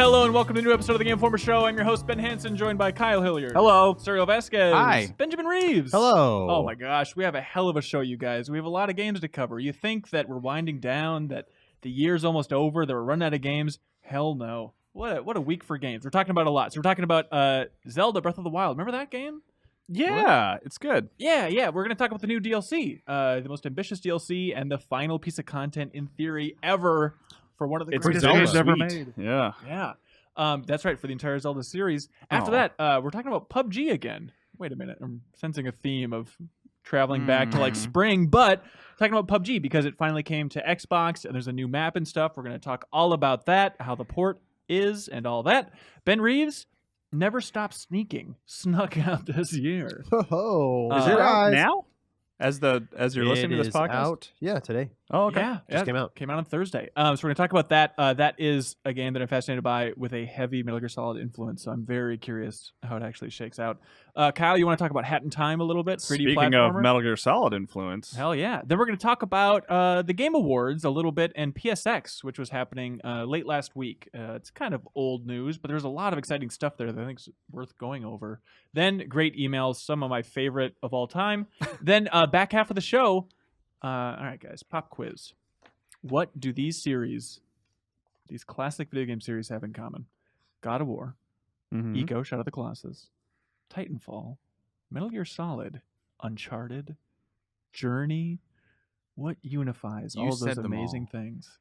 Hello and welcome to a new episode of the Game Informer Show. I'm your host, Ben Hansen, joined by Kyle Hilliard. Hello. Serial Vasquez. Hi. Benjamin Reeves. Hello. Oh my gosh, we have a hell of a show, you guys. We have a lot of games to cover. You think that we're winding down, that the year's almost over, that we're running out of games? Hell no. What a week for games. We're talking about a lot. So we're talking about Zelda Breath of the Wild. Remember that game? Yeah, it's good. Yeah. We're going to talk about the new DLC, the most ambitious DLC and the final piece of content in theory ever for one of the greatest games ever made. Yeah. Yeah. That's right, for the entire Zelda series. After that, we're talking about PUBG again. Wait a minute. I'm sensing a theme of traveling back to like spring, but talking about PUBG because it finally came to Xbox and there's a new map and stuff. We're going to talk all about that, how the port is and all that. Ben Reeves never stopped sneaking. Snuck out this year. Oh, Is it out now? As you're listening to this podcast? Out. Yeah, today. Oh, okay. Yeah, Just came out. Came out on Thursday. So we're going to talk about that. That is a game that I'm fascinated by with a heavy Metal Gear Solid influence. So I'm very curious how it actually shakes out. Kyle, you want to talk about Hat in Time a little bit? 3D Speaking platformer? of Metal Gear Solid influence. Hell yeah. Then we're going to talk about the Game Awards a little bit and PSX, which was happening late last week. It's kind of old news, but there's a lot of exciting stuff there that I think is worth going over. Then great emails, some of my favorite of all time. Then back half of the show. All right, guys, pop quiz. What do these classic video game series have in common? God of War, Eco, Shadow of the Colossus, Titanfall, Metal Gear Solid, Uncharted, Journey. What unifies all those amazing things?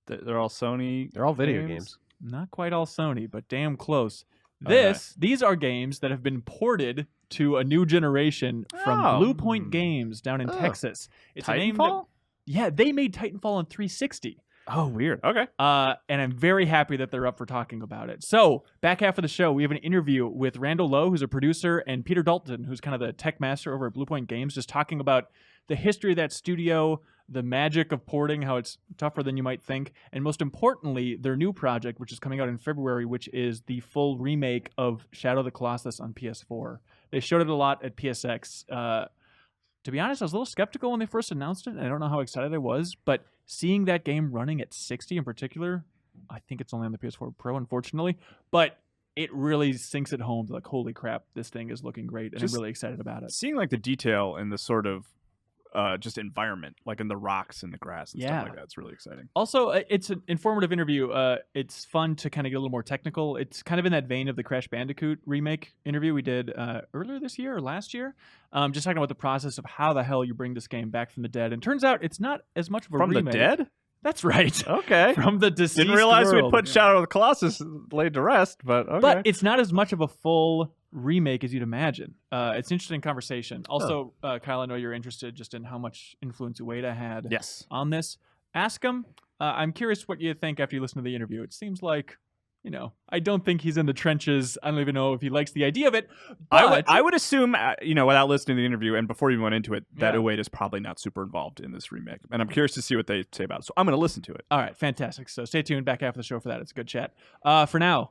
They're all Sony. They're all video games. Not quite all Sony, but damn close. Okay. These are games that have been ported to a new generation from Bluepoint Games down in Texas. It's a name that, yeah, they made Titanfall on 360. Oh, weird. Okay. And I'm very happy that they're up for talking about it. So, back half of the show, we have an interview with Randall Lowe, who's a producer, and Peter Dalton, who's kind of the tech master over at Bluepoint Games, just talking about the history of that studio, the magic of porting, how it's tougher than you might think, and most importantly, their new project, which is coming out in February, which is the full remake of Shadow of the Colossus on PS4. They showed it a lot at PSX. To be honest, I was a little skeptical when they first announced it, and I don't know how excited I was, but seeing that game running at 60 in particular, I think it's only on the PS4 Pro, unfortunately, but it really sinks it home. Like, holy crap, this thing is looking great, and I'm really excited about it. Seeing like the detail in the sort of just environment, like in the rocks and the grass and stuff like that. It's really exciting. Also, it's an informative interview. It's fun to kind of get a little more technical. It's kind of in that vein of the Crash Bandicoot remake interview we did earlier this year or last year. Just talking about the process of how the hell you bring this game back from the dead. And turns out it's not as much of a remake. From the dead? That's right. Okay. From the deceased Didn't realize world. we'd put Shadow of the Colossus laid to rest, but okay. But it's not as much of a full remake as you'd imagine. It's an interesting conversation. Also, Kyle, I know you're interested just in how much influence Ueda had on this. Ask him. I'm curious what you think after you listen to the interview. It seems like, I don't think he's in the trenches. I don't even know if he likes the idea of it. But I would assume, without listening to the interview and before you went into it, that Ueda is probably not super involved in this remake. And I'm curious to see what they say about it. So I'm going to listen to it. All right, fantastic. So stay tuned back after the show for that. It's a good chat. For now,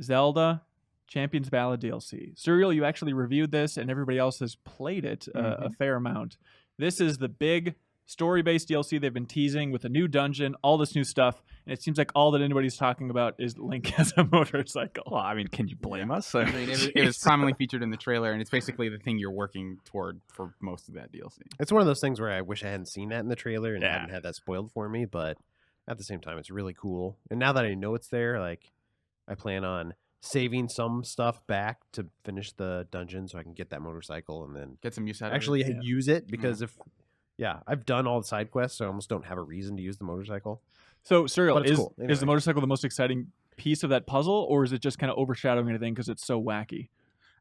Zelda Champion's Ballad DLC. Serial, you actually reviewed this, and everybody else has played it a fair amount. This is the big story-based DLC they've been teasing with a new dungeon, all this new stuff, and it seems like all that anybody's talking about is Link as a motorcycle. Well, I mean, can you blame us? I mean, it was prominently featured in the trailer, and it's basically the thing you're working toward for most of that DLC. It's one of those things where I wish I hadn't seen that in the trailer and hadn't had that spoiled for me, but at the same time, it's really cool. And now that I know it's there, like, I plan on saving some stuff back to finish the dungeon so I can get that motorcycle and then get some use out actually of it. use it, because I've done all the side quests, so I almost don't have a reason to use the motorcycle. So, Serial, is cool. Anyway. Is the motorcycle the most exciting piece of that puzzle, or is it just kind of overshadowing anything because it's so wacky?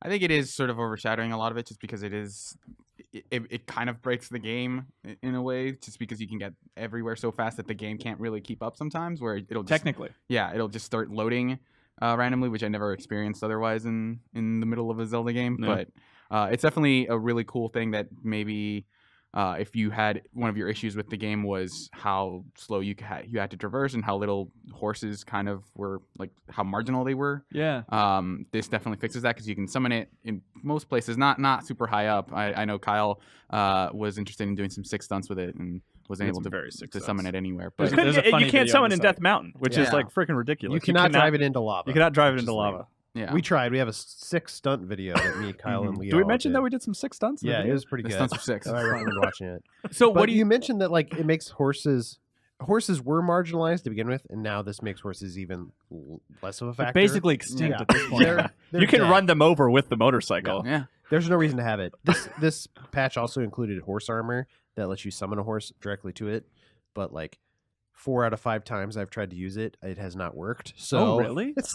I think it is sort of overshadowing a lot of it just because it kind of breaks the game in a way, just because you can get everywhere so fast that the game can't really keep up sometimes, where it'll just, it'll just start loading randomly, which I never experienced otherwise in the middle of a Zelda game. No. But it's definitely a really cool thing that maybe if you had one of your issues with the game was how slow you had to traverse and how little horses kind of were, like how marginal they were. Yeah. This definitely fixes that because you can summon it in most places, not super high up. I know Kyle was interested in doing some 6 stunts with it, and wasn't able to summon it anywhere. But you can't summon in Death Mountain, which is like freaking ridiculous. You cannot drive it into lava. You cannot drive it into lava. Yeah, we tried. We have a 6 stunt video that me, Kyle, and Leo. Do we mention that we did some 6 stunts? Yeah, it was pretty good. The stunts were 6. I recommend watching it. So what do you mentioned that like it makes horses were marginalized to begin with, and now this makes horses even less of a factor. They're basically extinct at this point. They're you can dead. run them over with the motorcycle. Yeah. There's no reason to have it. This patch also included horse armor that lets you summon a horse directly to it, but like 4 out of 5 times I've tried to use it, it has not worked. So really? It's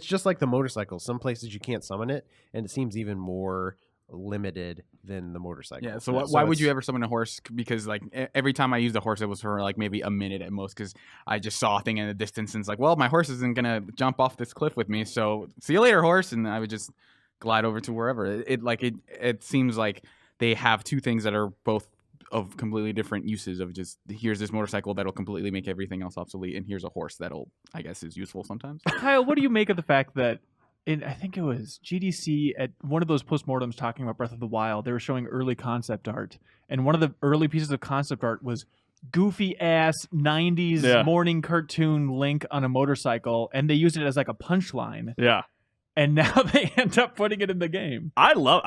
just like the motorcycle. Some places you can't summon it, and it seems even more limited than the motorcycle. Yeah. So why would you ever summon a horse? Because like every time I used a horse, it was for like maybe a minute at most. Because I just saw a thing in the distance, and it's like, well, my horse isn't gonna jump off this cliff with me. So see you later, horse. And I would just glide over to wherever. It seems like they have 2 things that are both of completely different uses of just here's this motorcycle that'll completely make everything else obsolete, and here's a horse that'll, I guess, is useful sometimes. Kyle, what do you make of the fact that I think it was GDC at one of those postmortems talking about Breath of the Wild, they were showing early concept art, and one of the early pieces of concept art was goofy ass 90s morning cartoon Link on a motorcycle, and they used it as like a punchline. Yeah. And now they end up putting it in the game. I love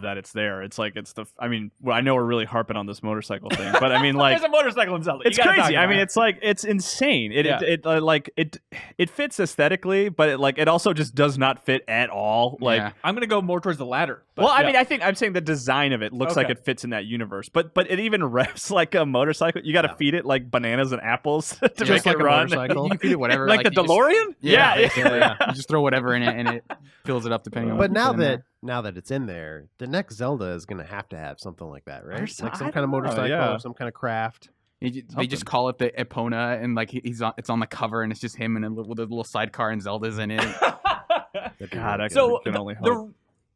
that it's there. It's like I know we're really harping on this motorcycle thing, but I mean, like, there's a motorcycle in Zelda. It's crazy. I mean, it's insane. It fits aesthetically, but it also just does not fit at all. Like, I'm gonna go more towards the latter. Well, I mean, I'm saying the design of it looks like it fits in that universe, but it even revs like a motorcycle. You got to feed it like bananas and apples to make it run. You can feed it whatever, like the DeLorean. You just throw whatever in it, and it fills it up depending on. But now that it's in there, the next Zelda is going to have something like that, right? Like some kind of motorcycle or some kind of craft. They just call it the Epona, and like it's on the cover, and it's just him and with a little sidecar, and Zelda's in it. God, I can only hope.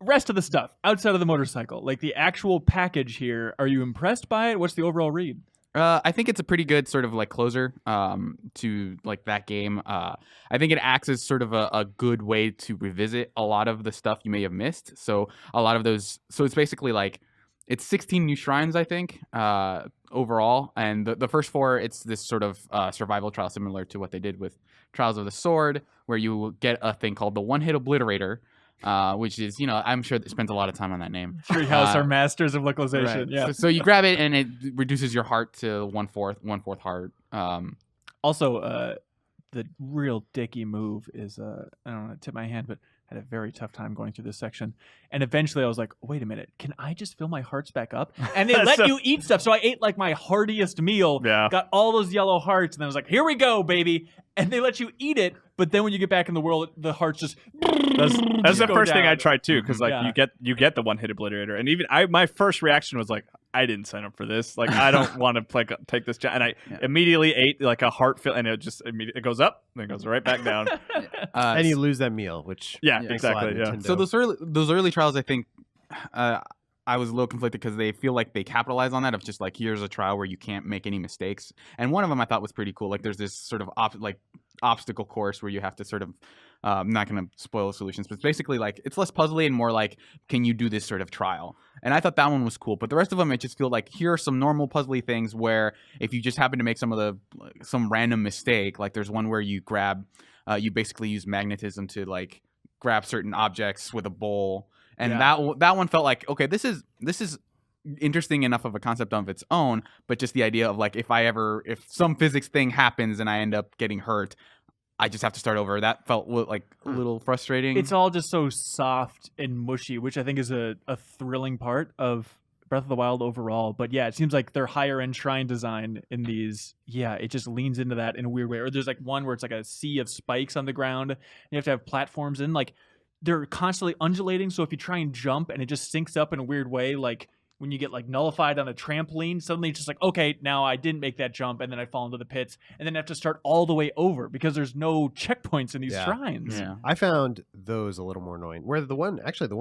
The rest of the stuff outside of the motorcycle, like the actual package here, are you impressed by it? What's the overall read? I think it's a pretty good sort of like closer to like that game. I think it acts as sort of a good way to revisit a lot of the stuff you may have missed. So a lot of those. So it's basically like it's 16 new shrines, I think, overall. And the first 4, it's this sort of survival trial similar to what they did with Trials of the Sword, where you get a thing called the One-Hit Obliterator. Which is, I'm sure it spends a lot of time on that name. Treehouse are masters of localization. Right. Yeah. So you grab it and it reduces your heart to 1/4 heart. Also, the real dicky move is I don't want to tip my hand, but I had a very tough time going through this section. And eventually I was like, wait a minute, can I just fill my hearts back up? And they let you eat stuff. So I ate like my heartiest meal, got all those yellow hearts, and then I was like, here we go, baby. And they let you eat it, but then when you get back in the world, the hearts just that's the first thing I tried too, because like you get the One-Hit Obliterator, and even my first reaction was like, I didn't sign up for this. Like, I don't want to take this job. And I immediately ate like a heart fill, and it just it goes up, then it goes right back down. And you lose that meal, which exactly. Yeah. So those early trials, I think. I was a little conflicted because they feel like they capitalize on that of just like, here's a trial where you can't make any mistakes. And one of them I thought was pretty cool. Like there's this sort of obstacle course where you have to sort of, I'm not going to spoil the solutions, but it's basically like, it's less puzzly and more like, can you do this sort of trial? And I thought that one was cool. But the rest of them, I just feel like here are some normal puzzly things where if you just happen to make some random mistake, like there's one where you grab, you basically use magnetism to like grab certain objects with a bowl. And that one felt like, okay, this is interesting enough of a concept of its own, but just the idea of like, if some physics thing happens and I end up getting hurt, I just have to start over. That felt like a little frustrating. It's all just so soft and mushy, which I think is a thrilling part of Breath of the Wild overall. But yeah, it seems like their higher end shrine design in these, it just leans into that in a weird way. Or there's like one where it's like a sea of spikes on the ground, and you have to have platforms in, like, they're constantly undulating, so if you try and jump and it just syncs up in a weird way, like when you get like nullified on a trampoline, suddenly it's just like, okay, now I didn't make that jump, and then I fall into the pits, and then I have to start all the way over because there's no checkpoints in these shrines. Yeah. I found those a little more annoying. Where the one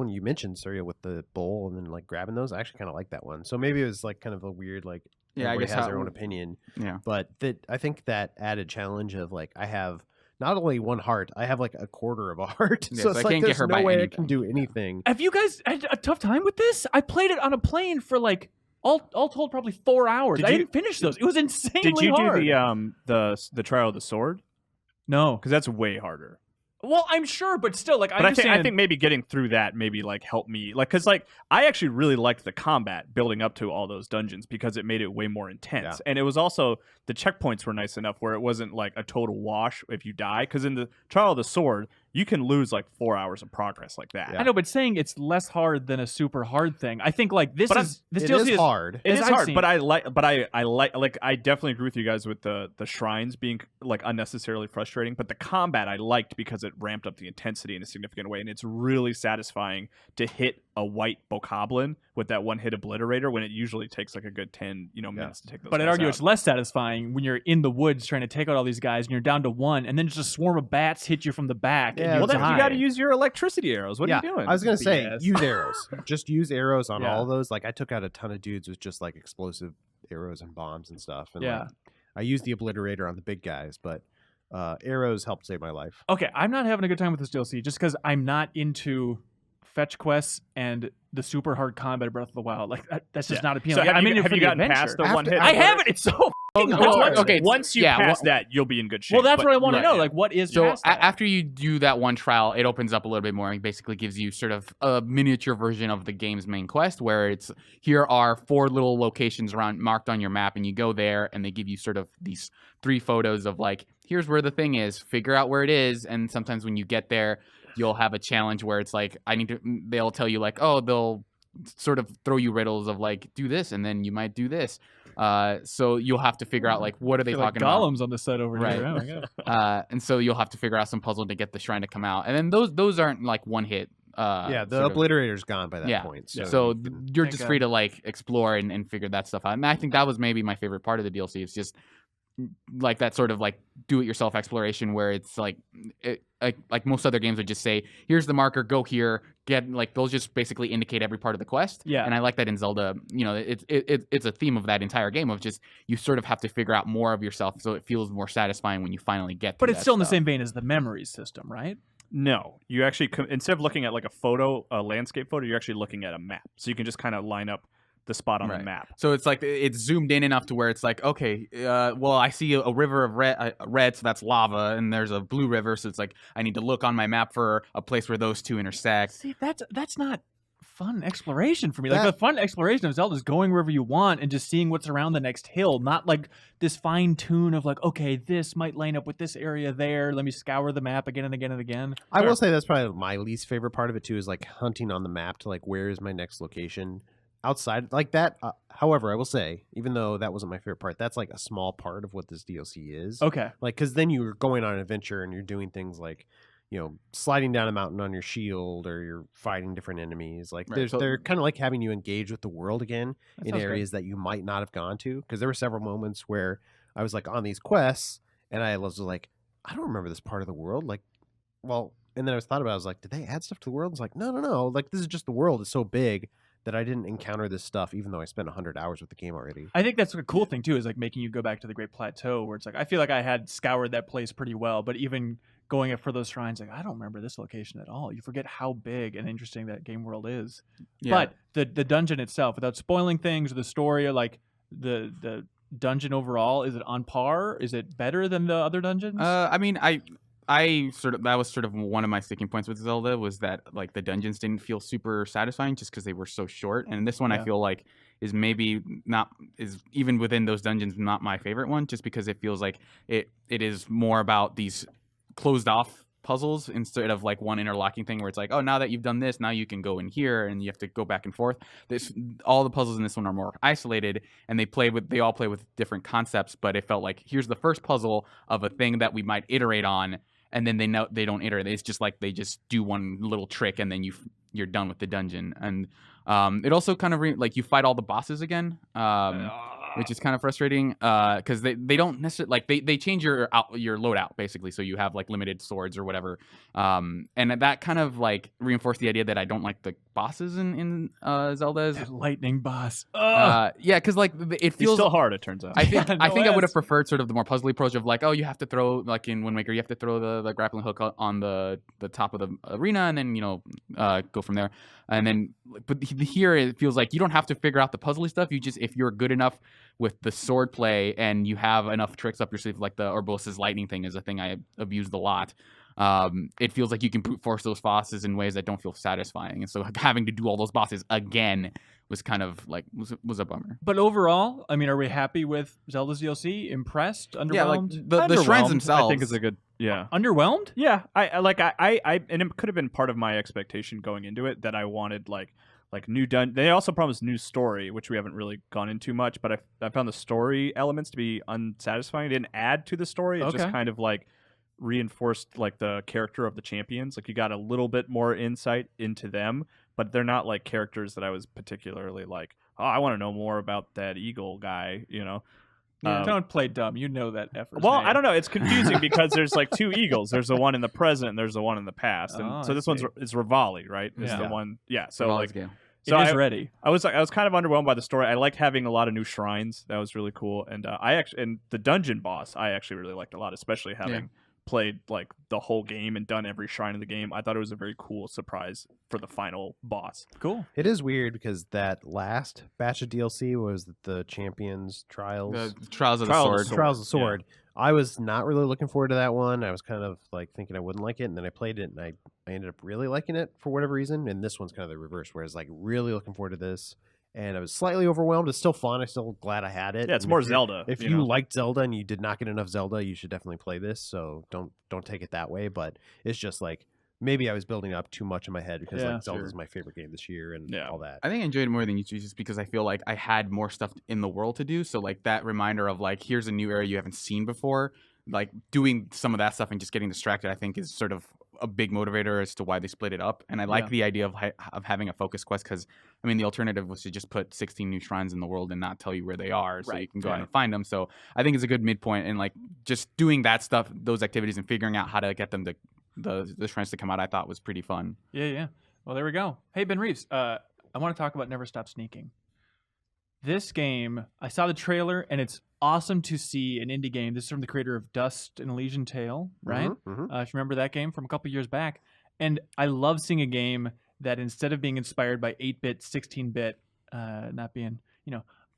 you mentioned, Surya, with the bowl and then like grabbing those, I actually kind of like that one. So maybe it was like kind of a weird, like, everybody has their own opinion. Yeah. But I think that added challenge of like, I have not only one heart, I have like a quarter of a heart. Yeah, so it's like there's no way I can do anything. Have you guys had a tough time with this? I played it on a plane for like All told, probably 4 hours. I didn't finish those. It was insanely hard. Did you do the Trial of the Sword? No, because that's way harder. Well, I'm sure, but still, like, I think maybe getting through that maybe like helped me, like, because like I actually really liked the combat building up to all those dungeons because it made it way more intense, and it was also the checkpoints were nice enough where it wasn't like a total wash if you die. Because in the Trial of the Sword, you can lose like 4 hours of progress like that. I know, but saying it's less hard than a super hard thing, I think like this DLC is hard. It is hard, but I definitely agree with you guys with the shrines being like unnecessarily frustrating. But the combat I liked because it ramped up the intensity in a significant way, and it's really satisfying to hit a white bokoblin with that one hit obliterator when it usually takes like a good 10 minutes to take those. But I'd argue it's less satisfying when you're in the woods trying to take out all these guys and you're down to one, and then just a swarm of bats hit you from the back. Yeah, well, then you got to use your electricity arrows. What are you doing? I was gonna say use arrows. Just use arrows on all those. Like I took out a ton of dudes with just like explosive arrows and bombs and stuff. And like, I used the obliterator on the big guys, but arrows helped save my life. Okay, I'm not having a good time with this DLC just because I'm not into fetch quests and the super hard combat of Breath of the Wild. Like that's just not appealing. So have you gotten past the one hit? I haven't. It's so hard. Okay, once you pass that, you'll be in good shape. Well, that's what I want to know. Like, what is so after you do that one trial, it opens up a little bit more and basically gives you sort of a miniature version of the game's main quest, where it's here are 4 little locations around marked on your map, and you go there, and they give you sort of these 3 photos of like, here's where the thing is, figure out where it is, and sometimes when you get there, you'll have a challenge where it's like they'll tell you like, oh, they'll sort of throw you riddles of like, do this, and then you might do this. So you'll have to figure out like, what are they talking about? Golems on the set over here. And so you'll have to figure out some puzzle to get the shrine to come out. And then those aren't like one hit. The obliterator's gone by that point. So you're just free to like explore and figure that stuff out. And I think that was maybe my favorite part of the DLC. It's just like that sort of like do-it-yourself exploration where it's like like most other games would just say, here's the marker, go here, get like those just basically indicate every part of the quest. Yeah. And I like that in Zelda, it's a theme of that entire game of just you sort of have to figure out more of yourself, so it feels more satisfying when you finally get to But it's still in the same vein as the memories system, right? No, you actually instead of looking at like a landscape photo, you're actually looking at a map, so you can just kind of line up the spot on the map. So it's like it's zoomed in enough to where it's like, okay, well, I see a river of red, so that's lava, and there's a blue river, so it's like I need to look on my map for a place where those two intersect. See, that's not fun exploration for me. Like the fun exploration of Zelda is going wherever you want and just seeing what's around the next hill, not like this fine tune of like, okay, this might line up with this area there. Let me scour the map again and again and again. I will say that's probably my least favorite part of it too, is like hunting on the map to like, where is my next location outside like that. However, I will say, even though that wasn't my favorite part, that's like a small part of what this DLC is. Okay. Like, because then you're going on an adventure and you're doing things like, sliding down a mountain on your shield, or you're fighting different enemies. Like, they're kind of like having you engage with the world again in areas that you might not have gone to. Because there were several moments where I was like on these quests and I was like, I don't remember this part of the world. Like, well, and then I was like, did they add stuff to the world? It's like, no. Like, this is just the world. It's so big that I didn't encounter this stuff, even though I spent 100 hours with the game already. I think that's a cool thing too, is like making you go back to the Great Plateau, where it's like I feel like I had scoured that place pretty well, but even going up for those shrines, like I don't remember this location at all. You forget how big and interesting that game world is. Yeah. But the dungeon itself, without spoiling things, or the story, or like the dungeon overall, is it on par? Is it better than the other dungeons? I mean, that was sort of one of my sticking points with Zelda, was that like the dungeons didn't feel super satisfying just because they were so short. And this one I feel like is even within those dungeons not my favorite one, just because it feels like it is more about these closed off puzzles instead of like one interlocking thing where it's like, oh, now that you've done this, now you can go in here and you have to go back and forth. All the puzzles in this one are more isolated, and they all play with different concepts, but it felt like here's the first puzzle of a thing that we might iterate on, and then they don't iterate. It's just like they just do one little trick and then you're done with the dungeon. And it also kind of like you fight all the bosses again. which is kind of frustrating because they don't necessarily like they change your loadout basically, so you have like limited swords or whatever, and that kind of like reinforced the idea that I don't like the bosses in Zelda. That lightning boss. Yeah, because like it feels still hard. It turns out. I think I would have preferred sort of the more puzzly approach of like, oh, you have to throw like in Wind Waker, you have to throw the grappling hook on the top of the arena, and then go from there. And then, but here it feels like you don't have to figure out the puzzly stuff. You just, if you're good enough with the sword play and you have enough tricks up your sleeve, like the Orbosa's lightning thing is a thing I have used a lot. It feels like you can brute force those bosses in ways that don't feel satisfying, and so having to do all those bosses again was kind of like was a bummer. But overall, I mean, are we happy with Zelda's DLC? Impressed? Underwhelmed? Yeah, like the shrines themselves, I think is a good. Yeah. Underwhelmed? Yeah. I and it could have been part of my expectation going into it that I wanted like new They also promised new story, which we haven't really gone into much, but I found the story elements to be unsatisfying. It didn't add to the story. It just kind of like reinforced like the character of the champions. Like you got a little bit more insight into them, but they're not like characters that I was particularly like, oh, I want to know more about that eagle guy, Don't play dumb. You know that effort. Well, I don't know. It's confusing because there's like two eagles. There's the one in the present and there's the one in the past. And so this one's is Rivali, right? Is the one. Yeah. So Rivali's like so it is ready. I was kind of underwhelmed by the story. I liked having a lot of new shrines. That was really cool. And and the dungeon boss I actually really liked a lot, especially having played like the whole game and done every shrine in the game. I thought it was a very cool surprise for the final boss. Cool. It is weird because that last batch of DLC was the Champions Trials. The Trials of the Sword. Trials of the Sword. Yeah. I was not really looking forward to that one. I was kind of like thinking I wouldn't like it, and then I played it and I ended up really liking it for whatever reason. And this one's kind of the reverse, where I was like really looking forward to this. And I was slightly overwhelmed. It's still fun. I'm still glad I had it. Yeah, it's and more Zelda. If you liked Zelda and you did not get enough Zelda, you should definitely play this. So don't take it that way. But it's just like maybe I was building up too much in my head because like Zelda's my favorite game this year and all that. I think I enjoyed it more than you two just because I feel like I had more stuff in the world to do. So like that reminder of like here's a new area you haven't seen before. Like doing some of that stuff and just getting distracted, I think is sort of a big motivator as to why they split it up. And I like the idea of having a focus quest because, I mean, the alternative was to just put 16 new shrines in the world and not tell you where they are so you can go out and find them. So I think it's a good midpoint and like just doing that stuff, those activities and figuring out how to get them to the shrines to come out, I thought was pretty fun. Yeah. Well, there we go. Hey, Ben Reeves, I want to talk about Never Stop Sneaking. This game, I saw the trailer, and it's awesome to see an indie game. This is from the creator of Dust and Elysian Tale, right? Mm-hmm. If you remember that game from a couple years back. And I love seeing a game that instead of being inspired by 8-bit, 16-bit, not being,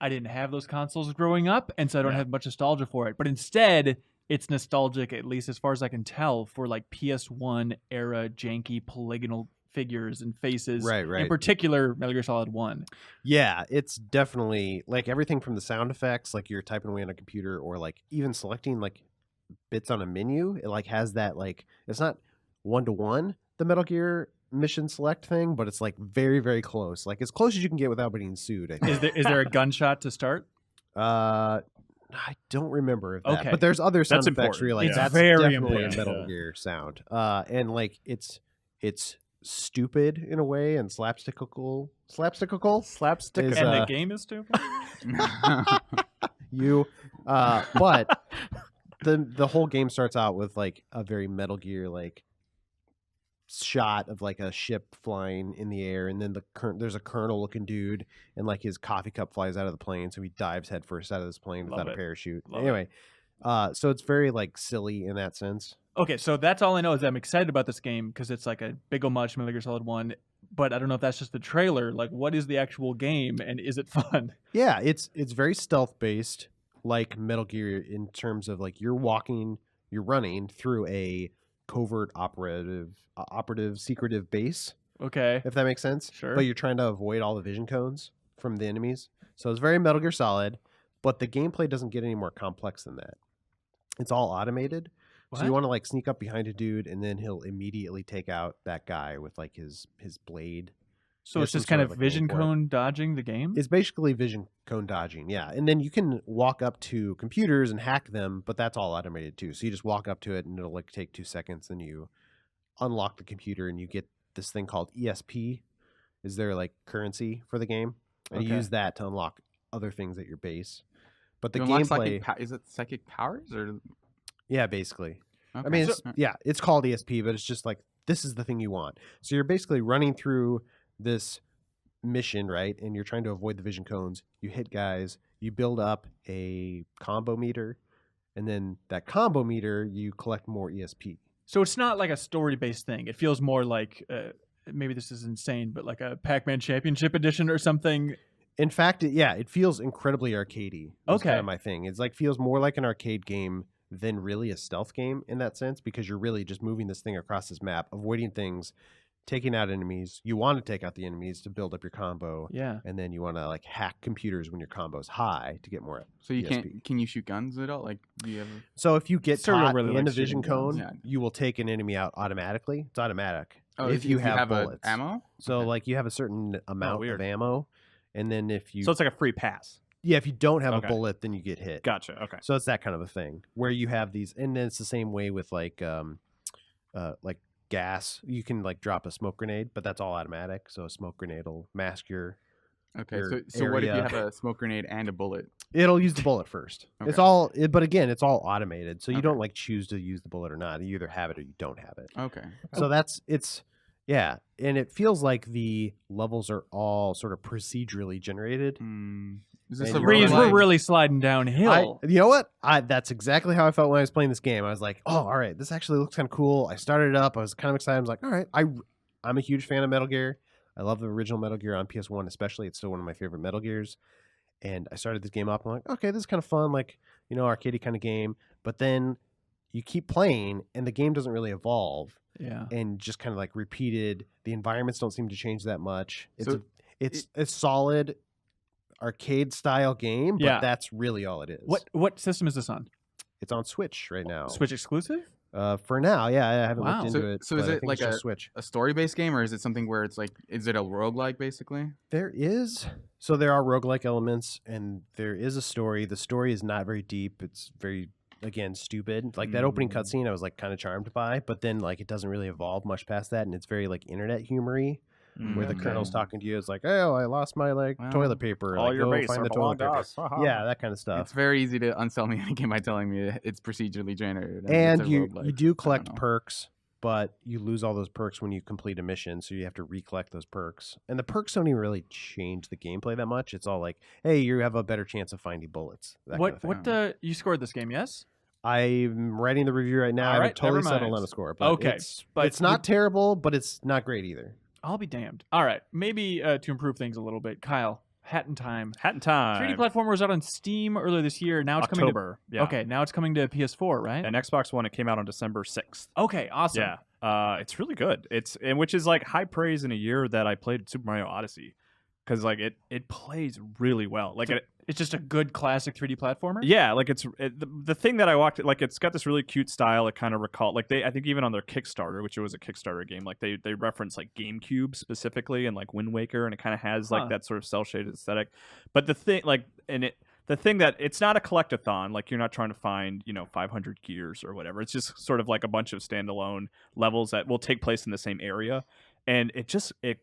I didn't have those consoles growing up, and so I don't have much nostalgia for it. But instead, it's nostalgic, at least as far as I can tell, for like PS1 era janky polygonal figures and faces, right. In particular, Metal Gear Solid 1. Yeah, it's definitely like everything from the sound effects, like you're typing away on a computer, or like even selecting like bits on a menu. It like has that like it's not 1-to-1 the Metal Gear mission select thing, but it's like very, very close, like as close as you can get without being sued. I think. Is there a gunshot to start? I don't remember that, but there's other sound effects where you're like that's very definitely important. a Metal Gear sound, and like it's stupid in a way and slapstickable. And the game is stupid. But the whole game starts out with like a very Metal Gear like shot of like a ship flying in the air, and then there's a colonel looking dude, and like his coffee cup flies out of the plane, so he dives headfirst out of this plane without a parachute. Anyway, so it's very like silly in that sense. Okay, so that's all I know is that I'm excited about this game because it's like a big homage to Metal Gear Solid 1, but I don't know if that's just the trailer. Like, what is the actual game, and is it fun? Yeah, it's very stealth-based, like Metal Gear, in terms of like you're running through a covert operative secretive base. Okay. If that makes sense. Sure. But you're trying to avoid all the vision cones from the enemies. So it's very Metal Gear Solid, but the gameplay doesn't get any more complex than that. It's all automated. What? So you want to like sneak up behind a dude, and then he'll immediately take out that guy with like his blade. So it's just kind of vision cone dodging the game? It's basically vision cone dodging, yeah. And then you can walk up to computers and hack them, but that's all automated too. So you just walk up to it, and it'll like take 2 seconds, and you unlock the computer, and you get this thing called ESP. Is their like currency for the game, and you use that to unlock other things at your base. But the You unlock gameplay is it psychic powers or? Yeah, basically. Okay. I mean, it's called ESP, but it's just like this is the thing you want. So you're basically running through this mission, right? And you're trying to avoid the vision cones. You hit guys, you build up a combo meter, and then that combo meter you collect more ESP. So it's not like a story-based thing. It feels more like maybe this is insane, but like a Pac-Man Championship Edition or something. In fact, it feels incredibly arcadey. That's Okay, kind of my thing. It's like feels more like an arcade game than really a stealth game in that sense, because you're really just moving this thing across this map, avoiding things, taking out enemies. You want to take out the enemies to build up your combo. Yeah. And then you want to like hack computers when your combo's high to get more. So you ESP. can you shoot guns at all? Like, do you ever? So if you get caught really in likes a vision shooting guns. cone, you will take an enemy out automatically. It's automatic. Oh, if you have bullets. ammo. So Okay. like you have a certain amount of ammo, and then if you So it's like a free pass. yeah, if you don't have Okay. a bullet, then you get hit. Gotcha. Okay. So it's that kind of a thing where you have these, and then it's the same way with like gas. You can like drop a smoke grenade, but that's all automatic. So a smoke grenade will mask your. Okay, your so what if you area. have a smoke grenade and a bullet? It'll use the bullet first. It's Okay. all, but again, it's all automated. So you Okay. don't like choose to use the bullet or not. You either have it or you don't have it. Okay. So yeah, and it feels like the levels are all sort of procedurally generated. Is this And a you're Breeze, like- we're really sliding downhill. You know what? That's exactly how I felt when I was playing this game. I was like, oh, all right, this actually looks kind of cool. I started it up. I was kind of excited. I was like, all right, I'm a huge fan of Metal Gear. I love the original Metal Gear on PS1 especially. It's still one of my favorite Metal Gears. And I started this game up. I'm like, okay, this is kind of fun, like, arcadey kind of game. But then you keep playing, and the game doesn't really evolve. Yeah. And just kind of like repeated. The environments don't seem to change that much. It's a solid arcade style game, but that's really all it is. What system is this on? It's on Switch right now. Switch exclusive? For now, yeah, I haven't looked into it. So is but I it think like it's just Switch? a story-based game, or is it something where it's like, is it a roguelike basically? There are roguelike elements, and there is a story. The story is not very deep. It's very, again, stupid. Like that opening cutscene, I was like kind of charmed by, but then like it doesn't really evolve much past that, and it's very like internet humory. Where the colonel's talking to you, it's like, oh, I lost my toilet paper. All like, your go base find are the toilet belong paper. to us. Yeah, that kind of stuff. It's very easy to unsell me any game by telling me it's procedurally generated. And it's a you roguelike. do I collect don't know. perks, but you lose all those perks when you complete a mission, so you have to recollect those perks. And the perks don't even really change the gameplay that much. It's all like, hey, you have a better chance of finding bullets. That kind of thing. You scored this game, yes? I'm writing the review right now. All I right, haven't totally never mind. settled on a score. But Okay, but it's not terrible, but it's not great either. I'll be damned. All right, maybe to improve things a little bit, Kyle, Hat in Time. 3D platformer was out on Steam earlier this year. Now it's October. coming to, now it's coming to PS4, right? And Xbox One. It came out on December 6th. Okay, awesome. Yeah, it's really good. Which is like high praise in a year that I played Super Mario Odyssey, because like it plays really well. Like it's just a good classic 3D platformer. Yeah, like the thing that I walked, like it's got this really cute style. It kind of recall, like I think even on their Kickstarter, which it was a Kickstarter game, like they reference like GameCube specifically and like Wind Waker, and it kind of has like that sort of cel shaded aesthetic. But the thing, like, the thing that it's not a collectathon, like you're not trying to find 500 gears or whatever. It's just sort of like a bunch of standalone levels that will take place in the same area. And it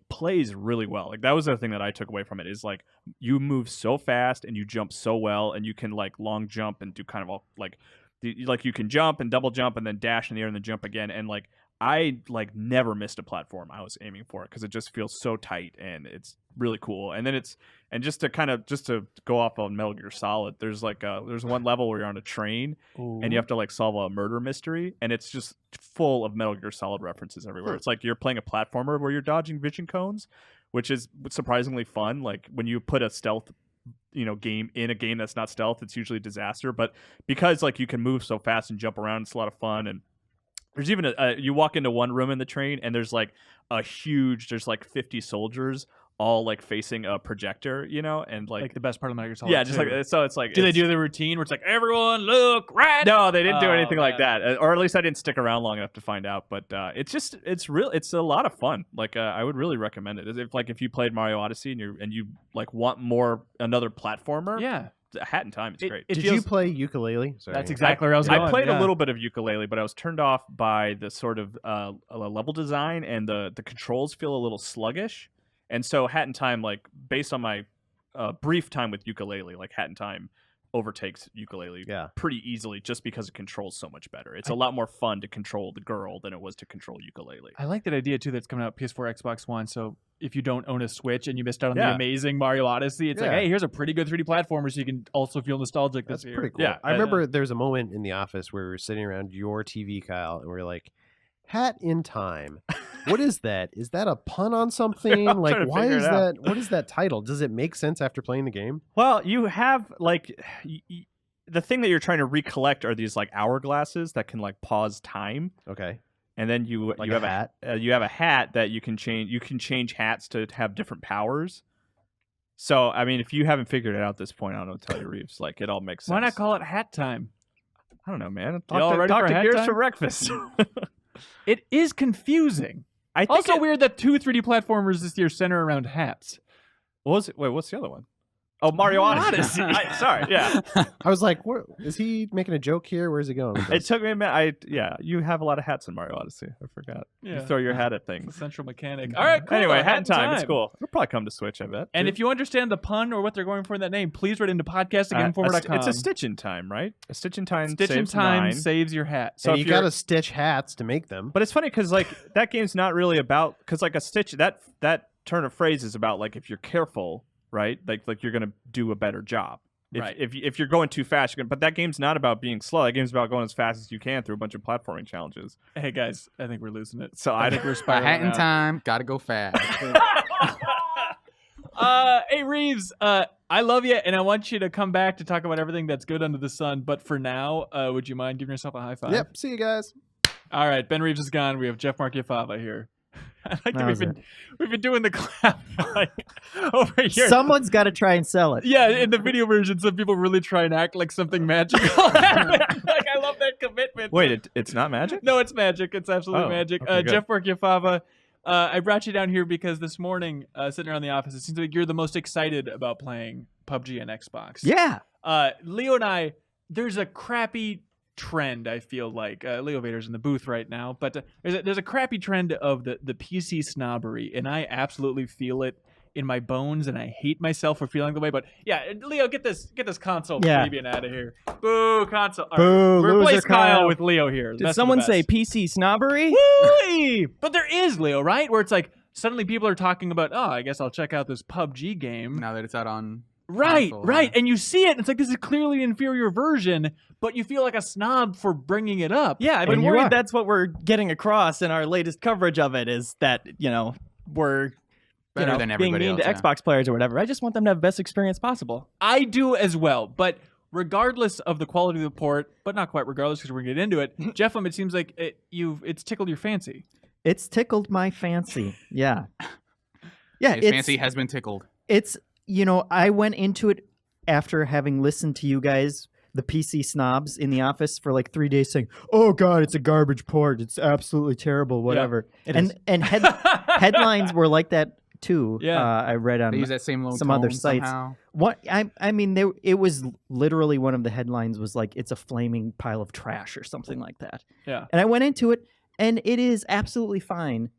plays really well. Like that was the thing that I took away from it, is like you move so fast and you jump so well, and you can like long jump and do kind of all like you can jump and double jump and then dash in the air and then jump again. And like I like never missed a platform I was aiming for it, because it just feels so tight and it's really cool. And then just to go off on Metal Gear Solid, there's one level where you're on a train and you have to like solve a murder mystery, and it's just full of Metal Gear Solid references everywhere. It's like you're playing a platformer where you're dodging vision cones, which is surprisingly fun. Like when you put a stealth game in a game that's not stealth, it's usually a disaster. But because like you can move so fast and jump around, it's a lot of fun. And there's even you walk into one room in the train, and there's like there's like 50 soldiers all like facing a projector, and like the best part of Metal Gear Solid. Yeah, just like so. It's like, do they do the routine where it's like, everyone look right? No, they didn't do anything like that, or at least I didn't stick around long enough to find out. But it's a lot of fun. Like I would really recommend it. If you played Mario Odyssey and you like want another platformer, yeah. Hat in Time, it's great. Did you play ukulele? Sorry. That's exactly where I was going. I played a little bit of ukulele, but I was turned off by the sort of level design, and the controls feel a little sluggish. And so Hat in Time, like based on my brief time with ukulele, like Hat in Time overtakes ukulele Yeah. pretty easily just because it controls so much better. It's a lot more fun to control the girl than it was to control ukulele. I like that idea too that's coming out PS4, Xbox One. So if you don't own a Switch and you missed out on the amazing Mario Odyssey, it's like, hey, here's a pretty good 3D platformer so you can also feel nostalgic this year. Pretty cool. Yeah, I remember there's a moment in the office where we were sitting around your TV, Kyle, and we were like, Hat in Time. What is that? Is that a pun on something? Like, why is that? What is that title? Does it make sense after playing the game? Well, you have like the thing that you're trying to recollect are these like hourglasses that can like pause time. Okay. And then you have a hat. You have a hat that you can change. You can change hats to have different powers. So I mean, if you haven't figured it out at this point, I don't know what to tell you, Reeves. Like it all makes sense. Why not call it Hat Time? I don't know, man. Y'all ready for hat Gears time? for breakfast. It is confusing. I think also weird that 2 3D platformers this year center around hats. What was it? Wait, what's the other one? Oh, Mario Odyssey. Sorry, yeah. I was like, what, is he making a joke here? Where's he going with this? It took me a minute. You have a lot of hats in Mario Odyssey. I forgot. Yeah. You throw your hat at It's a things. central mechanic. All right, cool. Anyway, Hat in Time. It's cool. It'll probably come to Switch, I bet. And too. if you understand the pun or what they're going for in that name, please write into podcastinginformer.com. It's a Stitch in Time, right? A Stitch in Time Stitch in saves Time 9. saves your hat. So you got to stitch hats to make them. But it's funny because like that game's not really about because like a Stitch that turn of phrase is about like if you're careful, right? Like you're gonna do a better job. If you're going too fast, but that game's not about being slow. That game's about going as fast as you can through a bunch of platforming challenges. Hey guys, I think we're losing it. So I think we're spiraling Hat in out. Time, gotta go fast. Hey Reeves, I love you, and I want you to come back to talk about everything that's good under the sun. But for now, would you mind giving yourself a high five? Yep. See you guys. All right, Ben Reeves is gone. We have Jeff Marchiafava here. I like that we've been doing the clap like over here. Someone's got to try and sell it. Yeah, in the video version, some people really try and act like something magical. Like I love that commitment. Wait, it's not magic? No, it's magic. It's absolutely magic. Okay, Jeff Marchiafava, I brought you down here because this morning, sitting around the office, it seems like you're the most excited about playing PUBG and Xbox. Yeah. Leo and I, there's a crappy trend, I feel like. Leo Vader's in the booth right now, but there's a crappy trend of the PC snobbery, and I absolutely feel it in my bones, and I hate myself for feeling the way. But yeah, Leo, get this console plebeian out of here. Boo, console. Boo, right, replace loser Kyle with Leo here. Did someone say PC snobbery? Woo-wee! But there is, Leo, right? Where it's like suddenly people are talking about, oh, I guess I'll check out this PUBG game. Now that it's out on Right, console, right. And you see it, and it's like, this is clearly an inferior version, but you feel like a snob for bringing it up. Yeah, I've been worried that's what we're getting across in our latest coverage of it, is that, we're better than being everybody mean else, to Xbox players or whatever. I just want them to have the best experience possible. I do as well, but regardless of the quality of the port, but not quite regardless because we're going to get into it, Jeff, it seems like it's tickled your fancy. It's tickled my fancy. Yeah. Yeah, His fancy has been tickled. It's, I went into it after having listened to you guys, the PC snobs in the office for like 3 days saying, oh God, it's a garbage port. It's absolutely terrible, whatever. Yeah, headlines were like that too. Yeah. I read on They use that same low some tone other sites. somehow. What it was literally one of the headlines was like, it's a flaming pile of trash or something like that. Yeah. And I went into it, and it is absolutely fine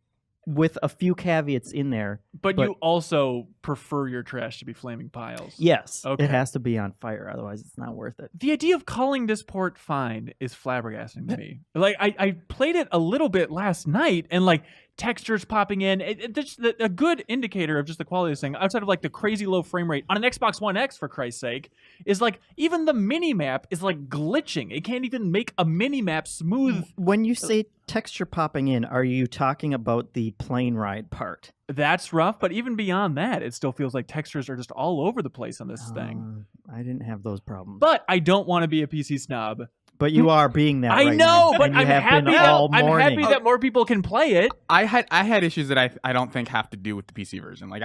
with a few caveats in there. But you also prefer your trash to be flaming piles. Yes. Okay. It has to be on fire, otherwise it's not worth it. The idea of calling this port fine is flabbergasting to me. Like, I played it a little bit last night, and like textures popping in. It's a good indicator of just the quality of this thing, outside of like the crazy low frame rate on an Xbox One X, for Christ's sake, is like even the mini map is like glitching. It can't even make a mini map smooth. When you say texture popping in, are you talking about the plane ride part? That's rough, but even beyond that, it still feels like textures are just all over the place on this thing. I didn't have those problems. But I don't want to be a PC snob. But you are being that. I right know, now, but and you I'm have happy been that all I'm morning. happy that more people can play it. I had issues that I don't think have to do with the PC version. Like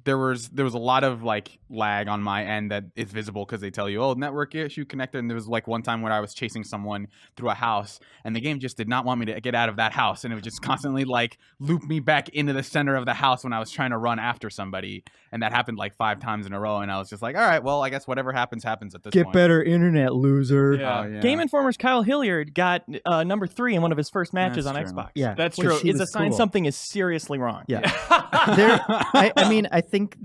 there was a lot of like lag on my end that is visible because they tell you, oh, network issue connected. And there was like one time when I was chasing someone through a house, and the game just did not want me to get out of that house, and it would just constantly like loop me back into the center of the house when I was trying to run after somebody, and that happened like 5 times in a row. And I was just like, all right, well, I guess whatever happens at this point. Get better internet, loser. Yeah. Oh, yeah. Game Informer's Kyle Hilliard got number 3 in one of his first matches on That's true. Xbox. Yeah, That's which true. he It's was a sign cool. something is seriously wrong. Yeah. I think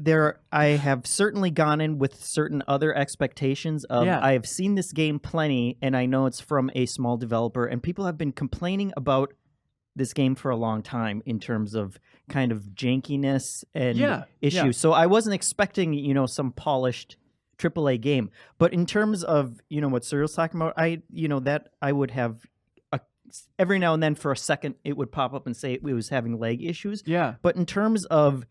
I have certainly gone in with certain other expectations of I have seen this game plenty, and I know it's from a small developer, and people have been complaining about this game for a long time in terms of kind of jankiness and issues. Yeah. So I wasn't expecting, some polished AAA game. But in terms of, what Cyril's talking about, that I would have every now and then for a second it would pop up and say it was having lag issues. Yeah. But in terms of,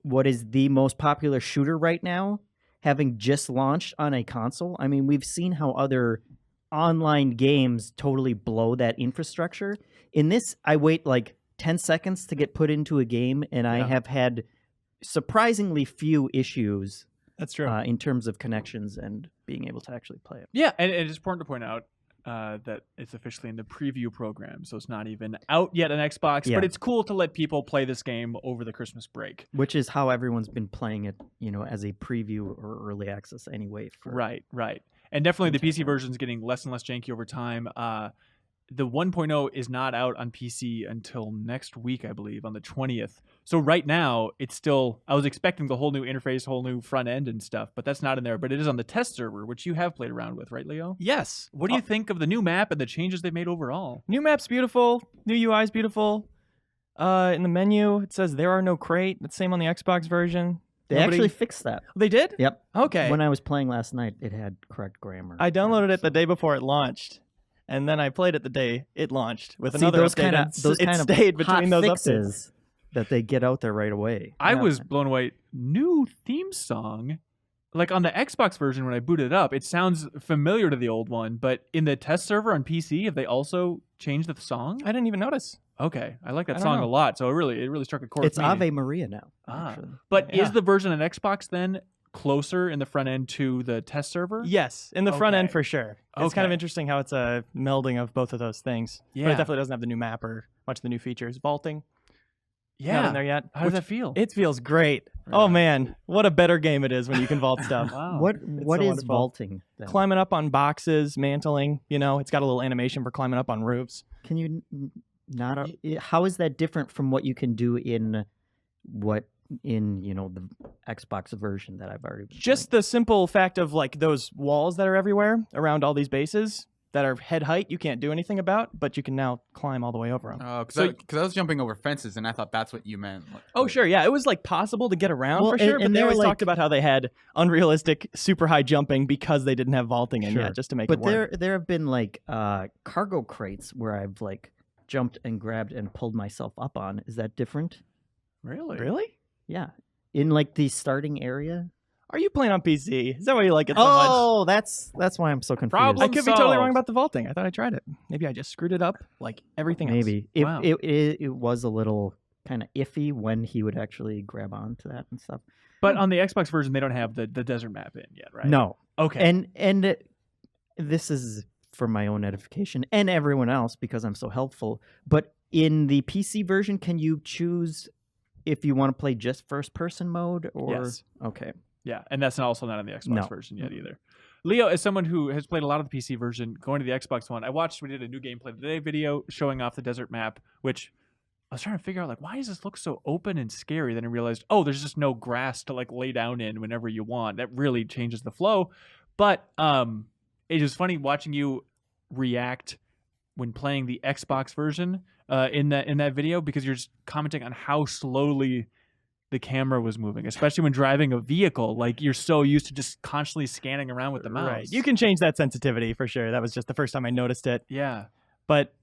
what is the most popular shooter right now, having just launched on a console, I mean, we've seen how other online games totally blow that infrastructure. In this, I wait like 10 seconds to get put into a game, and I have had surprisingly few issues. That's true. In terms of connections and being able to actually play it. Yeah, and it's important to point out that it's officially in the preview program, so it's not even out yet on Xbox, but it's cool to let people play this game over the Christmas break. Which is how everyone's been playing it, as a preview or early access anyway. Right. And definitely the PC version is getting less and less janky over time. The 1.0 is not out on PC until next week, I believe, on the 20th. So right now, it's still... I was expecting the whole new interface, whole new front end and stuff, but that's not in there. But it is on the test server, which you have played around with, right, Leo? Yes. What do you think of the new map and the changes they've made overall? New map's beautiful. New UI is beautiful. In the menu, it says there are no crate. It's same on the Xbox version. They actually fixed that. They did? Yep. Okay. When I was playing last night, it had correct grammar. I downloaded it the day before it launched, and then I played it the day it launched with another those update. kind of stayed between hot those fixes updates. that they get out there right away. I was blown away. New theme song. Like on the Xbox version, when I booted it up, it sounds familiar to the old one, but in the test server on PC, have they also changed the song? I didn't even notice. Okay, I like that I don't song know. a lot. So it really struck a chord. It's with me. Ave Maria now. Ah. But Yeah. is the version on Xbox then closer in the front end to the test server? Yes, in the front end Okay. for sure. It's kind of Okay. interesting how it's a melding of both of those things. But Yeah. it definitely doesn't have the new map or much of the new features. Vaulting, Yeah. not in there yet. How does that feel? It feels great. Oh man, what a better game it is when you can vault stuff. Wow. What so is wonderful. vaulting? Then? Climbing up on boxes, mantling. It's got a little animation for climbing up on roofs. Can you not? How is that different from what you can do in the Xbox version that I've already? Just the simple fact of like those walls that are everywhere around all these bases that are head height, you can't do anything about, but you can now climb all the way over them. Because I was jumping over fences, and I thought that's what you meant. Oh, sure. Yeah, it was like possible to get around Well, for sure, and but they they're always like- talked about how they had unrealistic, super high jumping because they didn't have vaulting in yet, just to make it But work. there have been like cargo crates where I've like jumped and grabbed and pulled myself up on. Is that different? Really? Really? Yeah, in like the starting area. Are you playing on PC? Is that why you like it so much? Oh, that's why I'm so confused. Problem I could be totally wrong solved. about the vaulting. I thought I tried it. Maybe I just screwed it up like everything else. Maybe Wow. it was a little kind of iffy when he would actually grab onto that and stuff. But on the Xbox version, they don't have the desert map in yet, right? No, Okay. and this is for my own edification and everyone else because I'm so helpful. But in the PC version, can you choose if you want to play just first person mode or Yes. okay? Yeah, and that's also not on the Xbox No. version yet either. Leo, as someone who has played a lot of the PC version, going to the Xbox one, we did a new gameplay today video showing off the desert map, which I was trying to figure out, like, why does this look so open and scary? Then I realized, oh, there's just no grass to, like, lay down in whenever you want. That really changes the flow. But it was funny watching you react when playing the Xbox version in that video because you're just commenting on how slowly the camera was moving, especially when driving a vehicle. Like, you're so used to just constantly scanning around with the mouse. Right. You can change that sensitivity for sure. That was just the first time I noticed it. Yeah. But,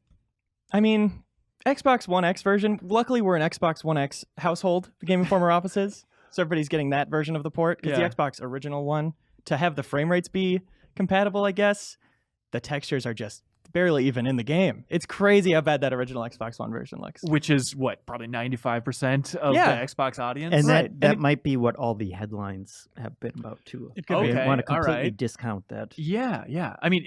I mean, Xbox One X version, luckily we're an Xbox One X household, the Game Informer offices. So everybody's getting that version of the port. Because Yeah. the Xbox original one, to have the frame rates be compatible, I guess, the textures are just barely even in the game. It's crazy how bad that original Xbox One version looks. Which is what, probably 95% of the Xbox audience? And Right. that And might be what all the headlines have been about too. It could be. I want to all completely right. discount that. Yeah. I mean,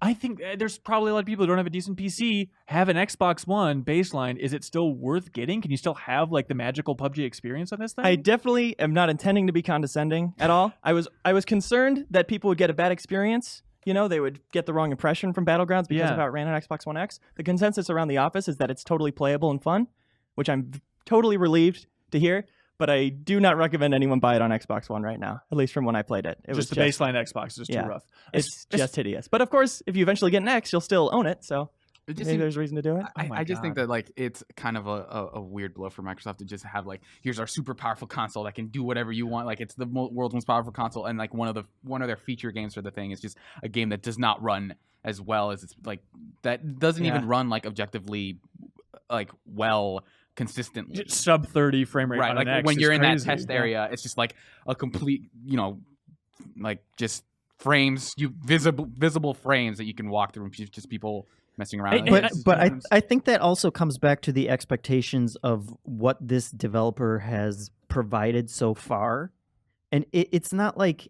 I think there's probably a lot of people who don't have a decent PC, have an Xbox One baseline. Is it still worth getting? Can you still have, like, the magical PUBG experience on this thing? I definitely am not intending to be condescending at all. I was concerned that people would get a bad experience they would get the wrong impression from Battlegrounds because of how it ran on Xbox One X. The consensus around the office is that it's totally playable and fun, which I'm totally relieved to hear. But I do not recommend anyone buy it on Xbox One right now, at least from when I played it. It was the baseline Xbox is too rough. It's just hideous. But of course, if you eventually get an X, you'll still own it. So maybe there's reason to do it. I just think that like it's kind of a weird blow for Microsoft to just have like, here's our super powerful console that can do whatever you want. Like it's the world's most powerful console, and like one of their feature games for the thing is just a game that does not run as well as it's like that doesn't even run like objectively like well. Consistently sub 30 frame rate, right? On like an X when you're in crazy. that test area, it's just like a complete, like just frames, visible frames that you can walk through, and just people messing around. But I think that also comes back to the expectations of what this developer has provided so far, and it's not like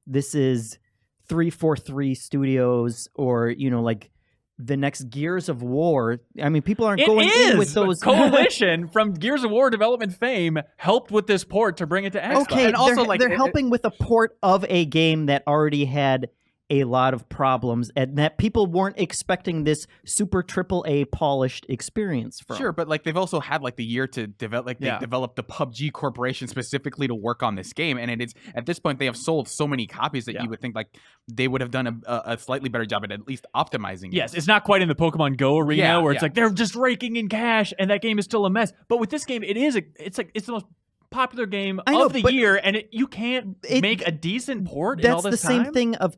this is 343 Studios or like the next Gears of War. I mean, people aren't going in with those. Coalition from Gears of War development fame helped with this port to bring it to Xbox. Okay, and also they're helping with a port of a game that already had a lot of problems and that people weren't expecting this super AAA polished experience from. Sure, but like they've also had like the year to develop. Like they developed the PUBG corporation specifically to work on this game, and it is at this point they have sold so many copies that you would think like they would have done a slightly better job at least optimizing it. Yes, it's not quite in the Pokemon Go arena where it's like they're just raking in cash and that game is still a mess. But with this game, it's the most popular game of the year, and you can't make a decent port in all this time? That's the same thing of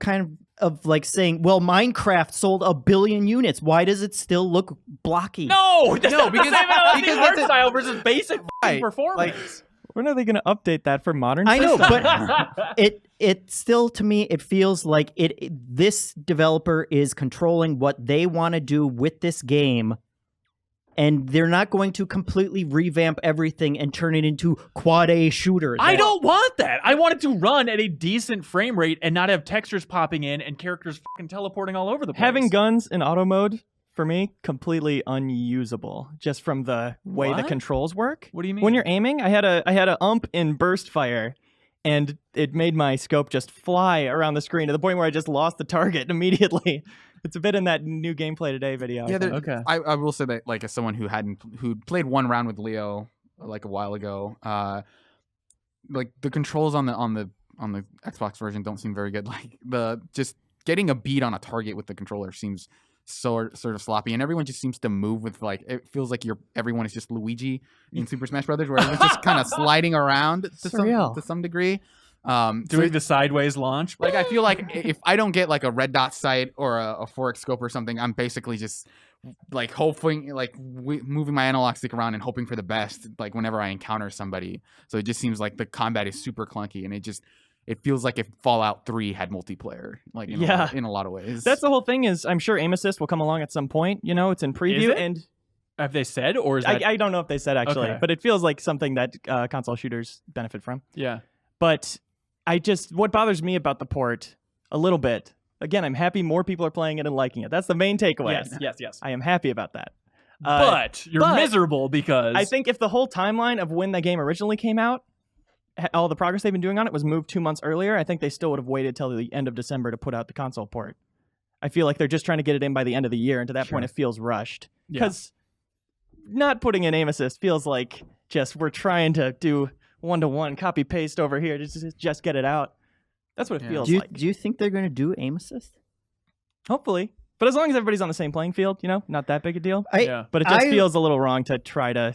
of like saying, well, Minecraft sold 1 billion units. Why does it still look blocky? No, because art style versus basic performance. Like, when are they going to update that for modern I systems? know, but it still, to me, it feels like this developer is controlling what they want to do with this game. And they're not going to completely revamp everything and turn it into quad A shooters. I don't want that. I want it to run at a decent frame rate and not have textures popping in and characters fucking teleporting all over the place. Having guns in auto mode, for me, completely unusable. Just from the way the controls work. What do you mean? When you're aiming, I had a ump in burst fire, and it made my scope just fly around the screen to the point where I just lost the target immediately. It's a bit in that new gameplay today video. Yeah, okay. I will say that, like, as someone who played one round with Leo like a while ago, like the controls on the Xbox version don't seem very good. Like just getting a beat on a target with the controller seems sort of sloppy, and everyone just seems to move with like it feels like everyone is just Luigi in Super Smash Brothers, where everyone's just kind of sliding around to some degree. Doing the sideways launch. Like I feel like if I don't get like a red dot sight or a 4X scope or something, I'm basically just like hoping, like moving my analog stick around and hoping for the best. Like whenever I encounter somebody, so it just seems like the combat is super clunky, and it feels like if Fallout 3 had multiplayer, like in a lot of ways. That's the whole thing. Is I'm sure aim assist will come along at some point. It's in preview, and have they said, or is that... I don't know if they said actually, but it feels like something that console shooters benefit from. Yeah, but what bothers me about the port a little bit, again, I'm happy more people are playing it and liking it. That's the main takeaway. Yes. I am happy about that. But you're miserable because... I think if the whole timeline of when the game originally came out, all the progress they've been doing on it was moved 2 months earlier, I think they still would have waited till the end of December to put out the console port. I feel like they're just trying to get it in by the end of the year, and to that point it feels rushed. Because not putting in aim assist feels like just we're trying to do one-to-one copy paste over here to just get it out. That's what it feels like. Do you think they're going to do aim assist? Hopefully, but as long as everybody's on the same playing field, not that big a deal. But it just feels a little wrong to try to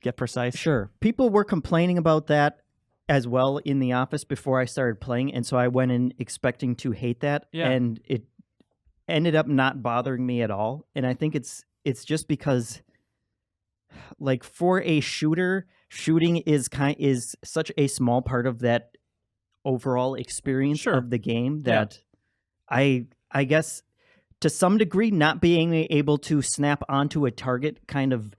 get precise. Sure, people were complaining about that as well in the office before I started playing, and so I went in expecting to hate that, and it ended up not bothering me at all. And I think it's just because, like, for a shooter, shooting is such a small part of that overall experience of the game that I guess to some degree not being able to snap onto a target kind of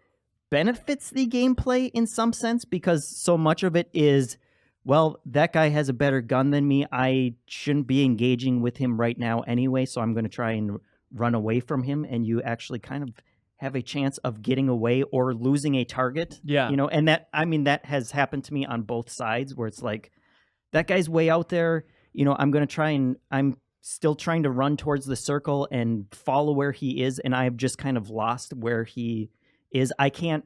benefits the gameplay in some sense, because so much of it is, well, that guy has a better gun than me. I shouldn't be engaging with him right now anyway, so I'm going to try and run away from him, and you actually kind of have a chance of getting away or losing a target. And that has happened to me on both sides, where it's like, that guy's way out there, I'm going to try and I'm still trying to run towards the circle and follow where he is, and I've just kind of lost where he is. I can't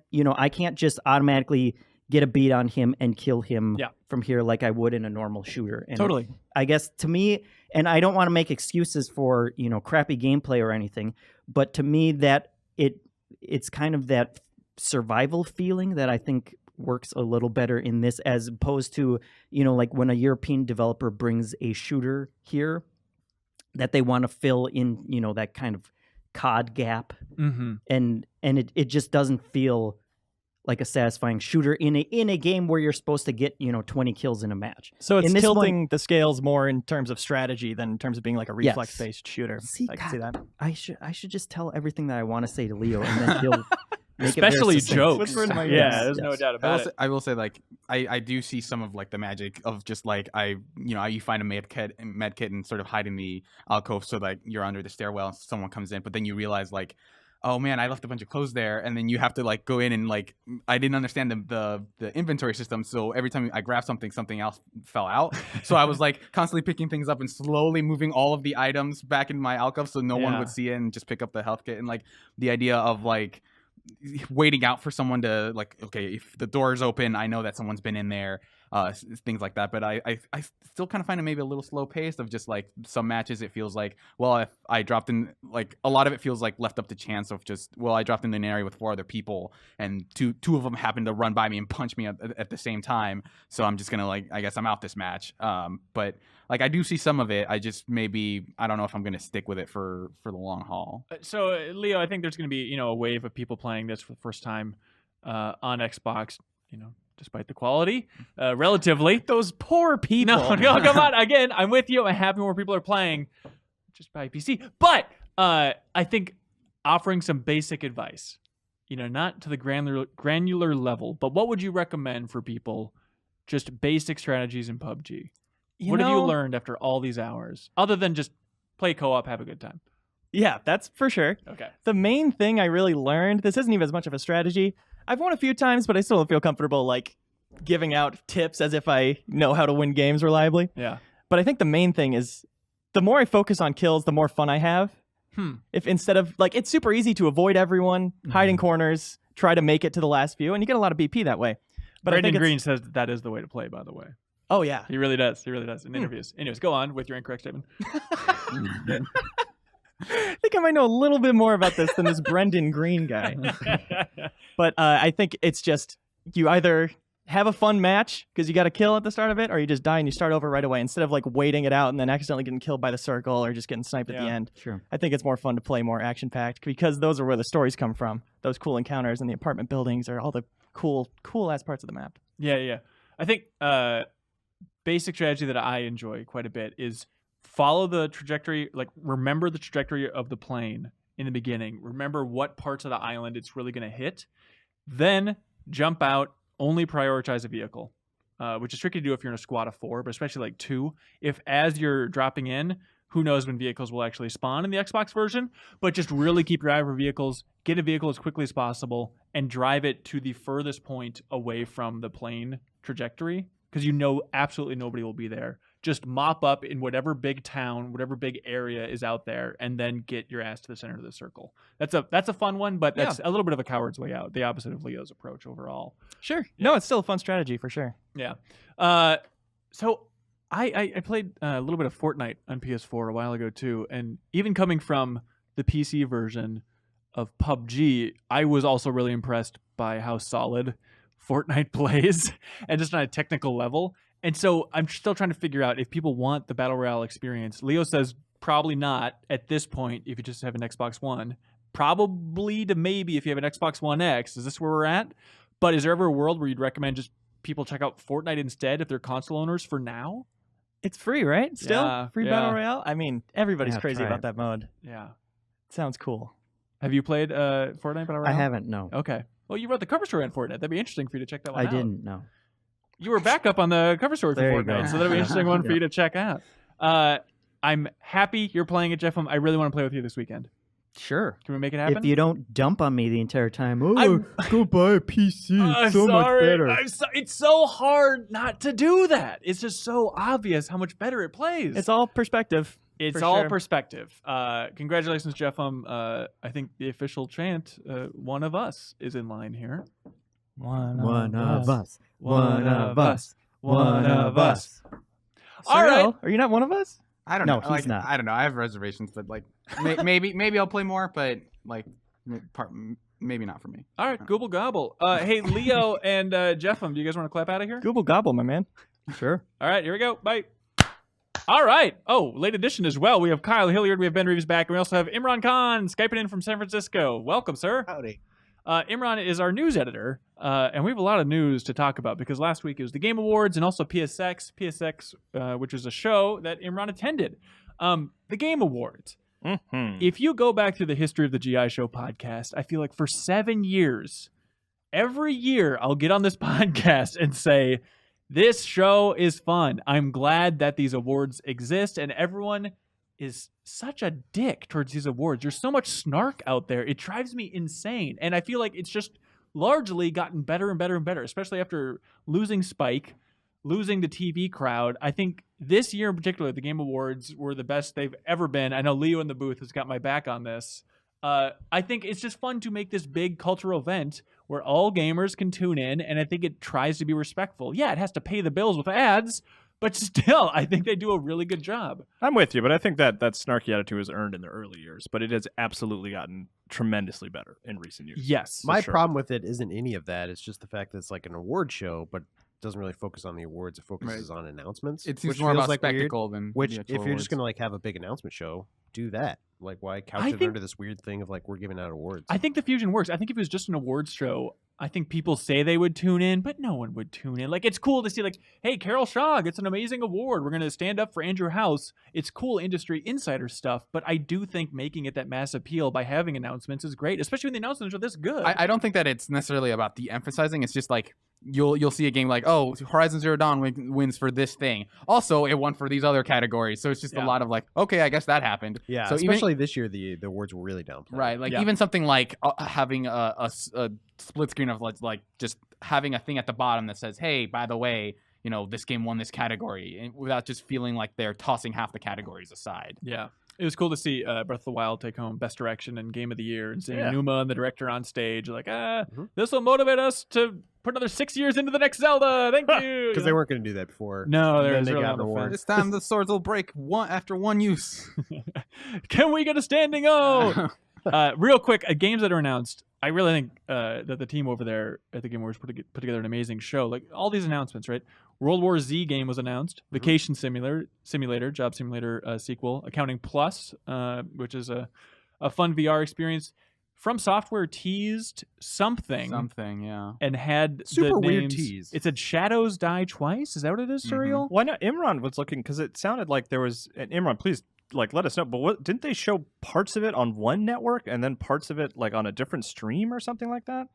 just automatically get a beat on him and kill him from here like I would in a normal shooter. And totally. I guess to me, and I don't want to make excuses for, crappy gameplay or anything, but to me that it's kind of that survival feeling that I think works a little better in this, as opposed to, like when a European developer brings a shooter here that they want to fill in, that kind of COD gap. Mm-hmm. And it just doesn't feel like a satisfying shooter in a game where you're supposed to get 20 kills in a match. So it's tilting the scales more in terms of strategy than in terms of being like a reflex based shooter. I can see that. I should just tell everything that I want to say to Leo, and then he'll especially jokes. Yeah, there's no doubt about it. I will say, like, I do see some of like the magic of just like you find a med kit and sort of hide in the alcove so like you're under the stairwell and someone comes in, but then you realize like, oh man, I left a bunch of clothes there, and then you have to like go in and like I didn't understand the inventory system, so every time I grabbed something else fell out. So I was like constantly picking things up and slowly moving all of the items back into my alcove so no one would see it, and just pick up the health kit. And like the idea of like waiting out for someone to like, okay, if the door is open, I know that someone's been in there, things like that. But I still kind of find it maybe a little slow paced of just like some matches. It feels like, well, if I dropped in, like a lot of it feels like left up to chance of just, well, I dropped in an area with 4 other people and two of them happened to run by me and punch me at the same time. So I'm just going to like, I guess I'm out this match. But like I do see some of it. I just I don't know if I'm going to stick with it for the long haul. So Leo, I think there's going to be, a wave of people playing this for the first time on Xbox, despite the quality, relatively. Those poor people. No, come on. Again, I'm with you. I'm happy more people are playing just by PC. But I think offering some basic advice, not to the granular level, but what would you recommend for people, just basic strategies in PUBG? What have you learned after all these hours, other than just play co-op, have a good time? Yeah, that's for sure. Okay. The main thing I really learned, this isn't even as much of a strategy. I've won a few times, but I still don't feel comfortable like giving out tips as if I know how to win games reliably. Yeah. But I think the main thing is the more I focus on kills, the more fun I have. If instead of like, it's super easy to avoid everyone, hide in corners, try to make it to the last few, and you get a lot of BP that way. But Brandon Green says that is the way to play, by the way. Oh, yeah. He really does. In interviews. Anyways, go on with your incorrect statement. I think I might know a little bit more about this than this Brendan Green guy. But I think it's just you either have a fun match because you got a kill at the start of it, or you just die and you start over right away instead of like waiting it out and then accidentally getting killed by the circle or just getting sniped at the end. Sure. I think it's more fun to play more action-packed because those are where the stories come from. Those cool encounters in the apartment buildings are all the cool-ass parts of the map. Yeah. I think basic strategy that I enjoy quite a bit is follow the trajectory, like remember the trajectory of the plane in the beginning. Remember what parts of the island it's really going to hit. Then jump out, only prioritize a vehicle, which is tricky to do if you're in a squad of 4, but especially like 2. If as you're dropping in, who knows when vehicles will actually spawn in the Xbox version, but just really keep your eye over vehicles, get a vehicle as quickly as possible, and drive it to the furthest point away from the plane trajectory, because absolutely nobody will be there. Just mop up in whatever big town, whatever big area is out there, and then get your ass to the center of the circle. That's a fun one, but that's a little bit of a coward's way out. The opposite of Leo's approach overall. Sure. Yeah. No, it's still a fun strategy for sure. Yeah. So I played a little bit of Fortnite on PS4 a while ago too, and even coming from the PC version of PUBG, I was also really impressed by how solid Fortnite plays, and just on a technical level. And so I'm still trying to figure out if people want the Battle Royale experience. Leo says probably not at this point if you just have an Xbox One. Probably to maybe if you have an Xbox One X. Is this where we're at? But is there ever a world where you'd recommend just people check out Fortnite instead if they're console owners for now? It's free, right? Still? Free Battle Royale? I mean, everybody's crazy about it. that mode. Yeah. It sounds cool. Have you played Fortnite Battle Royale? I haven't, no. Okay. Well, you wrote the cover story on Fortnite. That'd be interesting for you to check that one out. I didn't, no. You were back up on the cover story for Fortnite, so that'll be an interesting one for you to check out. I'm happy you're playing it, Jeff. I really want to play with you this weekend. Sure. Can we make it happen? If you don't dump on me the entire time, go buy a PC. It's so much better. It's so hard not to do that. It's just so obvious how much better it plays. It's all perspective. It's For all sure. perspective. Congratulations, Jeff. I think the official chant, one of us, is in line here. One of us. One of us. One of us. All right. Are you not one of us? I don't No, know. he's not. I don't know. I have reservations, but like maybe I'll play more, but like maybe not for me. All right, Gooble Gobble. Hey, Leo and Jeffem, do you guys want to clap out of here? Google Gobble, my man. Sure. All right, here we go. Bye. All right. Oh, late edition as well. We have Kyle Hilliard. We have Ben Reeves back. And we also have Imran Khan Skyping in from San Francisco. Welcome, sir. Howdy. Imran is our news editor, and we have a lot of news to talk about because last week it was the Game Awards and also PSX, which is a show that Imran attended. The Game Awards. Mm-hmm. If you go back through the history of the GI Show podcast, I feel like for 7 years, every year I'll get on this podcast and say, this show is fun. I'm glad that these awards exist, and everyone is such a dick towards these awards. There's so much snark out there. It drives me insane. And I feel like it's just largely gotten better and better and better, especially after losing Spike, losing the TV crowd. I think this year in particular, the Game Awards were the best they've ever been. I know Leo in the booth has got my back on this. I think it's just fun to make this big cultural event where all gamers can tune in, and I think it tries to be respectful. Yeah, it has to pay the bills with ads, but still, I think they do a really good job. I'm with you, but I think that snarky attitude was earned in the early years, but it has absolutely gotten tremendously better in recent years. Yes. My sure. problem with it isn't any of that. It's just the fact that it's like an award show, but doesn't really focus on the awards. It focuses on announcements. It seems which more feels about like spectacle weird, than which the if actual you're just awards. gonna like have a big announcement show, do that. Like why couch I it think- under this weird thing of like we're giving out awards. I think the fusion works. I think if it was just an awards show, I think people say they would tune in, but no one would tune in. Like, it's cool to see, like, hey, Carol Shaw gets an amazing award. We're going to stand up for Andrew House. It's cool industry insider stuff, but I do think making it that mass appeal by having announcements is great, especially when the announcements are this good. I don't think that it's necessarily about the emphasizing. It's just like you'll see a game like, oh, Horizon Zero Dawn wins for this thing. Also, it won for these other categories. So it's just a lot of like, okay, I guess that happened. Yeah, so especially this year, the awards were really downplayed. Right, like even something like having a split screen of like just having a thing at the bottom that says, hey, by the way, you know, this game won this category, and without just feeling like they're tossing half the categories aside. Yeah. It was cool to see Breath of the Wild take home Best Direction and Game of the Year, and seeing Numa and the director on stage, like, this will motivate us to put another 6 years into the next Zelda. Thank you. Because they weren't going to do that before. No, then they they got got an award. This time the swords will break after one use. Can we get a standing O? Real quick, games that are announced. I really think that the team over there at the Game Awards put together an amazing show. Like all these announcements, right? World War Z game was announced. Vacation Simulator, Job Simulator sequel. Accounting Plus, which is a fun VR experience. From Software teased something, yeah. and had Super the weird names. tease. It said Shadows Die Twice. Is that what it is, Surreal? Why not? Imran was looking because it sounded like there was. And Imran, please, like, let us know. But didn't they show parts of it on one network and then parts of it like on a different stream or something like that?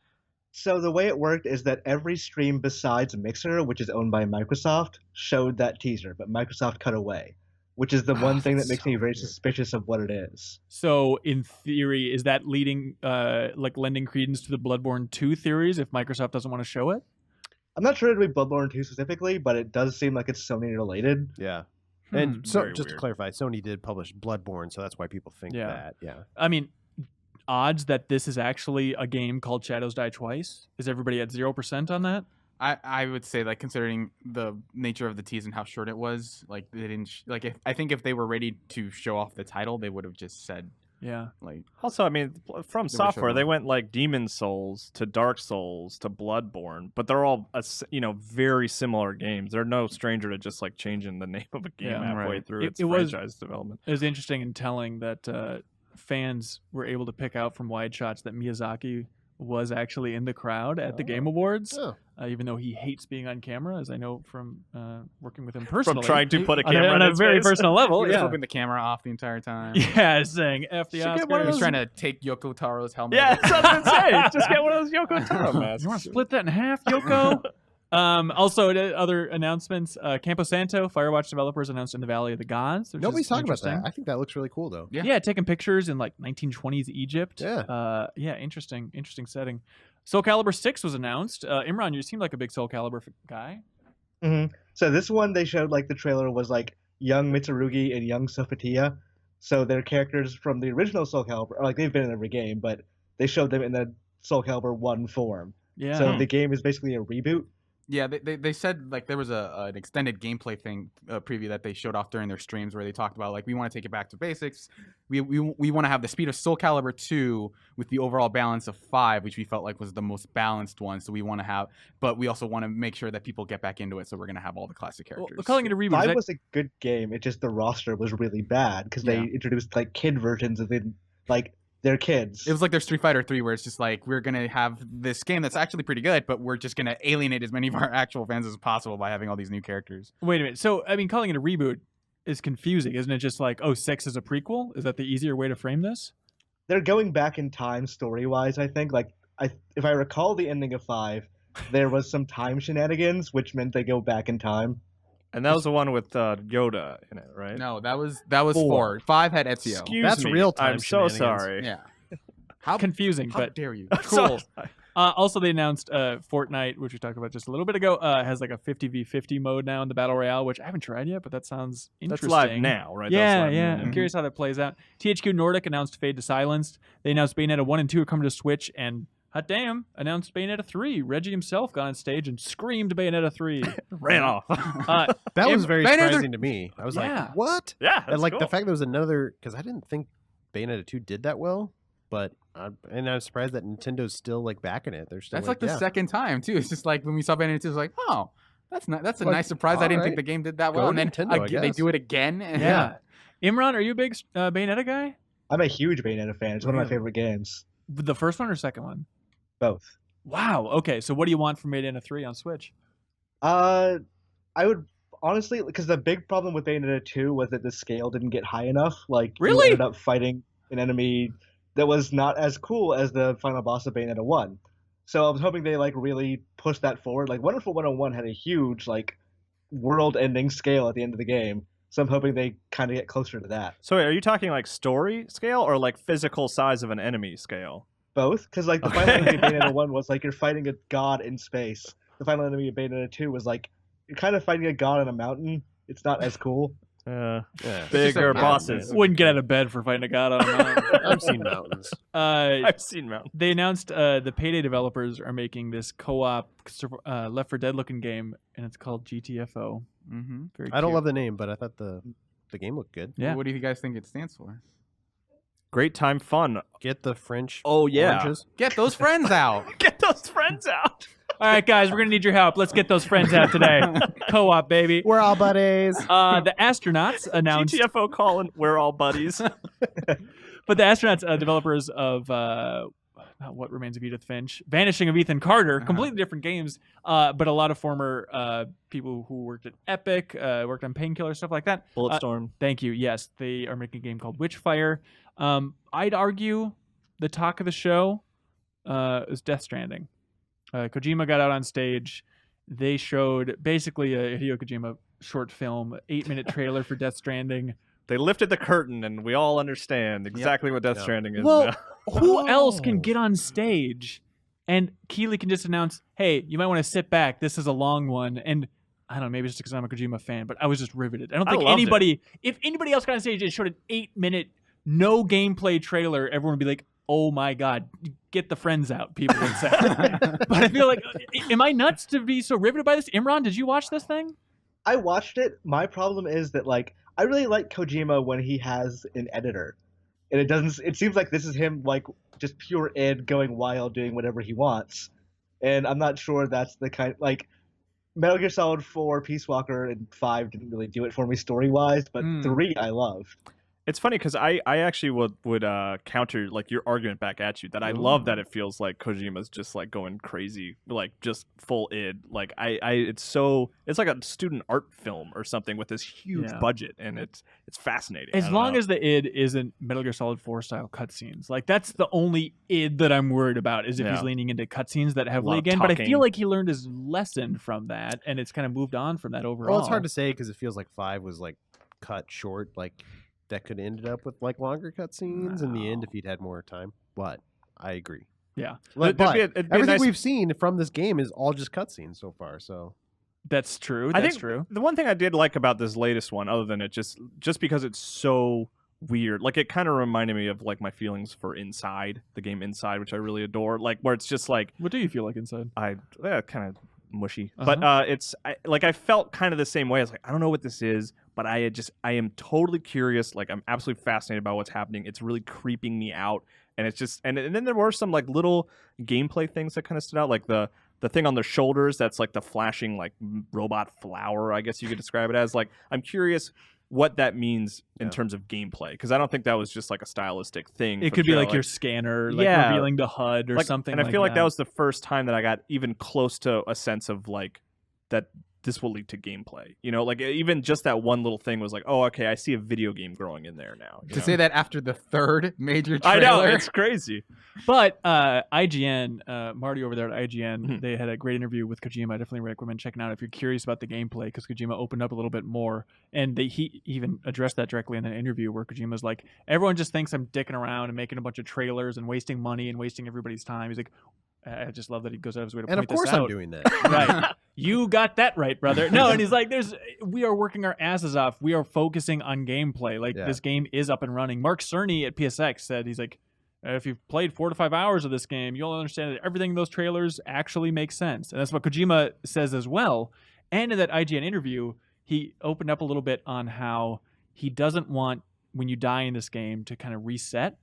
So the way it worked is that every stream besides Mixer, which is owned by Microsoft, showed that teaser, but Microsoft cut away, which is the one thing that makes me very suspicious of what it is. So, in theory, is that leading, lending credence to the Bloodborne 2 theories if Microsoft doesn't want to show it? I'm not sure it'll be Bloodborne 2 specifically, but it does seem like it's Sony related. Yeah. And so, Very just to weird. clarify, Sony did publish Bloodborne, so that's why people think that. Yeah. I mean, odds that this is actually a game called Shadows Die Twice? Is everybody at 0% on that? I would say, like, considering the nature of the tease and how short it was, like, they didn't I think if they were ready to show off the title, they would have just said, Yeah. like, Also, I mean, from They were Software, showing they off. went like Demon Souls to Dark Souls to Bloodborne, but they're all very similar games. They're no stranger to just like changing the name of a game Yeah, halfway right. through It- its it was- franchise development. It was interesting and telling that fans were able to pick out from wide shots that Miyazaki was actually in the crowd at the Game Awards, Oh. Even though he hates being on camera, as I know from working with him personally. From trying to put a on camera on in a its very face. personal level. he was Yeah. flipping the camera off the entire time. Yeah, saying F the Should Oscars. get one of He was those- trying to take Yoko Taro's helmet. Yeah, off. that's what I was gonna say. Just get one of those Yoko Taro masks. You want to split that in half, Yoko? Also, other announcements. Campo Santo, Firewatch developers announced In the Valley of the Gods. which Nobody's is talking about that. interesting. I think that looks really cool, though. Yeah. Yeah, taking pictures in like 1920s Egypt. Yeah. Interesting setting. Soul Calibur 6 was announced. Imran, you seem like a big Soul Calibur guy. So this one, they showed, like, the trailer was, like, young Mitsurugi and young Sophia. So they're characters from the original Soul Calibur, like they've been in every game, but they showed them in the Soul Calibur 1 form. Yeah. So the game is basically a reboot. Yeah, they said like there was an extended gameplay thing preview that they showed off during their streams where they talked about like we want to take it back to basics. We want to have the speed of Soul Calibur 2 with the overall balance of 5, which we felt like was the most balanced one. So we want to have, but we also want to make sure that people get back into it. So we're gonna have all the classic characters. Well, calling it a reboot. 5 was a good game. It just the roster was really bad because they introduced like kid versions of it, like. They're kids. It was like their Street Fighter 3 where it's just like we're gonna have this game that's actually pretty good, but we're just gonna alienate as many of our actual fans as possible by having all these new characters. Wait a minute. So I mean, calling it a reboot is confusing, isn't it? Just like 6 is a prequel? Is that the easier way to frame this? They're going back in time story-wise. I think. Like, if I recall the ending of 5, there was some time shenanigans, which meant they go back in time. And that was the one with Yoda in it, right? No, that was 4. 5 had Ezio. That's real time. I'm so shenanigans. sorry. Yeah. How confusing, How but dare you? cool. Also, they announced Fortnite, which we talked about just a little bit ago, has like a 50v50 mode now in the Battle Royale, which I haven't tried yet, but that sounds interesting. That's live now, right? Yeah, That's live yeah. now. I'm curious how that plays out. THQ Nordic announced Fade to Silence. They announced Bayonetta 1 and 2 are coming to Switch, and hot damn, announced Bayonetta 3. Reggie himself got on stage and screamed Bayonetta 3. Ran off. That was very surprising to me. I was Yeah. like, what? Yeah, And like cool. the fact there was another, because I didn't think Bayonetta 2 did that well, but I'm surprised that Nintendo's still like backing it. They're still That's like the yeah. second time too. It's just like when we saw Bayonetta 2, it was like, oh, that's a Like, nice surprise. I didn't think alright. the game did that well. Go And then Nintendo, I they guess. do it again. And Yeah. Imran, are you a big Bayonetta guy? I'm a huge Bayonetta fan. It's one of my Really? favorite games. The first one or second one? Both. Wow. Okay. So what do you want from Bayonetta 3 on Switch? I would honestly, because the big problem with Bayonetta 2 was that the scale didn't get high enough. Like, Really? you ended up fighting an enemy that was not as cool as the final boss of Bayonetta 1. So I was hoping they like really push that forward. Like Wonderful 101 had a huge like world-ending scale at the end of the game. So I'm hoping they kind of get closer to that. So wait, are you talking like story scale or like physical size of an enemy scale? Both, because like the final enemy of Bayonetta 1 was like you're fighting a god in space. The final enemy of Bayonetta 2 was like you're kind of fighting a god on a mountain. It's not as cool. Yeah. Bigger It's just a bosses. Wouldn't get out of bed for fighting a god on a mountain. I've seen mountains. I've seen mountains. They announced the Payday developers are making this co-op Left 4 Dead looking game, and it's called GTFO. Mm-hmm. Very I don't cute. love the name, but I thought the game looked good. Yeah. What do you guys think it stands for? Great time fun. Get the French Oh yeah. oranges. Get those friends out. Get those friends out. All right, guys, we're gonna need your help. Let's get those friends out today. Co-op, baby. We're all buddies. The astronauts announced, GTFO calling. We're all buddies. but the astronauts, developers of What Remains of Edith Finch, Vanishing of Ethan Carter, completely different games, but a lot of former people who worked at Epic, worked on Painkiller, stuff like that. Bulletstorm. Thank you. Yes, they are making a game called Witchfire. I'd argue the talk of the show is Death Stranding. Kojima got out on stage. They showed basically a Hideo Kojima short film, 8-minute trailer for Death Stranding. They lifted the curtain, and we all understand exactly what Death Stranding is. Well, now. who else can get on stage and Keeley can just announce, hey, you might want to sit back. This is a long one. And I don't know, maybe it's just because I'm a Kojima fan, but I was just riveted. I don't think loved anybody, if anybody else got on stage and showed an 8-minute, no gameplay trailer, everyone would be like, oh my God, get the friends out, people would say. But I feel like, am I nuts to be so riveted by this? Imran, did you watch this thing? I watched it. My problem is that like I really like Kojima when he has an editor. And it doesn't it seems like this is him like just pure id going wild doing whatever he wants. And I'm not sure that's the kind like Metal Gear Solid 4, Peace Walker, and 5 didn't really do it for me story-wise, but 3 I loved. It's funny because I actually would counter like your argument back at you that I love that it feels like Kojima's just like going crazy, like just full id. Like it's like a student art film or something with this huge budget, and it's fascinating. As long as the id isn't Metal Gear Solid 4 style cutscenes, like that's the only id that I'm worried about is if he's leaning into cutscenes that heavily again. But I feel like he learned his lesson from that, and it's kind of moved on from that overall. Well, it's hard to say because it feels like 5 was like cut short, like. That could have ended up with like longer cutscenes in the end if he'd had more time. But I agree. Yeah, But it'd be everything nice- we've seen from this game is all just cutscenes so far. So That's true. I think the one thing I did like about this latest one, other than it just because it's so weird, like it kind of reminded me of like my feelings for Inside, the game Inside, which I really adore. Like where it's just like, what do you feel like Inside? Kind of mushy, but I felt kind of the same way. I was like, I don't know what this is, but I am totally curious. Like I'm absolutely fascinated by what's happening. It's really creeping me out, and it's just and then there were some like little gameplay things that kind of stood out, like the thing on their shoulders that's like the flashing like robot flower, I guess you could describe it as. Like I'm curious what that means in terms of gameplay, because I don't think that was just like a stylistic thing. It could be like your scanner, like revealing the HUD or something. And I feel like that was the first time that I got even close to a sense of like that this will lead to gameplay. You know, like even just that one little thing was like, oh, okay, I see a video game growing in there now. To say that after the third major trailer. I know, it's crazy. But IGN, Marty over there at IGN, they had a great interview with Kojima. I definitely recommend checking out if you're curious about the gameplay, because Kojima opened up a little bit more. And he even addressed that directly in an interview where Kojima's like, everyone just thinks I'm dicking around and making a bunch of trailers and wasting money and wasting everybody's time. He's like, I just love that he goes out of his way to point this out. And of course I'm doing that. Right. You got that right, brother. No, and he's like, we are working our asses off. We are focusing on gameplay. Like, this game is up and running. Mark Cerny at PSX said, he's like, if you've played 4 to 5 hours of this game, you'll understand that everything in those trailers actually makes sense. And that's what Kojima says as well. And in that IGN interview, he opened up a little bit on how he doesn't want, when you die in this game, to kind of reset.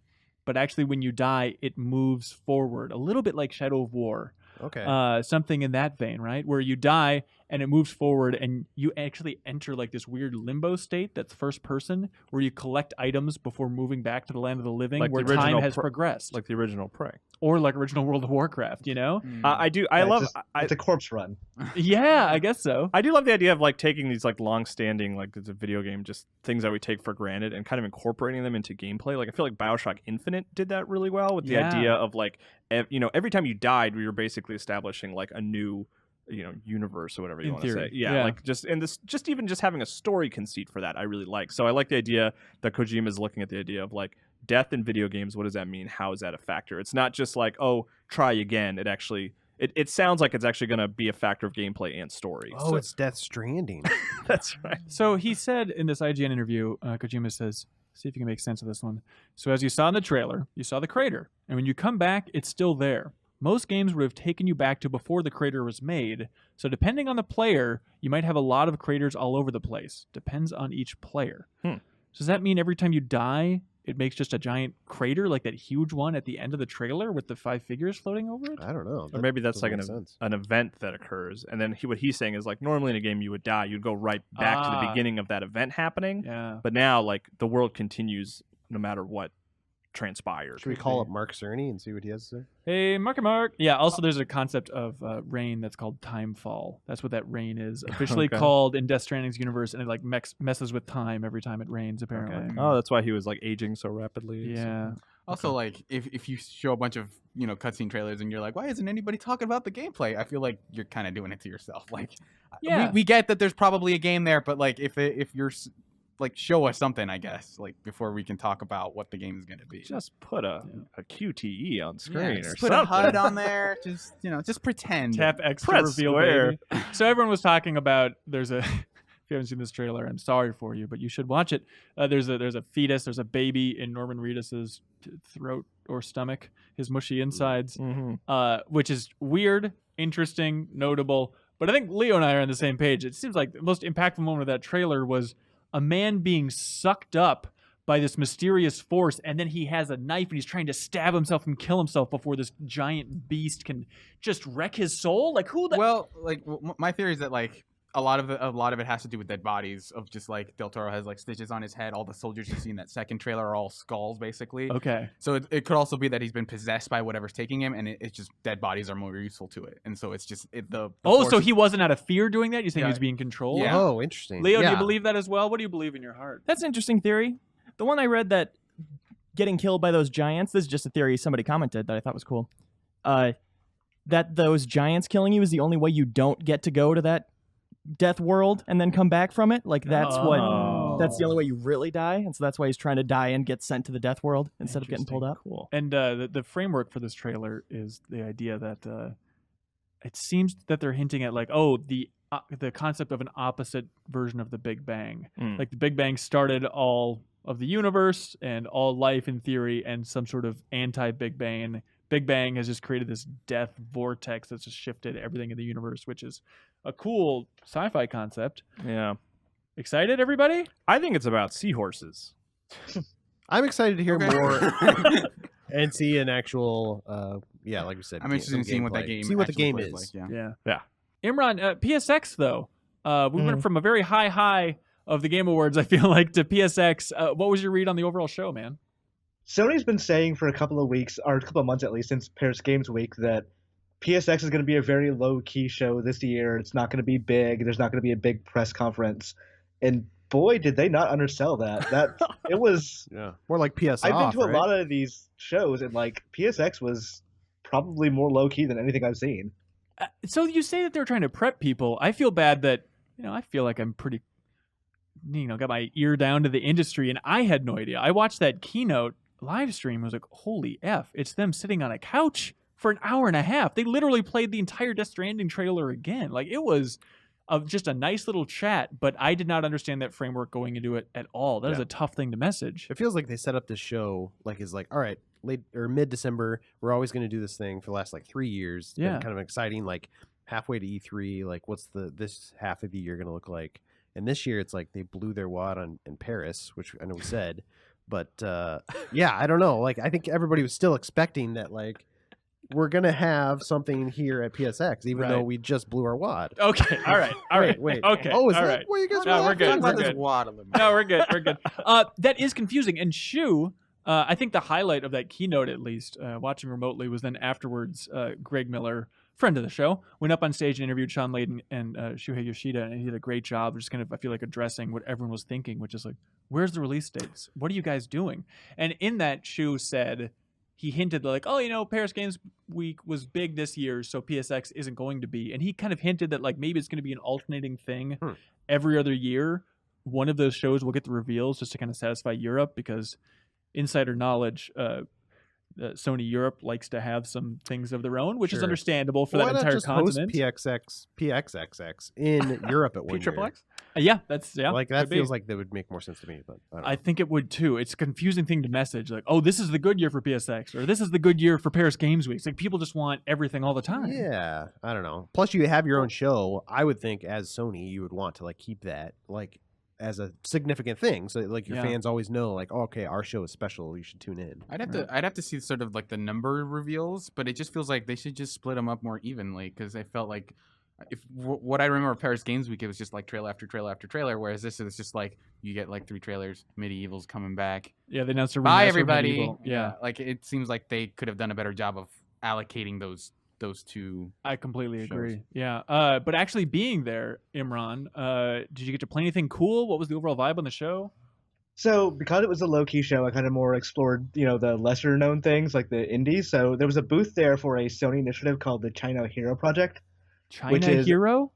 But actually, when you die, it moves forward a little bit like Shadow of War. Okay. Something in that vein, right? Where you die and it moves forward, and you actually enter like this weird limbo state that's first person, where you collect items before moving back to the land of the living, like where time has progressed, like the original Prey, or like original World of Warcraft. You know, it's a corpse run. Yeah, I guess so. I do love the idea of like taking these like long-standing, like it's a video game, just things that we take for granted, and kind of incorporating them into gameplay. Like I feel like BioShock Infinite did that really well with the idea of like, every time you died, we were basically establishing like a new, universe or whatever you want to say. Yeah, like just even having a story conceit for that, I really like. So I like the idea that Kojima is looking at the idea of like death in video games. What does that mean? How is that a factor? It's not just like, oh, try again. It actually, it sounds like it's actually going to be a factor of gameplay and story. Oh, so it's Death Stranding. That's right. So he said in this IGN interview, Kojima says, see if you can make sense of this one. So as you saw in the trailer, you saw the crater. And when you come back, it's still there. Most games would have taken you back to before the crater was made. So depending on the player, you might have a lot of craters all over the place. Depends on each player. So does that mean every time you die, it makes just a giant crater, like that huge one at the end of the trailer with the 5 figures floating over it? I don't know. Or maybe that's like an event that occurs. And then what he's saying is like, normally in a game you would die. You'd go right back to the beginning of that event happening. Yeah. But now like the world continues no matter what transpires. Should we call up Mark Cerny and see what he has to say? Hey, Mark. Yeah, also there's a concept of rain that's called timefall. That's what that rain is. Officially called in Death Stranding's universe, and it like messes with time every time it rains, apparently. Okay. Oh, that's why he was like aging so rapidly. Yeah. Also, like, if you show a bunch of, cutscene trailers and you're like, why isn't anybody talking about the gameplay? I feel like you're kind of doing it to yourself. Like, we get that there's probably a game there, but like, if you're like, show us something, I guess, like before we can talk about what the game is going to be. Just put a QTE on screen or put something. A HUD on there. Just pretend. Tap X to reveal baby. So everyone was talking about, if you haven't seen this trailer, I'm sorry for you, but you should watch it. There's a fetus, there's a baby in Norman Reedus's throat or stomach, his mushy insides, which is weird, interesting, notable. But I think Leo and I are on the same page. It seems like the most impactful moment of that trailer was a man being sucked up by this mysterious force, and then he has a knife and he's trying to stab himself and kill himself before this giant beast can just wreck his soul. Like Well, like my theory is that like a lot of it has to do with dead bodies. Of just like Del Toro has like stitches on his head. All the soldiers you see in that second trailer are all skulls, basically. Okay. So it could also be that he's been possessed by whatever's taking him, and it's just dead bodies are more useful to it. And so it's just so he wasn't out of fear doing that? You think he was being controlled? Yeah. Oh, interesting. Leo, do you believe that as well? What do you believe in your heart? That's an interesting theory. The one I read that getting killed by those giants, this is just a theory somebody commented that I thought was cool, that those giants killing you is the only way you don't get to go to that death world and then come back from it. Like that's the only way you really die, and so that's why he's trying to die and get sent to the death world instead of getting pulled up. Cool. And the framework for this trailer is the idea that it seems that they're hinting at like, the the concept of an opposite version of the Big Bang. Like the Big Bang started all of the universe and all life in theory, and some sort of anti-Big Bang. Big Bang has just created this death vortex that's just shifted everything in the universe, which is a cool sci-fi concept. Yeah. Excited, everybody? I think it's about seahorses. I'm excited to hear more and see an actual, like we said. I'm interested in seeing what that game. See what the game is. Like, yeah. Imran, PSX though, we went from a very high of the Game Awards, I feel like, to PSX. What was your read on the overall show, man? Sony's been saying for a couple of weeks, or a couple of months at least, since Paris Games Week, that PSX is going to be a very low-key show this year. It's not going to be big. There's not going to be a big press conference. And boy, did they not undersell that. It was more like PS. I've been to a lot of these shows, and like PSX was probably more low-key than anything I've seen. So you say that they're trying to prep people. I feel bad that, I feel like I'm pretty, got my ear down to the industry, and I had no idea. I watched that keynote live stream. I was like, holy F, it's them sitting on a couch for an hour and a half. They literally played the entire Death Stranding trailer again. Like, it was just a nice little chat, but I did not understand that framework going into it at all. That is a tough thing to message. It feels like they set up this show all right, late or mid-December, we're always going to do this thing for the last 3 years. Yeah. Kind of exciting, halfway to E3, what's this half of the year going to look like? And this year it's they blew their wad in Paris, which I know we said, but I don't know. I think everybody was still expecting that we're going to have something here at PSX, even though we just blew our wad. Okay. All right. Wait. Okay. Oh, is all that right. where you guys No, were we're good. laughing? We're good. wad a little bit. No, we're good. We're good. That is confusing. And Shu, I think the highlight of that keynote, at least, watching remotely, was then afterwards, Greg Miller, friend of the show, went up on stage and interviewed Sean Layden and Shuhei Yoshida, and he did a great job of just kind of, I feel like, addressing what everyone was thinking, which is where's the release dates? What are you guys doing? And in that, Shu said, he hinted Paris Games Week was big this year, so PSX isn't going to be. And he kind of hinted that maybe it's going to be an alternating thing every other year. One of those shows will get the reveals just to kind of satisfy Europe, because insider knowledge, Sony Europe likes to have some things of their own, which is understandable for that entire continent. PXXX in Europe at one year. Yeah, that's that feels like that would make more sense to me, but I don't know. I think it would too. It's a confusing thing to message, this is the good year for PSX, or this is the good year for Paris Games Week. It's people just want everything all the time. Yeah, I don't know. Plus, you have your own show. I would think as Sony, you would want to keep that as a significant thing, so your fans always know okay, our show is special, you should tune in. I'd have to see sort of the number reveals, but it just feels like they should just split them up more evenly, because I felt like what I remember of Paris Games Week, it was just trailer after trailer after trailer, whereas this is just you get 3 trailers, Medieval's coming back. Yeah, they announced a remaster Bye of everybody. Medieval. Yeah, it seems like they could have done a better job of allocating those two. I completely shows. agree. Yeah, but actually being there, Imran, did you get to play anything cool? What was the overall vibe on the show? So because it was a low-key show, I kind of more explored, the lesser-known things, like the indies. So there was a booth there for a Sony initiative called the China Hero Project. China Hero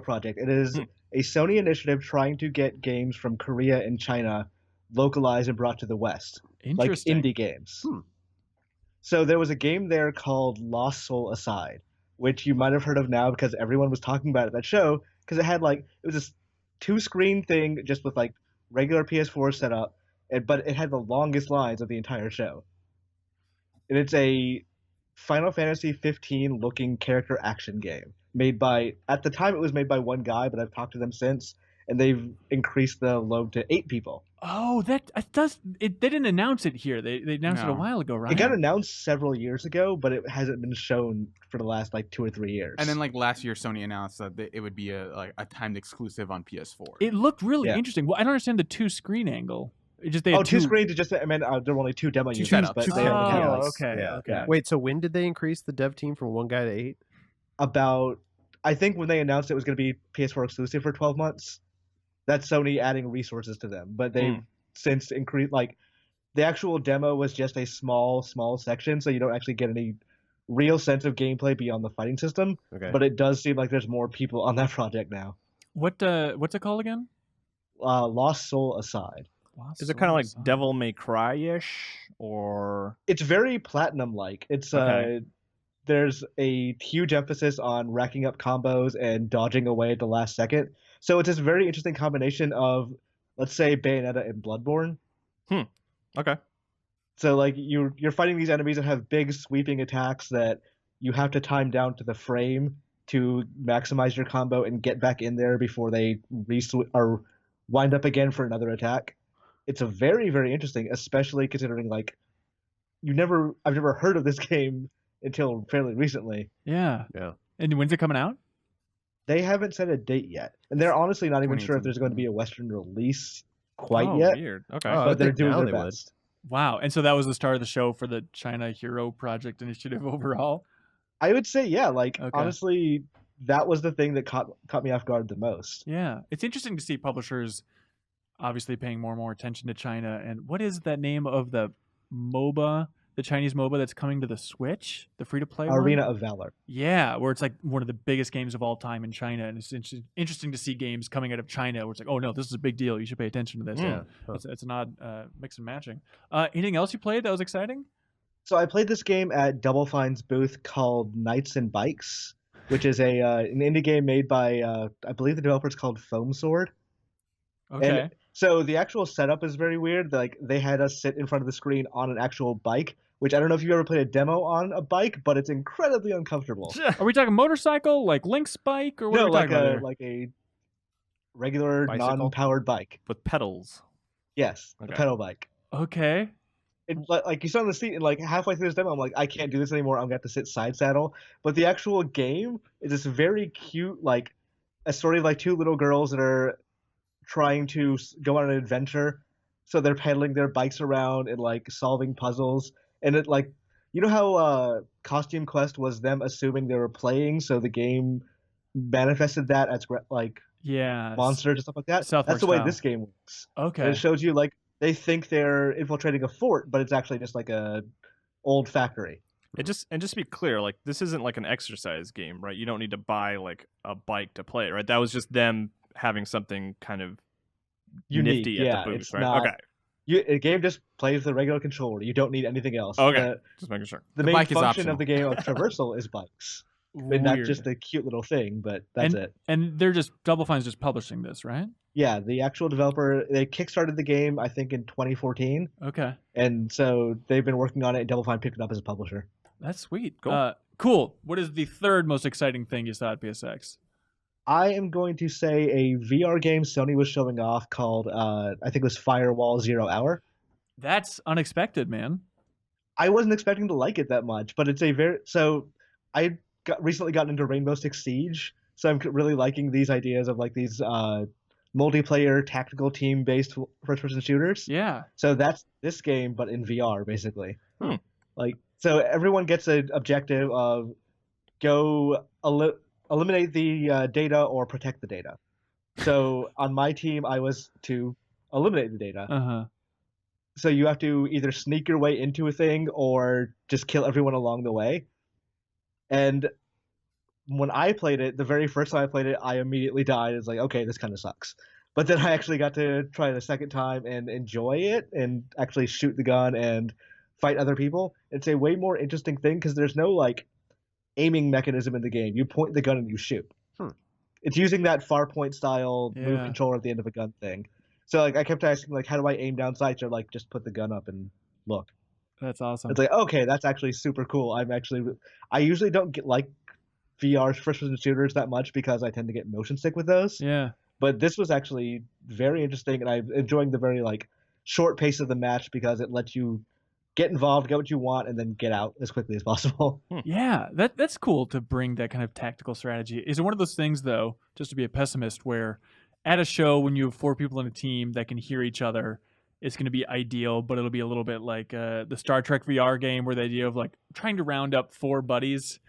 Project. It is a Sony initiative trying to get games from Korea and China localized and brought to the West. Interesting. Indie games. So there was a game there called Lost Soul Aside, which you might have heard of now because everyone was talking about it at that show, because it had it was this 2-screen thing just with regular PS4 setup, but it had the longest lines of the entire show. And it's a Final Fantasy 15 looking character action game at the time it was made by one guy, but I've talked to them since, and they've increased the load to 8 people. Oh, they didn't announce it here. They announced it a while ago, right? It got announced several years ago, but it hasn't been shown for the last 2 or 3 years. And then last year, Sony announced that it would be a timed exclusive on PS4. It looked really interesting. Well, I don't understand the 2-screen angle. It just two screens. There were only 2 demo units, but they okay. Wait, so when did they increase the dev team from 1 guy to 8? I think when they announced it was going to be PS4 exclusive for 12 months. That's Sony adding resources to them, but they've since increased. The actual demo was just a small section, so you don't actually get any real sense of gameplay beyond the fighting system. Okay. But it does seem like there's more people on that project now. What's it called again? Lost Soul Aside. Is it kind of like Devil May Cry-ish, or? It's very Platinum-like. It's there's a huge emphasis on racking up combos and dodging away at the last second. So it's this very interesting combination of, let's say, Bayonetta and Bloodborne. Okay. So like you're fighting these enemies that have big sweeping attacks that you have to time down to the frame to maximize your combo and get back in there before they or wind up again for another attack. It's a very, very interesting, especially considering like I've never heard of this game until fairly recently. Yeah. And when's it coming out? They haven't set a date yet, and they're honestly not even sure if there's going to be a Western release quite yet. Weird. Okay. But they're doing their best. Wow. And so that was the start of the show for the China Hero Project Initiative overall? I would say, yeah. Like, honestly, that was the thing that caught me off guard the most. Yeah. It's interesting to see publishers obviously paying more and more attention to China. And what is that name of the MOBA, the Chinese MOBA that's coming to the Switch, the free-to-play Arena one? of Valor. Yeah, where it's like one of the biggest games of all time in China. And it's interesting to see games coming out of China where it's like, oh, no, this is a big deal. You should pay attention to this. Yeah. It's an odd mix and matching. Anything else you played that was exciting? So I played this game at Double Fine's booth called Knights and Bikes, which is an indie game made by, I believe the developer is called Foam Sword. Okay. And so the actual setup is very weird. Like they had us sit in front of the screen on an actual bike, which I don't know if you've ever played a demo on a bike, but it's incredibly uncomfortable. Are we talking motorcycle, like Link's bike, or what are we talking about here? Like a regular Bicycle? non-powered bike. With pedals. Yes, a pedal bike. Okay. And like you sit on the seat, and like halfway through this demo, I'm like, I can't do this anymore. I'm gonna have to sit side saddle. But the actual game is this very cute, like a story of like two little girls that are trying to go on an adventure. So they're pedaling their bikes around and like solving puzzles. And it like, you know how Costume Quest was them assuming they were playing, so the game manifested that as like monsters and stuff like that. That's the way this game works. Okay. And it shows you like they think they're infiltrating a fort, but it's actually just like a old factory. And just to be clear, like this isn't like an exercise game, right? You don't need to buy like a bike to play it, right? That was just them having something kind of unique, nifty at the booth, right? Not, a game just plays with a regular controller. You don't need anything else. Okay, just making sure. The main function of the game of traversal is bikes. And not just a cute little thing, but that's it. And they're just Double Fine's just publishing this, right? Yeah, the actual developer, they kickstarted the game, I think, in 2014. Okay. And so they've been working on it, and Double Fine picked it up as a publisher. That's sweet. Cool. Cool. What is the third most exciting thing you saw at PSX? I am going to say a VR game Sony was showing off called, I think it was Firewall 0 Hour. That's unexpected, man. I wasn't expecting to like it that much, but it's I recently gotten into Rainbow Six Siege, so I'm really liking these ideas of like these multiplayer tactical team-based first-person shooters. Yeah. So that's this game, but in VR, basically. Like, so everyone gets an objective of go eliminate the data or protect the data. So on my team, I was to eliminate the data. So you have to either sneak your way into a thing or just kill everyone along the way. And when I played it, the very first time I played it, I immediately died. It's like, okay, this kind of sucks. But then I actually got to try it a second time and enjoy it and actually shoot the gun and fight other people. It's a way more interesting thing because there's no like aiming mechanism in the game. You point the gun and you shoot. It's using that Farpoint style move controller at the end of a gun thing. So like I kept asking like, how do I aim down sights? Or like just put the gun up and look. That's awesome. It's like, okay, that's actually super cool. I usually don't get like VR first-person shooters that much because I tend to get motion sick with those. Yeah. But this was actually very interesting, and I'm enjoying the very like short pace of the match because it lets you get involved, get what you want, and then get out as quickly as possible. Yeah, that's cool to bring that kind of tactical strategy. Is it one of those things, though, just to be a pessimist, where at a show when you have 4 people in a team that can hear each other, it's going to be ideal, but it'll be a little bit like the Star Trek VR game where the idea of like trying to round up 4 buddies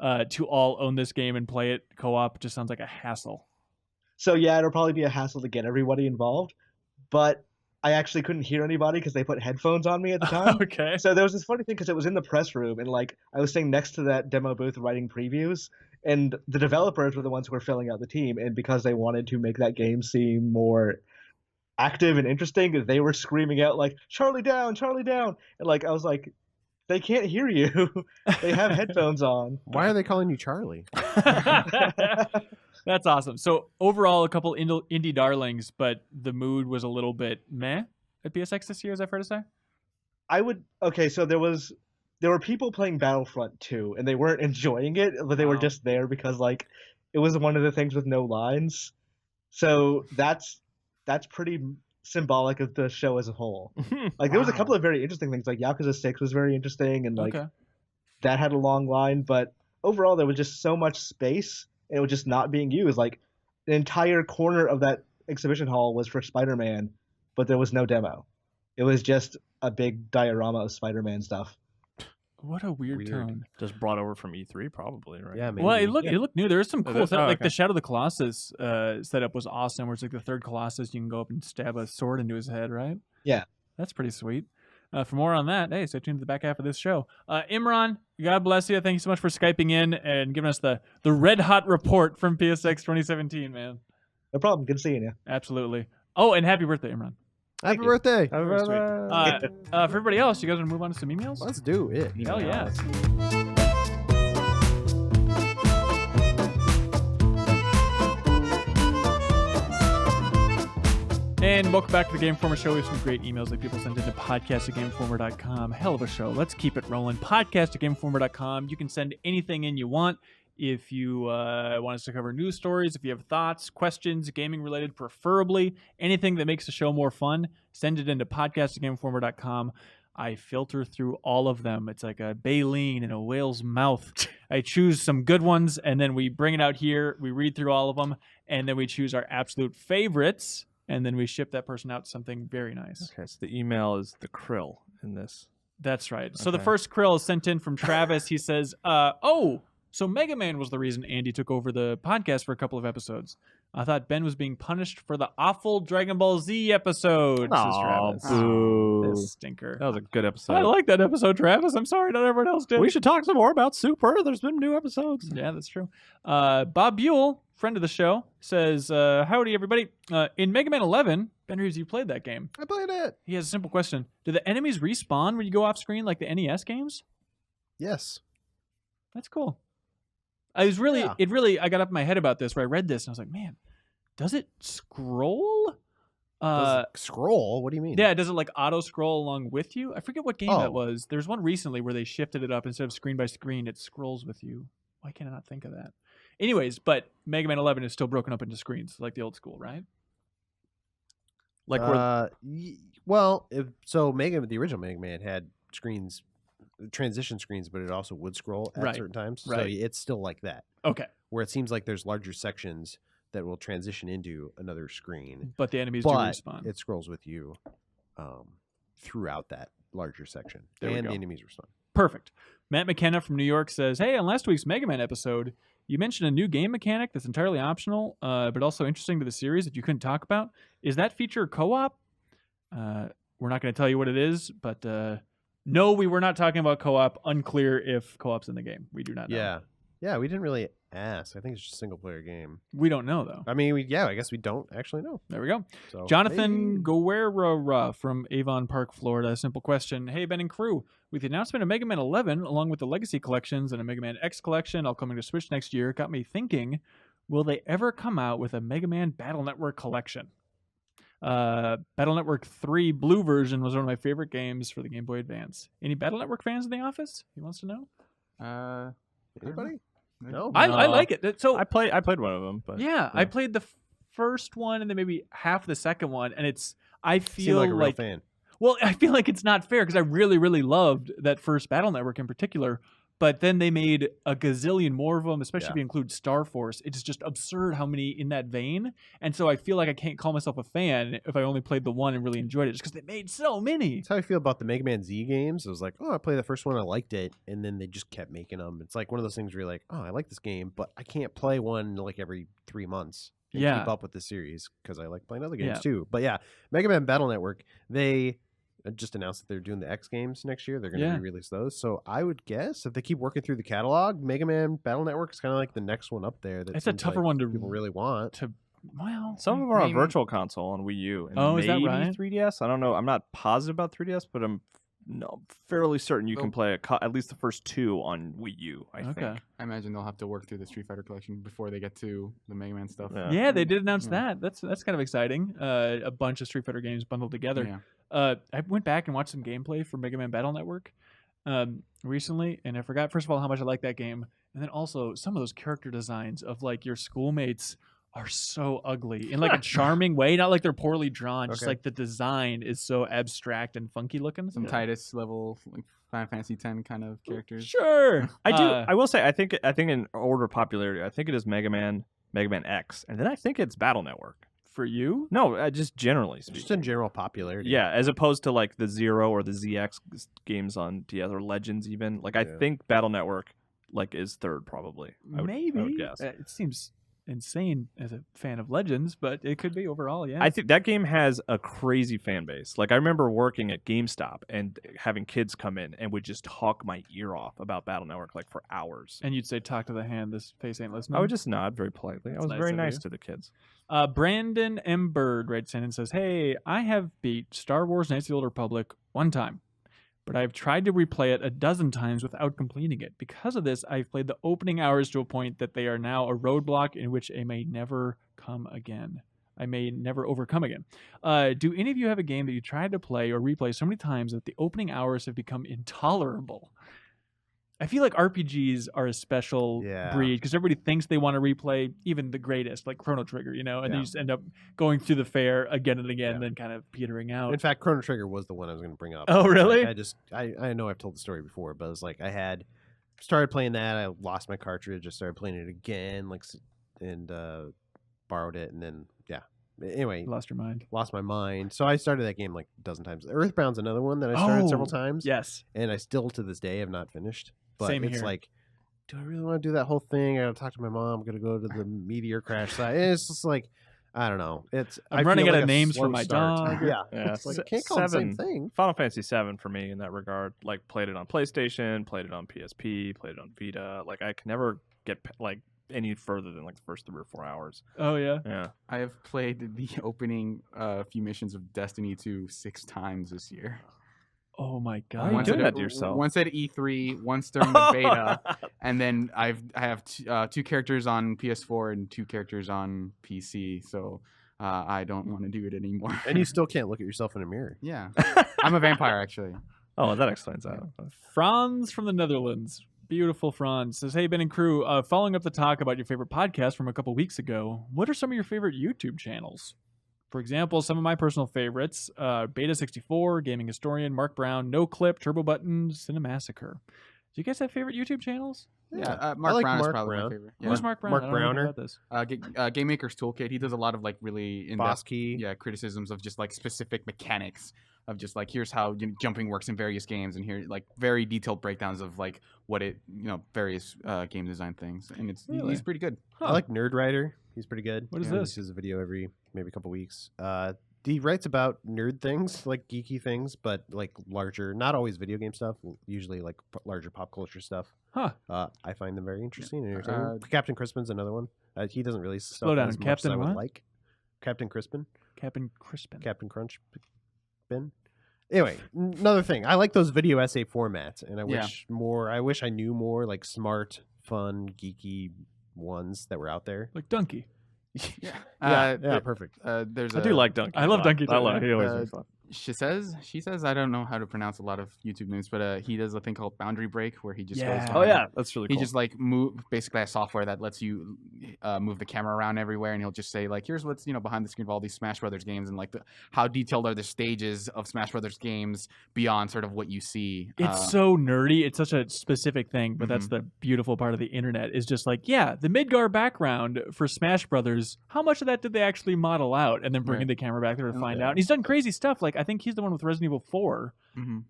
to all own this game and play it co-op just sounds like a hassle. So yeah, it'll probably be a hassle to get everybody involved, but I actually couldn't hear anybody because they put headphones on me at the time. Okay. So there was this funny thing because it was in the press room and like I was sitting next to that demo booth writing previews, and the developers were the ones who were filling out the team, and because they wanted to make that game seem more active and interesting, they were screaming out like Charlie down, and like I was like, They can't hear you. They have headphones on. Why are they calling you Charlie? That's awesome. So overall, a couple indie darlings, but the mood was a little bit meh at PSX this year. Is that fair to say? So there were people playing Battlefront 2, and they weren't enjoying it, but they were just there because like it was one of the things with no lines. So that's pretty symbolic of the show as a whole. Like there was a couple of very interesting things, like Yakuza 6 was very interesting, and like that had a long line, but overall there was just so much space, and it was just not being used. Like the entire corner of that exhibition hall was for Spider-Man, but there was no demo. It was just a big diorama of Spider-Man stuff. What a weird tone. Just brought over from E3, probably, right? Yeah, maybe. Well, it looked new. There was some cool stuff. Like okay. the Shadow of the Colossus setup was awesome, where it's like the third Colossus, you can go up and stab a sword into his head, right? Yeah. That's pretty sweet. For more on that, hey, stay tuned to the back half of this show. Imran, God bless you. Thank you so much for Skyping in and giving us the red hot report from PSX 2017, man. No problem. Good seeing you. Absolutely. Oh, and happy birthday, Imran. Happy birthday. For everybody else, you guys want to move on to some emails? Let's do it. Hell yeah. And welcome back to the Game Informer Show. We have some great emails that people send into podcast@gameinformer.com. Hell of a show. Let's keep it rolling. Podcast@gameinformer.com. You can send anything in you want. If you want us to cover news stories, if you have thoughts, questions, gaming related, preferably anything that makes the show more fun, send it into podcast@gameinformer.com. I filter through all of them. It's like a baleen in a whale's mouth. I choose some good ones, and then we bring it out here. We read through all of them, and then we choose our absolute favorites, and then we ship that person out something very nice. Okay, so the email is the krill in this. That's right. So the first krill is sent in from Travis. He says, so Mega Man was the reason Andy took over the podcast for a couple of episodes. I thought Ben was being punished for the awful Dragon Ball Z episode, says Travis. Boo. This stinker. That was a good episode. I like that episode, Travis. I'm sorry not everyone else did. We should talk some more about Super. There's been new episodes. Yeah, that's true. Bob Buell, friend of the show, says, howdy, everybody. In Mega Man 11, Ben Reeves, you played that game. I played it. He has a simple question. Do the enemies respawn when you go off screen like the NES games? Yes. That's cool. I got up in my head about this where I read this and I was like, man, does it scroll? Does it scroll? What do you mean? Yeah, does it like auto scroll along with you? I forget what game that was. There's one recently where they shifted it up instead of screen by screen, it scrolls with you. Why can't I not think of that? Anyways, but Mega Man 11 is still broken up into screens like the old school, right? Like the original Mega Man had screens, transition screens, but it also would scroll at certain times. So it's still like that. Okay. Where it seems like there's larger sections that will transition into another screen. But the enemies do respawn. It scrolls with you throughout that larger section. The enemies respond. Perfect. Matt McKenna from New York says, hey, on last week's Mega Man episode, you mentioned a new game mechanic that's entirely optional, but also interesting to the series that you couldn't talk about. Is that feature co-op? We're not going to tell you what it is, but no, we were not talking about co-op. Unclear if co-op's in the game. We do not know. Yeah, we didn't really ask. I think it's just a single-player game. We don't know, though. I mean, I guess we don't actually know. There we go. So, Jonathan Guerrera from Avon Park, Florida. A simple question. Hey, Ben and crew. With the announcement of Mega Man 11, along with the Legacy collections and a Mega Man X collection all coming to Switch next year, got me thinking, will they ever come out with a Mega Man Battle Network collection? Battle Network 3 Blue version was one of my favorite games for the Game Boy Advance. Any Battle Network fans in the office? He wants to know? Anybody? No, I like it. So I played one of them, but yeah, I played the first one and then maybe half the second one, and I feel seem like a real fan. Well, I feel like it's not fair because I really, really loved that first Battle Network in particular. But then they made a gazillion more of them, especially if you include Star Force. It's just absurd how many in that vein. And so I feel like I can't call myself a fan if I only played the one and really enjoyed it, just because they made so many. That's how I feel about the Mega Man Z games. It was like, I played the first one, I liked it, and then they just kept making them. It's like one of those things where you're like, I like this game, but I can't play one like every 3 months and keep up with the series because I like playing other games too. But yeah, Mega Man Battle Network, they just announced that they're doing the X games next year. They're going to re-release those. So I would guess if they keep working through the catalog, Mega Man Battle Network is kind of like the next one up there. It's a tougher one to people really want. Well, some of them are on Virtual Console on Wii U. And is that right? 3DS. I don't know. I'm not positive about 3DS, but I'm fairly certain you can play at least the first 2 on Wii U. I think. I imagine they'll have to work through the Street Fighter collection before they get to the Mega Man stuff. Yeah, they did announce that. That's kind of exciting. A bunch of Street Fighter games bundled together. I went back and watched some gameplay for Mega Man Battle Network recently, and I forgot, first of all, how much I like that game, and then also some of those character designs of like your schoolmates are so ugly in like a charming way, not like they're poorly drawn, just like the design is so abstract and funky looking. Some Titus level, like Final Fantasy X kind of characters. Sure, I will say, I think in order of popularity, I think it is Mega Man X, and then I think it's Battle Network. For you? No, just generally speaking. Just in general popularity. Yeah, as opposed to like the Zero or the ZX games on DS or Legends even. Like I think Battle Network like is third probably. Maybe. I would guess. It seems insane as a fan of Legends, but it could be overall, yeah. I think that game has a crazy fan base. Like I remember working at GameStop and having kids come in and would just talk my ear off about Battle Network like for hours. And you'd say, "Talk to the hand, this face ain't listening." I would just nod very politely. I was very nice to the kids. Brandon M. Bird writes in and says, "Hey, I have beat Star Wars Knights of the Old Republic one time, but I've tried to replay it a dozen times without completing it. Because of this, I've played the opening hours to a point that they are now a roadblock in which I may never overcome again. Do any of you have a game that you tried to play or replay so many times that the opening hours have become intolerable?" I feel like RPGs are a special breed because everybody thinks they want to replay even the greatest, like Chrono Trigger, and then you just end up going through the fair again and again, and then kind of petering out. In fact, Chrono Trigger was the one I was going to bring up. Oh, really? Like, I know I've told the story before, but it was like I had started playing that, I lost my cartridge, I started playing it again, and borrowed it, and then anyway, lost my mind. So I started that game like a dozen times. Earthbound's another one that I started several times. Yes, and I still to this day have not finished. But Same it's here. like, do I really want to do that whole thing? I gotta talk to my mom. I'm gonna go to the meteor crash site. And it's just like, I don't know. I'm running out of names for my dog. Yeah, it's like, I can't call it the same thing. Final Fantasy VII for me in that regard. Like played it on PlayStation, played it on PSP, played it on Vita. Like I can never get like any further than like the first 3 or 4 hours. Oh yeah. I have played the opening few missions of Destiny 2 6 times this year. Oh my god! Why are you doing that to yourself? Once at E3, once during the beta, and then I have 2 characters on PS4 and 2 characters on PC. So I don't want to do it anymore. And you still can't look at yourself in a mirror. Yeah, I'm a vampire actually. Oh, that explains that. Franz from the Netherlands. Beautiful Franz says, "Hey, Ben and crew, following up the talk about your favorite podcast from a couple weeks ago, what are some of your favorite YouTube channels? For example, some of my personal favorites, Beta64, Gaming Historian, Mark Brown, No Clip, Turbo Button, Cinemassacre. Do you guys have favorite YouTube channels?" Yeah, Mark Brown is probably my favorite. Yeah. Who's Mark Brown? Mark Browner. About this. Game Maker's Toolkit. He does a lot of like really Boss Key. criticisms of just like specific mechanics of just like here's how jumping works in various games, and here like very detailed breakdowns of like what it various game design things, and he's pretty good. I like Nerd Writer. He's pretty good. What is this? He does a video every maybe a couple weeks. He writes about nerd things, like geeky things, but like larger, not always video game stuff. Usually like larger pop culture stuff. Huh. I find them very interesting and entertaining. Captain Crispin's another one. He doesn't release stuff Slow down. as much Captain as I would what? like. Captain Crispin. Captain Crispin. Captain Crunch. Bin. Anyway, another thing. I like those video essay formats, and I wish I knew more like smart, fun, geeky ones that were out there. Like Dunkey. Yeah, perfect. I do like Dunkey. I love Dunkey. I love. He always makes fun. She says I don't know how to pronounce a lot of YouTube names, but he does a thing called Boundary Break where he just goes. Oh yeah, that's really cool. He just like basically has software that lets you move the camera around everywhere, and he'll just say like, here's what's behind the screen of all these Smash Brothers games, and like how detailed are the stages of Smash Brothers games beyond sort of what you see. It's so nerdy. It's such a specific thing, but that's the beautiful part of the internet is just like, the Midgar background for Smash Brothers, how much of that did they actually model out and then bring the camera back there to find out? And he's done crazy stuff. Like I think he's the one with Resident Evil 4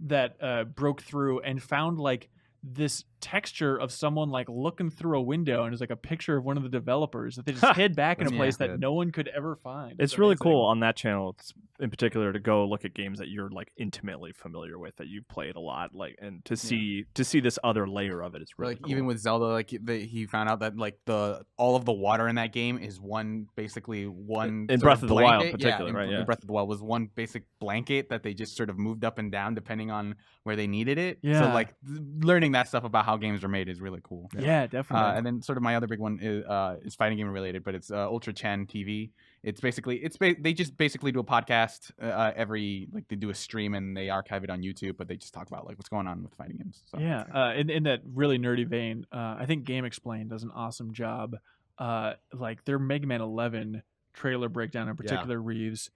that broke through and found like this texture of someone like looking through a window, and it's like a picture of one of the developers that they just hid back in a place that no one could ever find. It's really cool on that channel. in particular to go look at games that you're like intimately familiar with, that you've played a lot, like, and to see this other layer of it is really like cool. Even with Zelda, like he found out that like all of the water in that game is one in Breath of the Wild in particular, right? In Breath of the Wild was one basic blanket that they just sort of moved up and down depending on where they needed it. Yeah. So like learning that stuff about how games are made is really cool. Yeah, definitely. And then sort of my other big one is fighting game related, but it's Ultra Chen TV. It's basically they just basically do a podcast they do a stream and they archive it on YouTube, but they just talk about like what's going on with fighting games. So. Yeah, in that really nerdy vein, I think Game Explained does an awesome job. Like their Mega Man 11 trailer breakdown in particular, Reeves.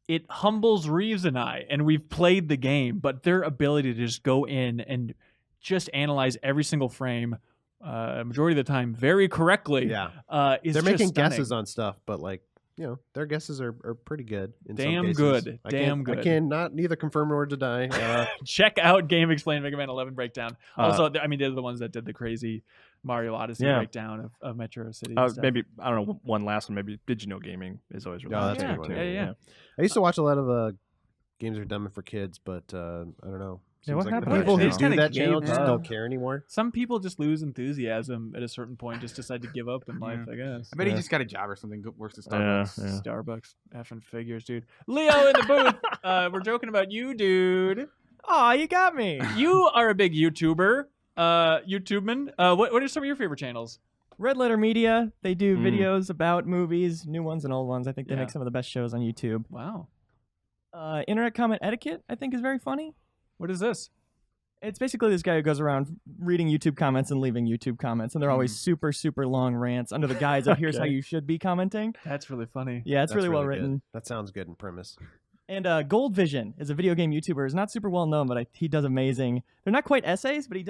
It humbles Reeves and I, and we've played the game, but their ability to just go in and just analyze every single frame, majority of the time, very correctly. Yeah, is they're just making stunning. guesses on stuff, but like. Their guesses are pretty good. In Damn some cases. good. I can neither confirm nor deny. Check out Game Explained Mega Man 11 breakdown. Also, I mean, they're the ones that did the crazy Mario Odyssey breakdown of Metro City. Maybe I don't know. One last one. Maybe Did You Know Gaming is always really that's good good too. Yeah. I used to watch a lot of Games Are Dumb for Kids, but I don't know. Yeah, what Seems like the happened? people They who just do kinda that channel gave just up. don't care anymore. Some people just lose enthusiasm at a certain point, just decide to give up in life, I guess. I bet he just got a job or something. Works at Starbucks. Yeah. Starbucks, effing figures, dude. Leo in the booth. We're joking about you, dude. Aw, you got me. You are a big YouTuber, YouTubeman. What are some of your favorite channels? Red Letter Media. They do videos about movies, new ones and old ones. I think they Yeah. make some of the best shows on YouTube. Wow. Internet Comment Etiquette, I think, is very funny. What is this? It's basically this guy who goes around reading YouTube comments and leaving YouTube comments, and they're always super, super long rants under the guise of here's how you should be commenting. That's really funny. Yeah, it's That's really well good. written. That sounds good in premise. And Gold Vision is a video game YouTuber. He's not super well known, but he does amazing. They're not quite essays, but he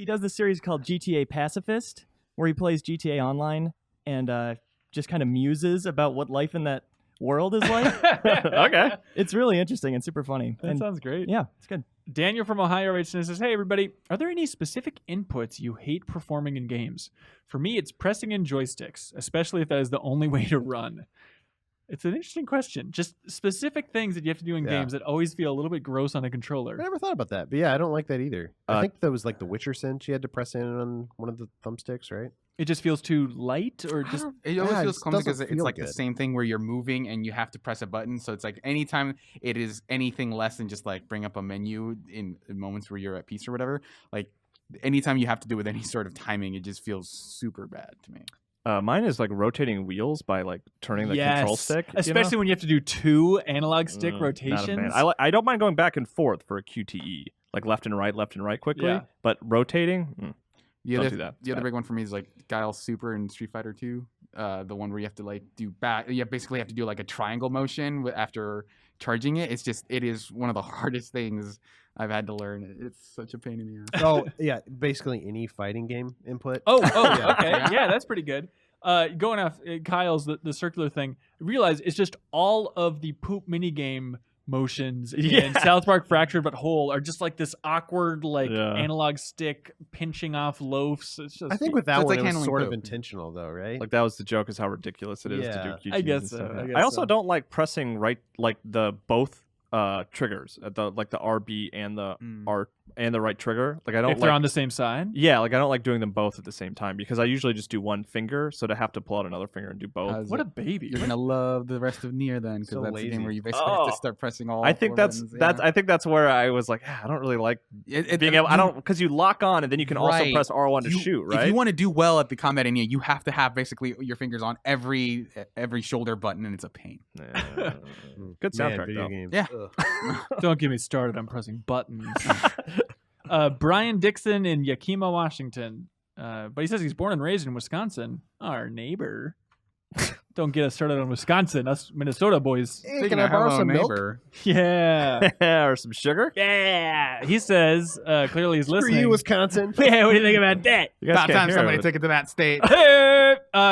does this series called GTA Pacifist, where he plays GTA Online and just kind of muses about what life in that world is like. Okay. It's really interesting and super funny. That And sounds great. yeah, it's good. Daniel from Ohio writes in and says, "Hey everybody, are there any specific inputs you hate performing in games? For me, it's pressing in joysticks, especially if that is the only way to run." It's an interesting question. Just specific things that you have to do in games that always feel a little bit gross on a controller. I never thought about that, but yeah, I don't like that either. I think that was like the Witcher Sense. You had to press in on one of the thumbsticks, right? It just feels too light, or just It always Yeah, it feels just clumsy because doesn't it's feel like the good. same thing where you're moving and you have to press a button. So it's like anytime it is anything less than just like bring up a menu in moments where you're at peace or whatever, like anytime you have to do with any sort of timing, it just feels super bad to me. Mine is like rotating wheels by like turning the control stick, especially when you have to do 2 analog stick Not a rotations. fan. I don't mind going back and forth for a QTE, like left and right quickly. Yeah. But rotating, The don't other, do that. the other big one for me is like Guile Super in Street Fighter 2. The one where you have to like do back. You basically have to do like a triangle motion after charging it. It is one of the hardest things I've had to learn. It's such a pain in the ass. Oh, yeah, basically any fighting game input. Oh, okay. Yeah, that's pretty good. Going off Kyle's, the circular thing, realize it's just all of the poop minigame motions in South Park Fractured But Whole are just like this awkward, like analog stick pinching off loafs. It's just, I think with that one, like it was handling sort of poop. intentional, though, right? Like that was the joke, is how ridiculous it is to do QTEs I guess and so. stuff. I guess I also so. don't like pressing the both triggers at the RB and the R and the right trigger. Like I don't if they're on the same side. Yeah, like I don't like doing them both at the same time because I usually just do one finger, so to have to pull out another finger and do both. What a baby! You're gonna love the rest of Nier then, because So that's the game lazy. where you basically have to start pressing all. I think four that's buttons. I think that's where I was like, I don't really like being able. I don't, because you lock on and then you can also Right. press R1 to shoot, right? If you want to do well at the combat in Nier, you have to have basically your fingers on every shoulder button, and it's a pain. Good soundtrack video though. games. Yeah. Ugh. Don't get me started on pressing buttons. Brian Dixon in Yakima, Washington. But he says he's born and raised in Wisconsin. Our neighbor. Don't get us started on Wisconsin. Us Minnesota boys. Hey, can I borrow some milk? Yeah. Or some sugar. Yeah. He says, clearly he's Screw listening. you, Wisconsin. Yeah, what do you think about that? You guys About can't time hear somebody it. took it to that state.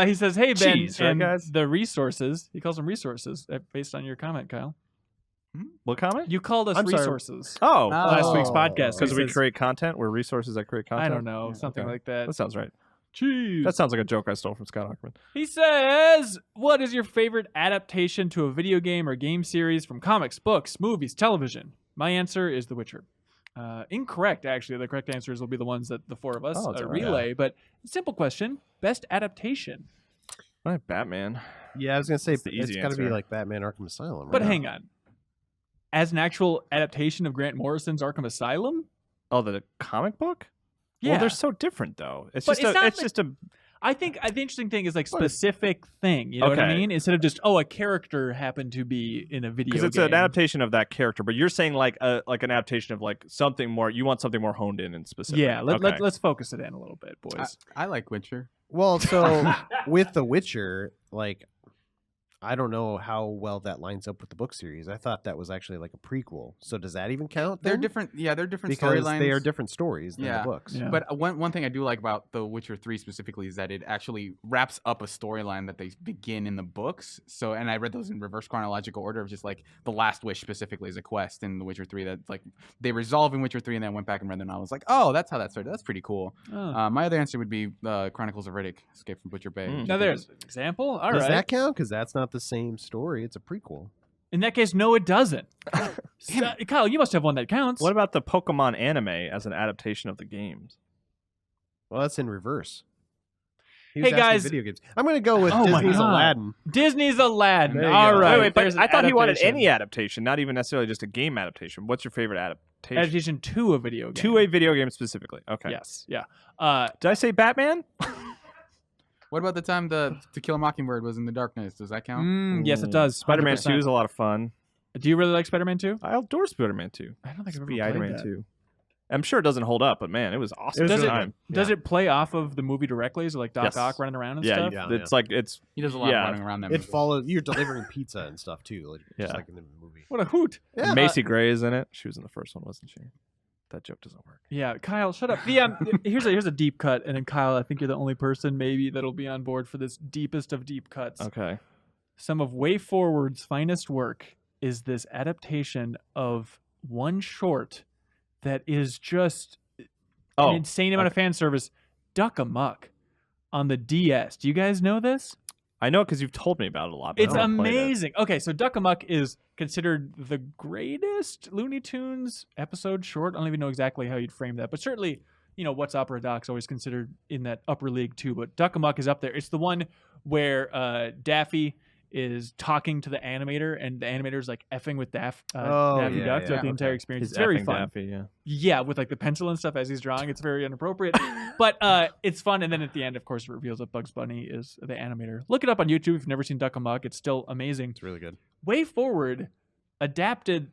He says, hey, Ben, Cheese, right, and guys? the resources. He calls them resources based on your comment, Kyle. What comment? You called us I'm sorry. resources. Oh, Last week's Oh. podcast. because He we says- create content. We're resources that create content. I don't know, something Okay. like that. That sounds right. Cheese. That sounds like a joke I stole from Scott Ackerman. He says, what is your favorite adaptation to a video game or game series from comics, books, movies, television? My answer is The Witcher. Incorrect, actually. The correct answers will be the ones that the four of us relay. Yeah. But simple question, best adaptation? All right, Batman. Yeah, I was going to say, it's got to be like Batman Arkham Asylum. But hang on. As an actual adaptation of Grant Morrison's Arkham Asylum? Oh, the comic book? Yeah. Well, they're so different, though. It's just a... I think the interesting thing is like specific thing. You know what I mean? Instead of just a character happened to be in a video game. Because it's an adaptation of that character, but you're saying like an adaptation of like something more. You want something more honed in and specific. Yeah, let's focus it in a little bit, boys. I like Witcher. Well, so with The Witcher, like, I don't know how well that lines up with the book series. I thought that was actually like a prequel. So does that even count? They're different. Yeah, they're different because storylines. they are different stories than the books. Yeah. But one thing I do like about The Witcher 3 specifically is that it actually wraps up a storyline that they begin in the books. So, and I read those in reverse chronological order of just like the Last Wish specifically is a quest in The Witcher 3 that like they resolve in Witcher 3, and then I went back and read them, and I was like, oh, that's how that started. That's pretty cool. Oh. My other answer would be Chronicles of Riddick: Escape from Butcher Bay. Now there's an example. All right. Does that count? Because that's not the same story. It's a prequel. In that case, no, it doesn't. Kyle, you must have one that counts. What about the Pokemon anime as an adaptation of the games? Well, that's in reverse. Hey guys, video games. I'm going to go with Disney's Aladdin. Disney's Aladdin. All right. Wait, but I thought he wanted any adaptation, not even necessarily just a game adaptation. What's your favorite adaptation? Adaptation to a video game. To a video game specifically. Okay. Yes. Yeah. Did I say Batman? What about the time the To Kill a Mockingbird was in the darkness? Does that count? Yes, it does. Spider-Man 2 is a lot of fun. Do you really like Spider-Man 2? I adore Spider-Man 2. I don't think I've ever Spider-Man played that. 2. I'm sure it doesn't hold up, but man, it was awesome. Does it play off of the movie directly? Is it like Doc Ock running around and stuff? Yeah, it's like it's. He does a lot of running around that movie. It follows. You're delivering pizza and stuff too, just like in the movie. What a hoot! Yeah. Macy Gray is in it. She was in the first one, wasn't she? That joke doesn't work. Yeah, Kyle, shut up. Here's a deep cut, and then Kyle, I think you're the only person maybe that'll be on board for this deepest of deep cuts. Okay. Some of Way Forward's finest work is this adaptation of one short that is just an insane amount of fan service. Duck Amuck on the DS. Do you guys know this? I know because you've told me about it a lot. But It's amazing. Okay, so Duck Amuck is considered the greatest Looney Tunes episode short. I don't even know exactly how you'd frame that, but certainly, What's Opera Doc's always considered in that upper league too. But Duck Amuck is up there. It's the one where Daffy is talking to the animator, and the animator's like effing with Daffy Duck throughout the entire experience. It's very fun. Daffy, yeah, with like the pencil and stuff as he's drawing. It's very inappropriate, but it's fun. And then at the end, of course, it reveals that Bugs Bunny is the animator. Look it up on YouTube if you've never seen Duck Amuck. It's still amazing. It's really good. Way Forward adapted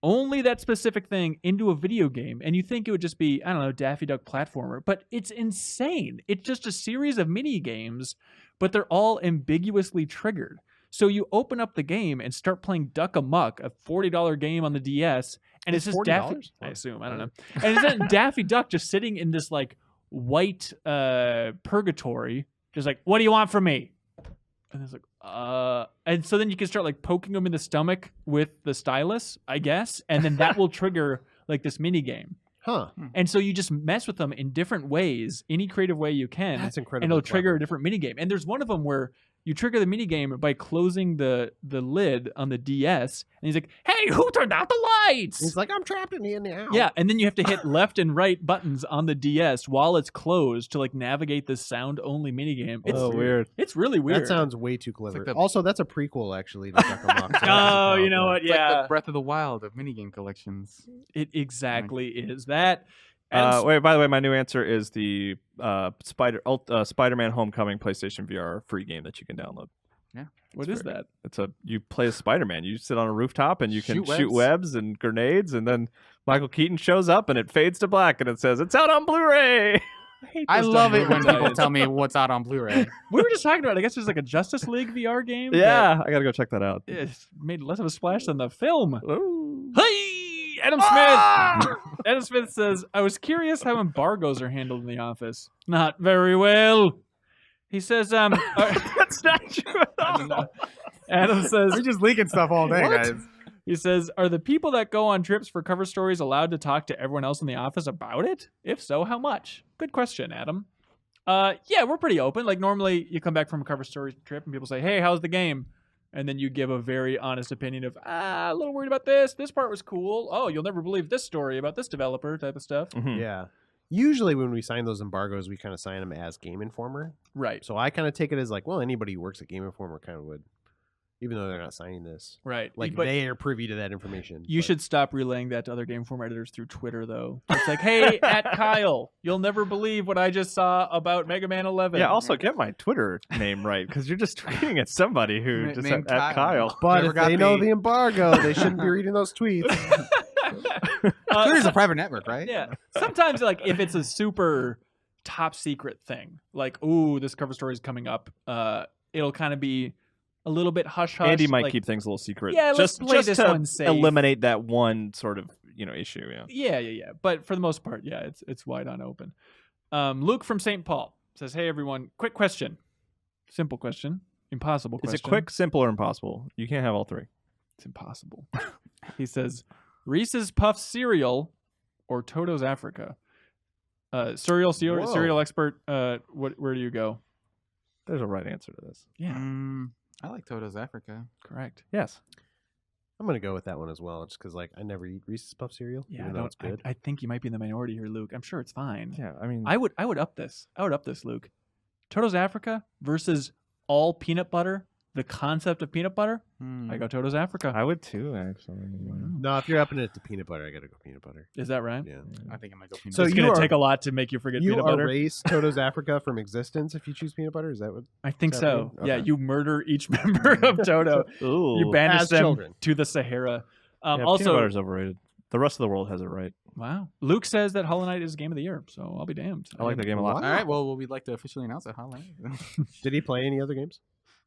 only that specific thing into a video game, and you think it would just be, I don't know, Daffy Duck platformer, but it's insane. It's just a series of mini games, but they're all ambiguously triggered. So you open up the game and start playing Duck Amuck, a $40 game on the DS, and it's just Daffy. I assume, I don't know. And it's Daffy Duck just sitting in this like white purgatory, just like, what do you want from me? And it's like, and so then you can start like poking him in the stomach with the stylus, I guess, and then that will trigger like this mini game. Huh. And so you just mess with them in different ways, any creative way you can. That's incredible. And it'll trigger a different mini game. And there's one of them where you trigger the mini game by closing the lid on the DS, and he's like, "Hey, who turned out the lights?" He's like, "I'm trapped in here now." Yeah, and then you have to hit left and right buttons on the DS while it's closed to like navigate this sound-only mini game. It's weird. It's really weird. That sounds way too clever. Like also, that's a prequel actually to Duck Amuck. Oh, you know what? It's Yeah, like the Breath of the Wild of minigame collections. it exactly is that. Wait, by the way, my new answer is the Spider-Man Homecoming PlayStation VR free game that you can download. Yeah. What is that? You play as Spider-Man. You sit on a rooftop and you can Shoot shoot webs and grenades, and then Michael Keaton shows up and it fades to black and it says it's out on Blu-ray. I love it when people tell me what's out on Blu-ray. We were just talking about it. I guess there's like a Justice League VR game. Yeah, I gotta go check that out. It's made less of a splash than the film. Ooh. Hey, Adam Smith. Adam Smith says, "I was curious how embargoes are handled in the office. Not very well." He says, That's not true at all. Adam says, We're just leaking stuff all day, guys. He says, are the people that go on trips for cover stories allowed to talk to everyone else in the office about it? If so, how much? Good question, Adam. Yeah, we're pretty open. Like normally you come back from a cover story trip and people say, hey, how's the game? And then you give a very honest opinion of, a little worried about this. This part was cool. Oh, you'll never believe this story about this developer type of stuff. Mm-hmm. Yeah. Usually when we sign those embargoes, we kind of sign them as Game Informer. Right. So I kind of take it as like, well, anybody who works at Game Informer kind of would, even though they're not signing this. Right. Like but they are privy to that information. You should stop relaying that to other Game Informer editors through Twitter, though. It's like, hey, at Kyle, you'll never believe what I just saw about Mega Man 11. Yeah, also get my Twitter name right, because you're just tweeting at somebody who just named at Kyle. But if they know the embargo, they shouldn't be reading those tweets. Twitter's a private network, right? Yeah. Sometimes, like, if it's a super top secret thing, like, ooh, this cover story is coming up, it'll kind of be a little bit hush-hush. Andy might like, keep things a little secret. Yeah, let's play this to one safe. eliminate that one sort of issue. Yeah. Yeah. But for the most part, yeah, it's wide on open. Luke from St. Paul says, hey, everyone, quick question. Simple question. Impossible question. Is it quick, simple, or impossible? You can't have all three. It's impossible. He says, Reese's Puffs cereal or Toto's Africa? Cereal expert, where do you go? There's a right answer to this. Yeah. I like Toto's Africa. Correct. Yes. I'm going to go with that one as well, just because like I never eat Reese's Puff cereal. Yeah, even though it's good. I think you might be in the minority here, Luke. I'm sure it's fine. Yeah, I mean, I would up this. Luke. Toto's Africa versus all peanut butter. The concept of peanut butter. I go Toto's Africa. I would too, actually. No, if you're upping it to peanut butter, I got to go peanut butter. Is that right? Yeah. I think I might go peanut So butter. It's going to take a lot to make you forget You peanut butter. erase Toto's Africa from existence if you choose peanut butter? Is that what? I think Is that so. right? Yeah, Okay. you murder each member of Toto. Ooh. You banish As them children. to the Sahara. Peanut Also, butter's overrated. The rest of the world has it right. wow. Luke says that Hollow Knight is game of the year, so I'll be damned. I like the game a lot. All right, well, we'd like to officially announce it. Huh? Did he play any other games?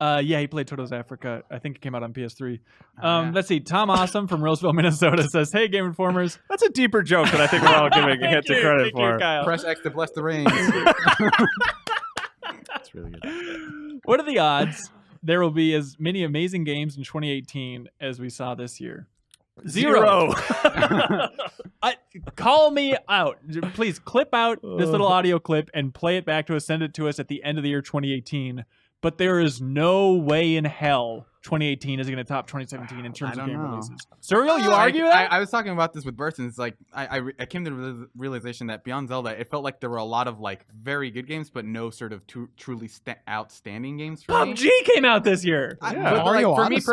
Yeah, he played Toto's Africa. I think it came out on PS3. Let's see. Tom Awesome from Roseville, Minnesota says, hey, Game Informers. That's a deeper joke that I think we're all giving Thank Hits of you, credit thank for. you, Kyle. Press X to bless the rains. That's really good. What are the odds there will be as many amazing games in 2018 as we saw this year? Zero. Call me out. Please clip out this little audio clip and play it back to us. Send it to us at the end of the year 2018. But there is no way in hell 2018 is going to top 2017 in terms of game releases. Serial, you argue that? I was talking about this with Burton. It's like I came to the realization that beyond Zelda, it felt like there were a lot of like very good games, but no sort of truly outstanding games for me. PUBG came out this year. But, Mario for me Odyssey.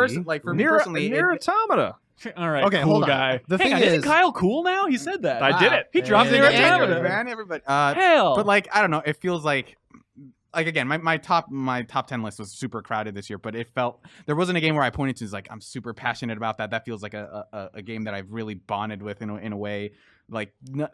personally, Nier Automata. All right, Okay, cool hold on. guy. The Hang thing on, isn't is- Kyle cool now? He said that. I did it. He dropped Yeah. Nier Yeah. Automata. man, everybody. Hell. But like I don't know, it feels like again, my top 10 list was super crowded this year, but it felt there wasn't a game where I pointed to as like I'm super passionate about that. That feels like a game that I've really bonded with in a way. Like none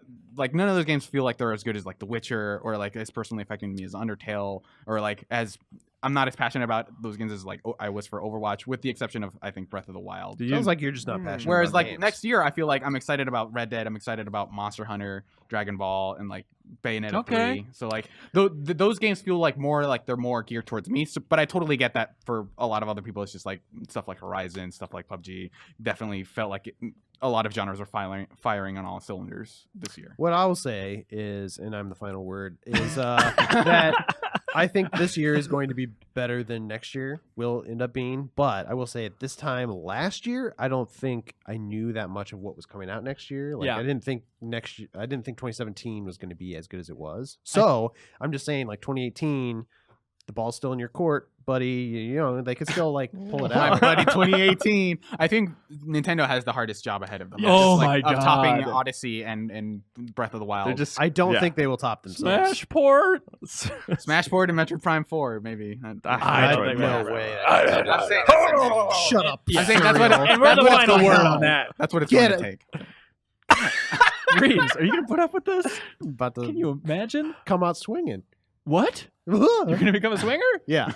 of those games feel like they're as good as like The Witcher or like as personally affecting me as Undertale or like as I'm not as passionate about those games as like I was for Overwatch, with the exception of I think Breath of the Wild. Sounds like you're just not passionate. Whereas about like games. next year, I feel like I'm excited about Red Dead. I'm excited about Monster Hunter, Dragon Ball, and like Bayonetta 3. So like those games feel like more like they're more geared towards me. So, but I totally get that for a lot of other people. It's just like stuff like Horizon, stuff like PUBG. Definitely felt like a lot of genres are firing on all cylinders this year. What I will say is, and I'm the final word, is that I think this year is going to be better than next year will end up being. But I will say at this time last year, I don't think I knew that much of what was coming out next year. Like Yeah. I didn't think 2017 was going to be as good as it was. So I'm just saying, like 2018, the ball's still in your court, buddy. You know, they could still like pull it My out. buddy, 2018. I think Nintendo has the hardest job ahead of them. Oh Just, like, my of topping God. Odyssey and Breath of the Wild. They're just I don't yeah. think they will top themselves. Smash port. Smash 4 and Metroid Prime 4, maybe. I don't think no we're- way. I'm saying, Shut up. I think that's what And we're the What final the word hell? on that. that's what it's Get going to it. take. Reeves, are you going to put up with this? About to Can you imagine? come out swinging. What? You're going to become a swinger? Yeah.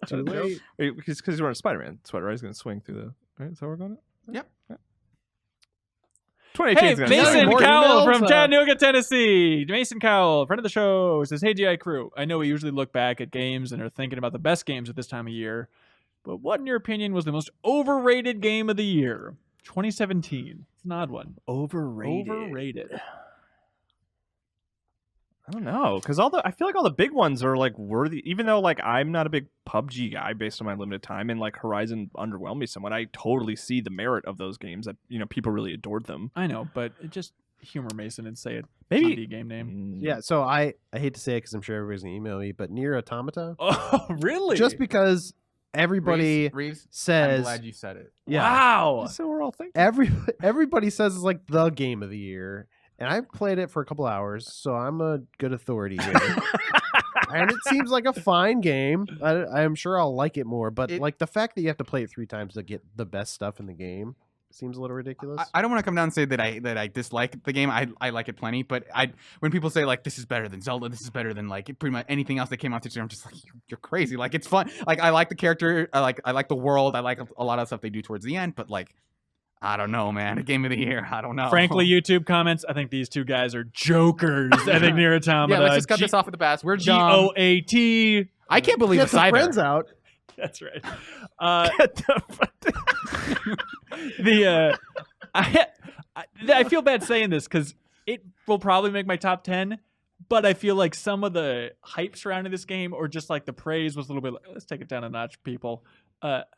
Too late. Because he's wearing a Spider-Man sweater, right? He's going to swing through the... Right? Is that where we're going? Yep. 2018 Hey, is going to Mason more Cowell emails, from Chattanooga, Tennessee. Mason Cowell, friend of the show, says, hey, GI crew, I know we usually look back at games and are thinking about the best games at this time of year. But what, in your opinion, was the most overrated game of the year? 2017. It's an odd one. Overrated. I don't know, because I feel like all the big ones are like worthy. Even though like I'm not a big PUBG guy based on my limited time, and like Horizon underwhelmed me somewhat. I totally see the merit of those games. That people really adored them. I know, but it just humor Mason and say a Maybe indie game name. Yeah, so I hate to say it because I'm sure everybody's gonna email me, but Nier Automata. Oh, really? Just because everybody Reeves, says, I'm glad you said it. Yeah, Wow. So we're all thinking. everybody says it's like the game of the year. And I played it for a couple hours, so I'm a good authority here. And it seems like a fine game. I'm sure I'll like it more, but like the fact that you have to play it 3 times to get the best stuff in the game seems a little ridiculous. I don't want to come down and say that I dislike the game. I like it plenty, but when people say like this is better than Zelda, this is better than like pretty much anything else that came out this year, I'm just like you're crazy. Like it's fun. Like I like the character. I like the world. I like a lot of stuff they do towards the end, but like. I don't know, man. A game of the year. I don't know. Frankly, YouTube comments. I think these two guys are jokers. I think Nier Automata. Yeah, let's just cut this off at the pass. We're GOAT. I can't believe Get it's some either. friends out. That's right. I feel bad saying this because it will probably make my top 10. But I feel like some of the hype surrounding this game, or just like the praise, was a little bit like, let's take it down a notch, people.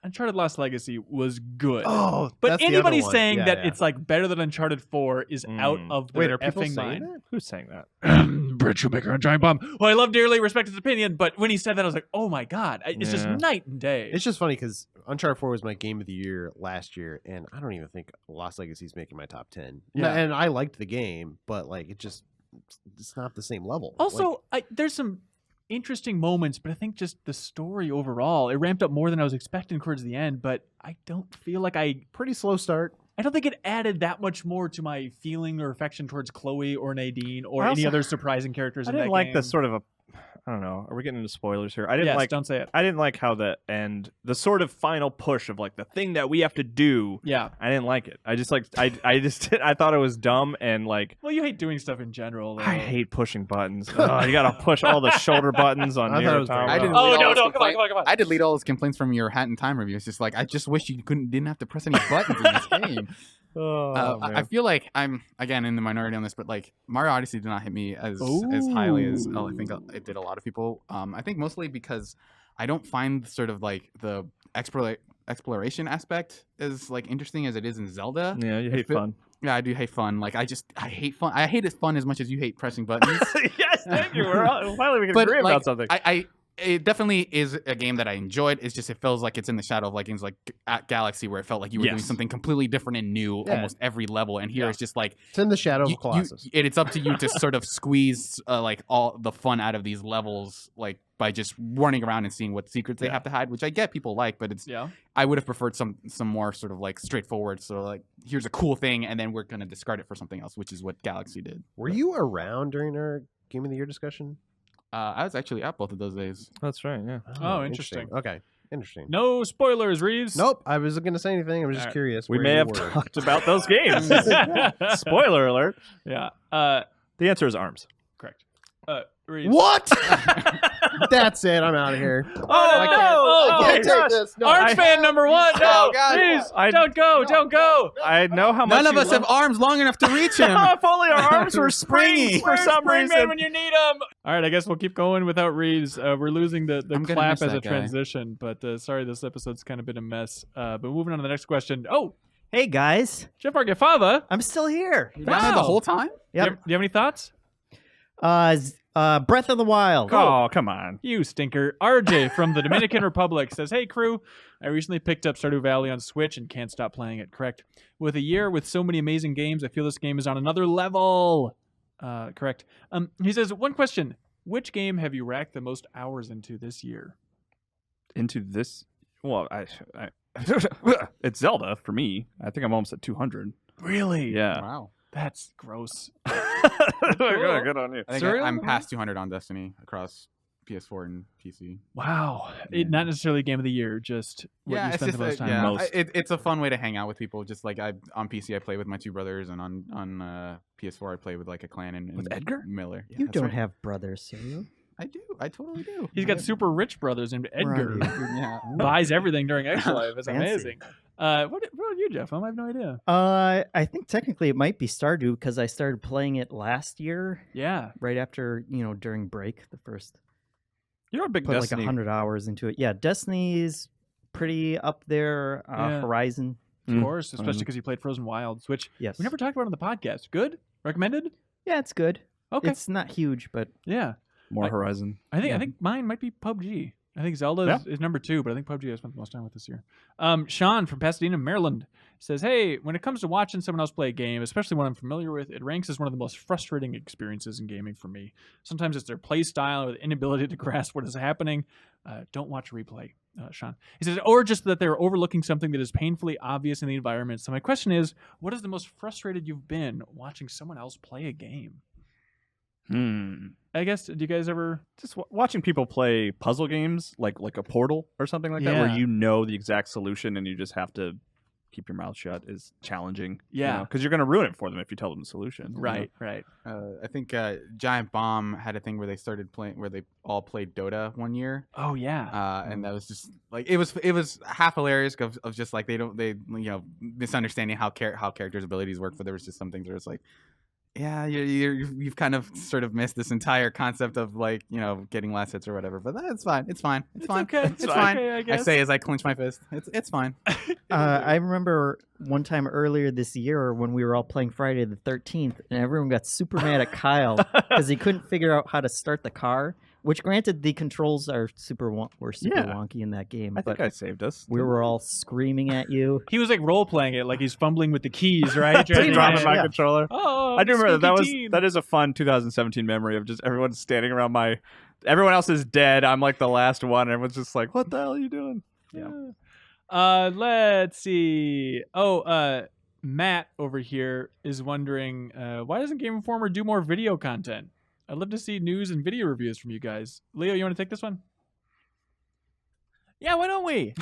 Uncharted Lost Legacy was good. Oh, but that's the anybody other one. saying that Yeah. it's like better than Uncharted 4 is out of their Wait, are people effing saying mind. that? Who's saying that? Brett Shoemaker on Giant Bomb. Well, I love dearly, respect his opinion, but when he said that, I was like, oh my god, it's just night and day. It's just funny because Uncharted 4 was my game of the year last year, and I don't even think Lost Legacy is making my top 10. Yeah. And I liked the game, but like it's not the same level. Also, there's some interesting moments, but I think just the story overall, it ramped up more than I was expecting towards the end, but I don't feel like pretty slow start. I don't think it added that much more to my feeling or affection towards Chloe or Nadine or any Also, other surprising characters I in that didn't like game. the sort of I don't know. Are we getting into spoilers here? I didn't Yes, like. don't say it. I didn't like how the end, the sort of final push of like the thing that we have to do. Yeah. I didn't like it. I just like I thought it was dumb and like. Well, you hate doing stuff in general. Though. I hate pushing buttons. Oh, you gotta push all the shoulder buttons on I Nier thought it was very Automata. I didn't Oh, read all no, his no, come on, complaints. come on. I delete all his complaints from your Hat in Time review. It's just like I just wish you didn't have to press any buttons in this game. Oh, I feel like I'm again in the minority on this, but like Mario Odyssey did not hit me as highly as I think it did a lot of people. I think mostly because I don't find sort of like the exploration aspect as like interesting as it is in Zelda. Yeah, you hate fun. Yeah, I do hate fun. Like I hate fun. I hate fun as much as you hate pressing buttons. Yes, thank you. Finally we can But agree like, about something. It definitely is a game that I enjoyed. It's just it feels like it's in the shadow of like games like at Galaxy, where it felt like you were doing something completely different and new almost every level. And here it's just like It's in the shadow of Colossus. it's up to you to sort of squeeze like all the fun out of these levels, like by just running around and seeing what secrets they have to hide, which I get people like, but it's I would have preferred some more sort of like straightforward. So like here's a cool thing, and then we're gonna discard it for something else, which is what Galaxy did. Were you around during our Game of the Year discussion? I was actually at both of those days. That's right. Yeah. Oh, interesting. Okay, interesting. No spoilers, Reeves. Nope, I wasn't going to say anything. I was just curious. We where may you have were. talked about those games. Spoiler alert. Yeah. The answer is ARMS. Correct. Reeves. What? That's it. I'm out of here. Oh, I can't take this. No, Orange fan number 1. No, Oh, God. Reeves, I- don't go. Don't go. I know how much None of you us have arms long enough to reach him. if only our arms were springs for Where's some Spring Man reason. when you need him? All right, I guess we'll keep going without Reeves. We're losing the I'm gonna clap miss as a that guy. transition, but sorry, this episode's kind of been a mess. But moving on to the next question. Oh, Hey guys, Jeff Argafava. I'm still here. Been there the whole time? Do you have any thoughts? Breath of the Wild. Oh, come on. You stinker. RJ from the Dominican Republic says, hey, crew. I recently picked up Stardew Valley on Switch and can't stop playing it. Correct. With a year with so many amazing games, I feel this game is on another level. Correct. He says, one question. Which game have you racked the most hours into this year? Into this? Well, I it's Zelda for me. I think I'm almost at 200. Really? Yeah. Wow. That's gross. Good on you. I think Surreal? I'm past 200 on Destiny across PS4 and PC. Wow. Not necessarily game of the year, just what you it's spent just the most time. it's a fun way to hang out with people. Just like on PC, I play with my 2 brothers, and on PS4, I play with like a clan and With Edgar? Miller. Yeah, You that's don't right. have brothers, do you? I do. I totally do. He's got super rich brothers named Edgar. Yeah. Buys everything during X Life. It's Fancy. amazing. What about you, Jeff? I have no idea. I think technically it might be Stardew because I started playing it last year. Yeah. Right after, during break, the first. You're a big Put Destiny. like 100 hours into it. Yeah, Destiny's pretty up there. Yeah. Horizon. Of course, especially because you played Frozen Wilds, which Yes. we never talked about on the podcast. Good? Recommended? Yeah, it's good. Okay. It's not huge, but Yeah. More Horizon. I think mine might be PUBG. I think Zelda is number 2, but I think PUBG I spent the most time with this year. Sean from Pasadena, Maryland says, hey, when it comes to watching someone else play a game, especially one I'm familiar with, it ranks as one of the most frustrating experiences in gaming for me. Sometimes it's their play style or the inability to grasp what is happening. Don't watch replay, Sean. He says, or just that they're overlooking something that is painfully obvious in the environment. So my question is, what is the most frustrated you've been watching someone else play a game? I guess, do you guys ever just watching people play puzzle games like a Portal or something like that, where you know the exact solution and you just have to keep your mouth shut is challenging. Yeah, because you're going to ruin it for them if you tell them the solution. Right. I think Giant Bomb had a thing where they started playing, where they all played Dota one year. Oh yeah, and that was just like it was half hilarious of just like they misunderstanding how characters' abilities work, but there was just some things where it's like, yeah, you've kind of sort of missed this entire concept of like, getting last hits or whatever. But that's fine. It's fine. It's fine. Okay. It's fine. Okay, I guess. I say as I clench my fist. It's fine. I remember one time earlier this year when we were all playing Friday the 13th, and everyone got super mad at Kyle because he couldn't figure out how to start the car. Which, granted, the controls are super wonky in that game. I think I saved us. We were all screaming at you. He was like role playing it, like he's fumbling with the keys, right? Dropping my controller. Oh, I do remember that is a fun 2017 memory of just everyone standing around everyone else is dead. I'm like the last one. And everyone's just like, what the hell are you doing? Yeah. Let's see. Matt over here is wondering, why doesn't Game Informer do more video content? I'd love to see news and video reviews from you guys. Leo, you want to take this one? Yeah, why don't we?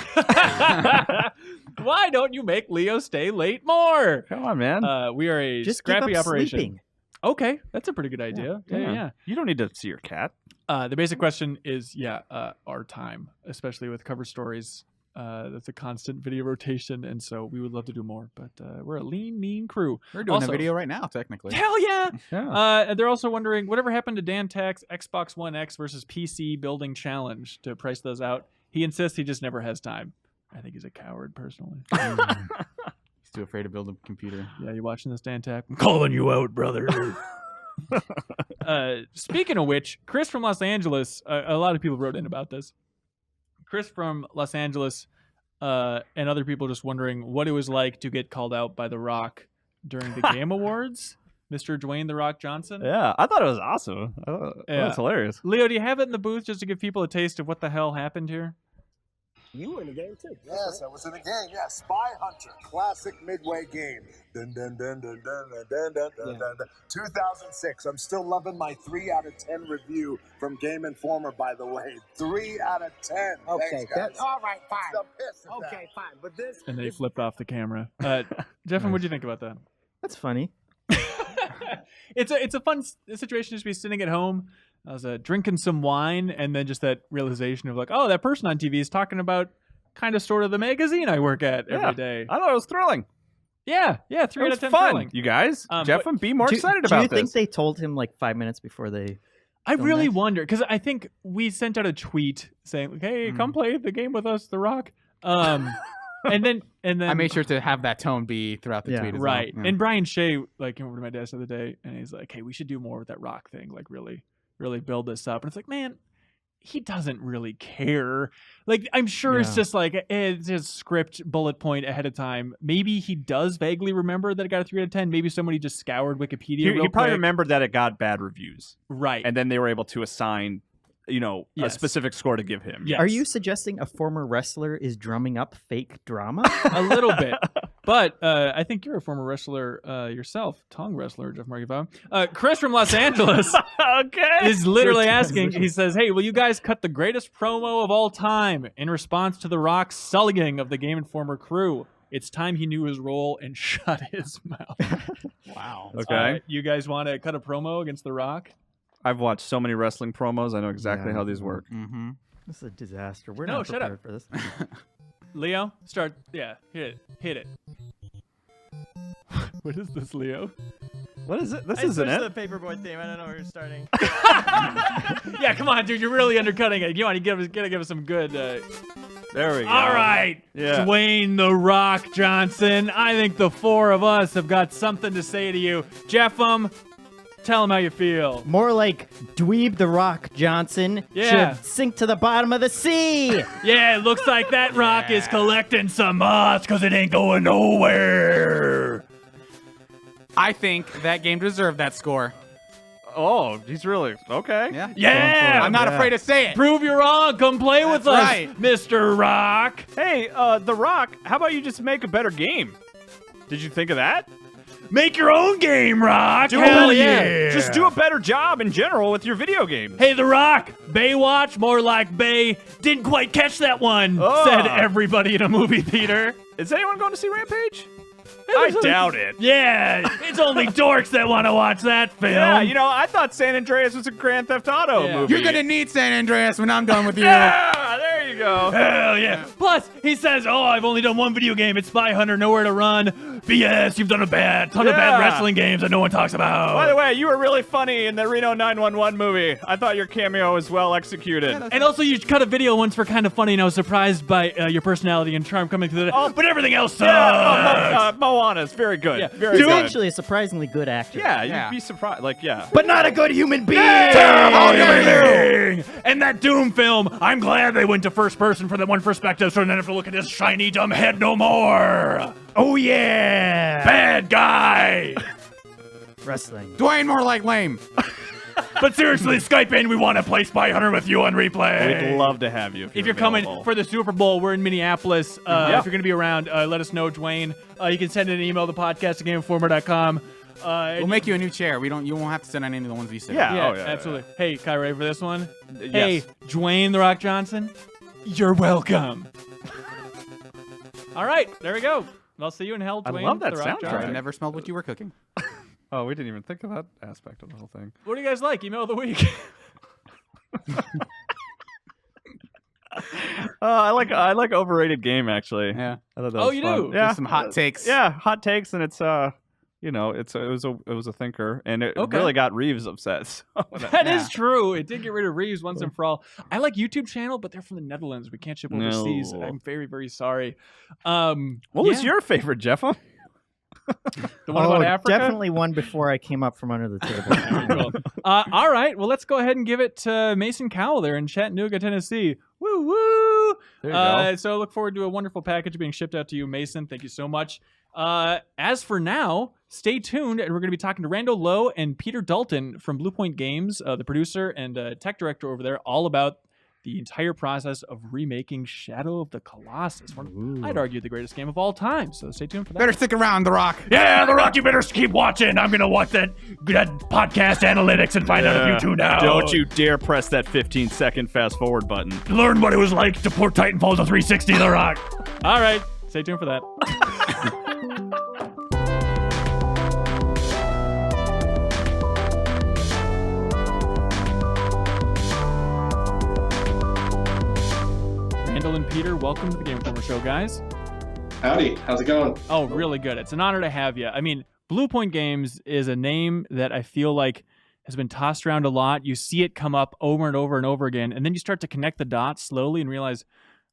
Why don't you make Leo stay late more? Come on, man. We are a Just scrappy give up operation. Sleeping. Okay, that's a pretty good idea. Yeah. You don't need to see your cat. The basic question is, our time, especially with cover stories. That's a constant video rotation, and so we would love to do more, but we're a lean, mean crew. We're doing a video right now, technically. Hell yeah! Yeah. And they're also wondering, whatever happened to Dan Tack's Xbox One X versus PC building challenge to price those out? He insists he just never has time. I think he's a coward, personally. He's too afraid to build a computer. Yeah, you watching this, Dan Tack? I'm calling you out, brother. Speaking of which, Chris from Los Angeles, a lot of people wrote in about this. Chris from Los Angeles and other people just wondering what it was like to get called out by The Rock during the Game Awards. Mr. Dwayne The Rock Johnson. Yeah, I thought it was awesome. That's hilarious. Leo, do you have it in the booth just to give people a taste of what the hell happened here? You were in the game too. Yes, I was in the game. Yeah, Spy Hunter, classic midway game. Dun, dun, dun, dun, dun, dun, dun, dun, dun, dun. 2006. I'm still loving my 3 out of 10 review from Game Informer. By the way, 3 out of 10. Okay, that's all right. Fine. Okay, fine. But this. And they flipped off the camera. Jeff, what do you think about that? That's funny. It's a fun situation to just be sitting at home. I was drinking some wine, and then just that realization of like, oh, that person on TV is talking about kind of sort of the magazine I work at every day. I thought it was thrilling. Yeah, 3 out of 10 fun, thrilling. you guys. Jeff, and be more excited about this. Do you think they told him like 5 minutes before they... I really wonder, because I think we sent out a tweet saying, hey, come play the game with us, The Rock. And then I made sure to have that tone be throughout the tweet as right. well. Yeah. And Brian Shea came over to my desk the other day, and he's like, hey, we should do more with that Rock thing, like really build this up. And it's like, man, he doesn't really care. Like, I'm sure it's just like it's his script bullet point ahead of time. Maybe he does vaguely remember that it got a 3 out of 10. Maybe somebody just scoured Wikipedia. He probably remembered that it got bad reviews. Right. And then they were able to assign, a specific score to give him. Yes. Are you suggesting a former wrestler is drumming up fake drama? A little bit. But I think you're a former wrestler yourself, tongue wrestler, Jeff Markieva. Chris from Los Angeles is literally asking, he says, hey, will you guys cut the greatest promo of all time in response to The Rock's sullying of the Game Informer crew? It's time he knew his role and shut his mouth. Wow. Okay. You guys want to cut a promo against The Rock? I've watched so many wrestling promos. I know exactly how these work. Mm-hmm. This is a disaster. We're not prepared for this. Leo, start. Yeah, hit it. What is this, Leo? What is it? This I isn't switched it. the paperboard theme. I don't know where you're starting. Yeah, come on, dude. You're really undercutting it. You want to give us some good. There we go. All right, Yeah. Dwayne "The Rock" Johnson. I think the four of us have got something to say to you. Jeff, tell him how you feel. More like Dweeb the Rock Johnson should sink to the bottom of the sea. Yeah, it looks like that rock is collecting some moss because it ain't going nowhere. I think that game deserved that score. Oh, he's really okay. Yeah. Yeah, I'm not afraid to say it. Prove you're wrong. Come play with us, right. Mr. Rock. Hey, The Rock, how about you just make a better game? Did you think of that? Make your own game, Rock. Hell yeah. Just do a better job in general with your video games. Hey, The Rock, Baywatch, more like Bay. Didn't quite catch that one, said everybody in a movie theater. Is anyone going to see Rampage? I doubt it. Yeah, it's only dorks that want to watch that film. Yeah, I thought San Andreas was a Grand Theft Auto movie. You're going to need San Andreas when I'm done with you. Yeah, there you go. Hell yeah. Plus, he says, I've only done one video game. It's Spy Hunter, Nowhere to Run. BS, you've done a ton of bad wrestling games that no one talks about. By the way, you were really funny in the Reno 911 movie. I thought your cameo was well executed. And also, you cut a video once for kind of funny, and I was surprised by your personality and charm coming through the but everything else sucks. Yeah, Moana's very good. Yeah. Very He's good. actually a surprisingly good actor. Yeah, you'd be surprised. But not a good human being. And that Doom film, I'm glad they went to first person for that one perspective so I don't have to look at his shiny dumb head no more. Oh, yeah. Bad guy. Wrestling. Dwayne, more like lame. But seriously, Skype in. We want to play Spy Hunter with you on replay. We'd love to have you. If you're coming for the Super Bowl, we're in Minneapolis. If you're going to be around, let us know, Dwayne. You can send an email to podcast@GameInformer.com. We'll make you a new chair. You won't have to sit on any of the ones we sit on. Yeah, absolutely. Yeah. Hey, Kai, ready for this one? Hey, Dwayne "The Rock" Johnson, you're welcome. All right, there we go. I'll see you in hell, Dwayne. I love that "The Rock" soundtrack. Johnson. I never smelled what you were cooking. Oh, we didn't even think of that aspect of the whole thing. What do you guys like? Email of the week. I like overrated game actually. Yeah. I thought that was you fun. do? Yeah, Just some hot takes. Yeah, hot takes, and it's it was a thinker, and it really got Reeves upset. So That is true. It did get rid of Reeves once and for all. I like YouTube channel, but they're from the Netherlands. We can't ship overseas. No. I'm very, very sorry. What was your favorite, Jeff? The one about Africa? Definitely one before I came up from under the table. All right. Well, let's go ahead and give it to Mason Cowell there in Chattanooga, Tennessee. Woo woo! There you go. So I look forward to a wonderful package being shipped out to you, Mason. Thank you so much. As for now, stay tuned, and we're going to be talking to Randall Lowe and Peter Dalton from Bluepoint Games, the producer and tech director over there, all about the entire process of remaking Shadow of the Colossus. I'd argue the greatest game of all time. So stay tuned for that. Better stick around, The Rock. Yeah, The Rock, you better keep watching. I'm going to watch that podcast analytics and find out if you tune out. Don't you dare press that 15-second fast forward button. Learn what it was like to port Titanfall to 360, The Rock. All right, stay tuned for that. Randall and Peter, welcome to the Game Informer Show, guys. Howdy, how's it going? Oh, really good. It's an honor to have you. I mean, Bluepoint Games is a name that I feel like has been tossed around a lot. You see it come up over and over and over again, and then you start to connect the dots slowly and realize,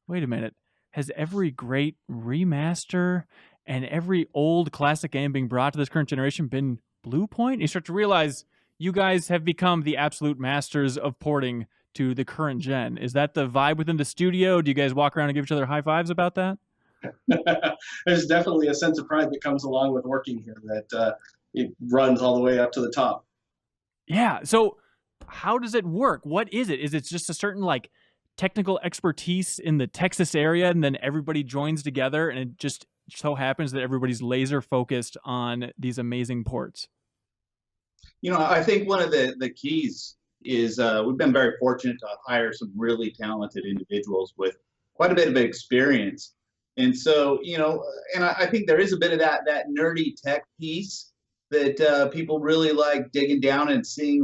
wait a minute, has every great remaster and every old classic game being brought to this current generation been Bluepoint? You start to realize you guys have become the absolute masters of porting to the current gen. Is that the vibe within the studio? Do you guys walk around and give each other high fives about that? There's definitely a sense of pride that comes along with working here that it runs all the way up to the top. Yeah. So how does it work? What is it? Is it just a certain technical expertise in the Texas area and then everybody joins together and it just so happens that everybody's laser focused on these amazing ports? I think one of the keys is we've been very fortunate to hire some really talented individuals with quite a bit of experience. And so, and I think there is a bit of that nerdy tech piece that people really like digging down and seeing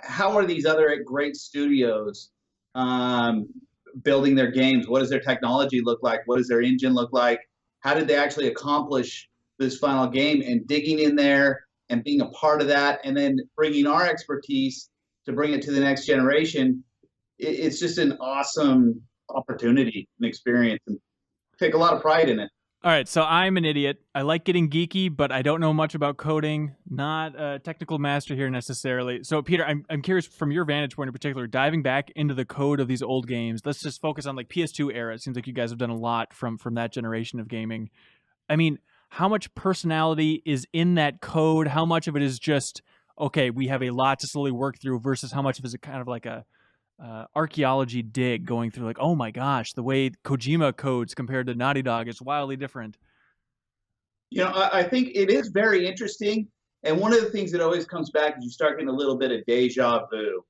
how are these other great studios building their games? What does their technology look like? What does their engine look like? How did they actually accomplish this final game? And digging in there and being a part of that, and then bringing our expertise to bring it to the next generation. It's just an awesome opportunity and experience, and take a lot of pride in it. All right, so I'm an idiot. I like getting geeky, but I don't know much about coding. Not a technical master here necessarily. So, Peter, I'm curious from your vantage point in particular, diving back into the code of these old games. Let's just focus on like PS2 era. It seems like you guys have done a lot from that generation of gaming. I mean, how much personality is in that code? How much of it is just, okay, we have a lot to slowly work through, versus how much of it is kind of like a archaeology dig going through, like, oh my gosh, the way Kojima codes compared to Naughty Dog is wildly different. I think it is very interesting. And one of the things that always comes back is you start getting a little bit of deja vu,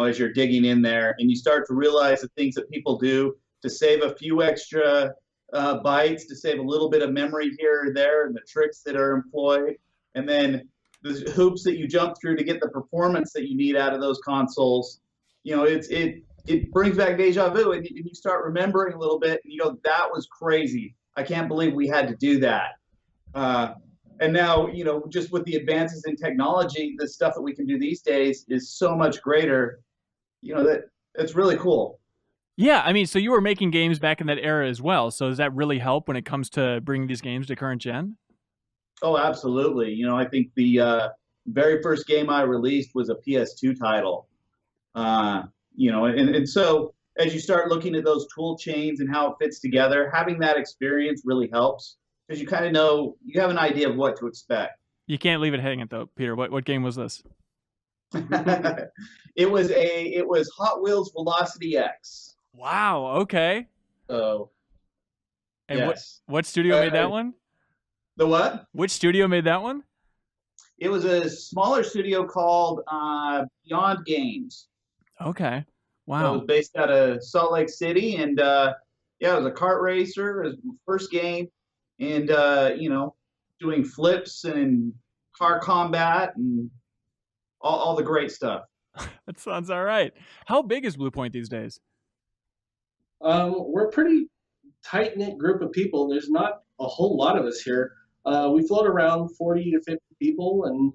as you're digging in there, and you start to realize the things that people do to save a few extra bytes, to save a little bit of memory here or there, and the tricks that are employed. And then the hoops that you jump through to get the performance that you need out of those consoles. It brings back deja vu, and you start remembering a little bit, and you go, that was crazy. I can't believe we had to do that. And now, just with the advances in technology, the stuff that we can do these days is so much greater, it's really cool. Yeah, I mean, so you were making games back in that era as well. So does that really help when it comes to bringing these games to current gen? Oh, absolutely. I think the very first game I released was a PS2 title. And so as you start looking at those tool chains and how it fits together, having that experience really helps, because you kind of know, you have an idea of what to expect. You can't leave it hanging though, Peter. What game was this? It was Hot Wheels Velocity X. Wow. Okay. So. And yes. What studio made that one? The what? Which studio made that one? It was a smaller studio called Beyond Games. Okay. Wow. So it was based out of Salt Lake City, and it was a kart racer. It was my first game, and doing flips and car combat and all the great stuff. That sounds all right. How big is Bluepoint these days? We're a pretty tight-knit group of people. There's not a whole lot of us here. We float around 40 to 50 people, and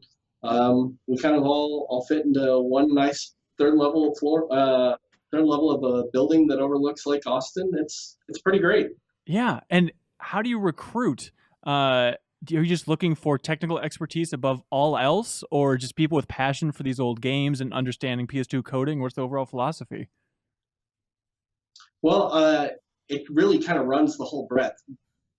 we kind of all fit into one nice third level of a building that overlooks Lake Austin. It's pretty great. Yeah, and how do you recruit? Are you just looking for technical expertise above all else, or just people with passion for these old games and understanding PS2 coding? What's the overall philosophy? Well, it really kind of runs the whole breadth.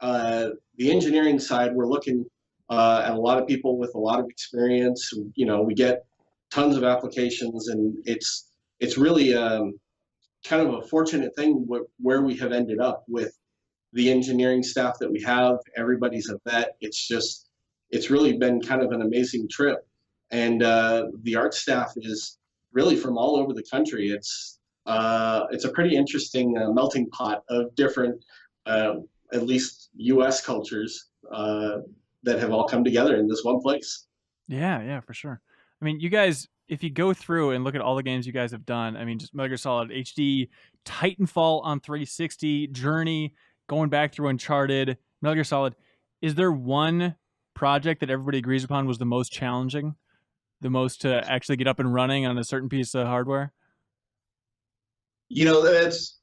The engineering side, we're looking at a lot of people with a lot of experience. We get tons of applications, and it's really kind of a fortunate thing where we have ended up with the engineering staff that we have. Everybody's a vet. It's really been kind of an amazing trip, and the art staff is really from all over the country. It's a pretty interesting melting pot of different, at least U.S. cultures that have all come together in this one place. Yeah, for sure. I mean, you guys, if you go through and look at all the games you guys have done, I mean, just Metal Gear Solid HD, Titanfall on 360, Journey, going back through Uncharted, Metal Gear Solid, is there one project that everybody agrees upon was the most challenging, the most to actually get up and running on a certain piece of hardware? That's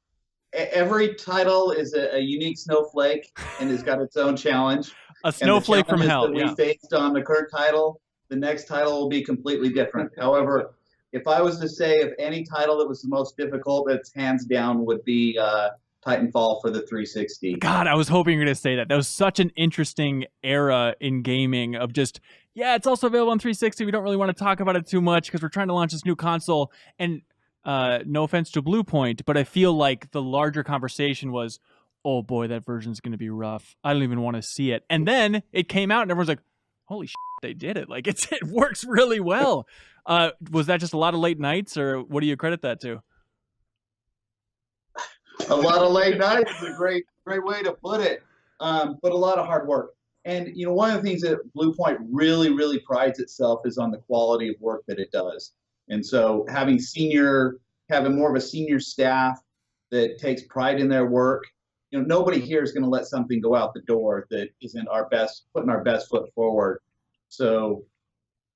every title is a unique snowflake and has got its own challenge. A snowflake from hell. That we faced on the current title, the next title will be completely different. However, if I was to say of any title that was the most difficult, that's hands down would be Titanfall for the 360. God, I was hoping you were going to say that. That was such an interesting era in gaming of just, it's also available on 360. We don't really want to talk about it too much because we're trying to launch this new console. And no offense to Bluepoint, but I feel like the larger conversation was, oh boy, that version's going to be rough. I don't even want to see it. And then it came out and everyone's like, holy shit, they did it. Like it works really well. Was that just a lot of late nights, or what do you credit that to? A lot of late nights is a great way to put it. But a lot of hard work. And one of the things that Bluepoint really, really prides itself is on the quality of work that it does. And so having more of a senior staff that takes pride in their work, nobody here is going to let something go out the door that isn't putting our best foot forward. So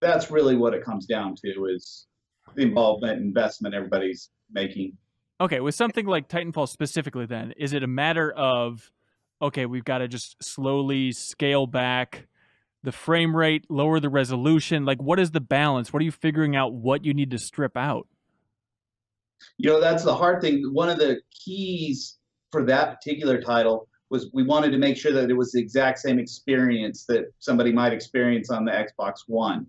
that's really what it comes down to, is the involvement, investment everybody's making. Okay, with something like Titanfall specifically then, is it a matter of, okay, we've got to just slowly scale back the frame rate, lower the resolution? Like, what is the balance? What are you figuring out what you need to strip out? That's the hard thing. One of the keys for that particular title was we wanted to make sure that it was the exact same experience that somebody might experience on the Xbox One.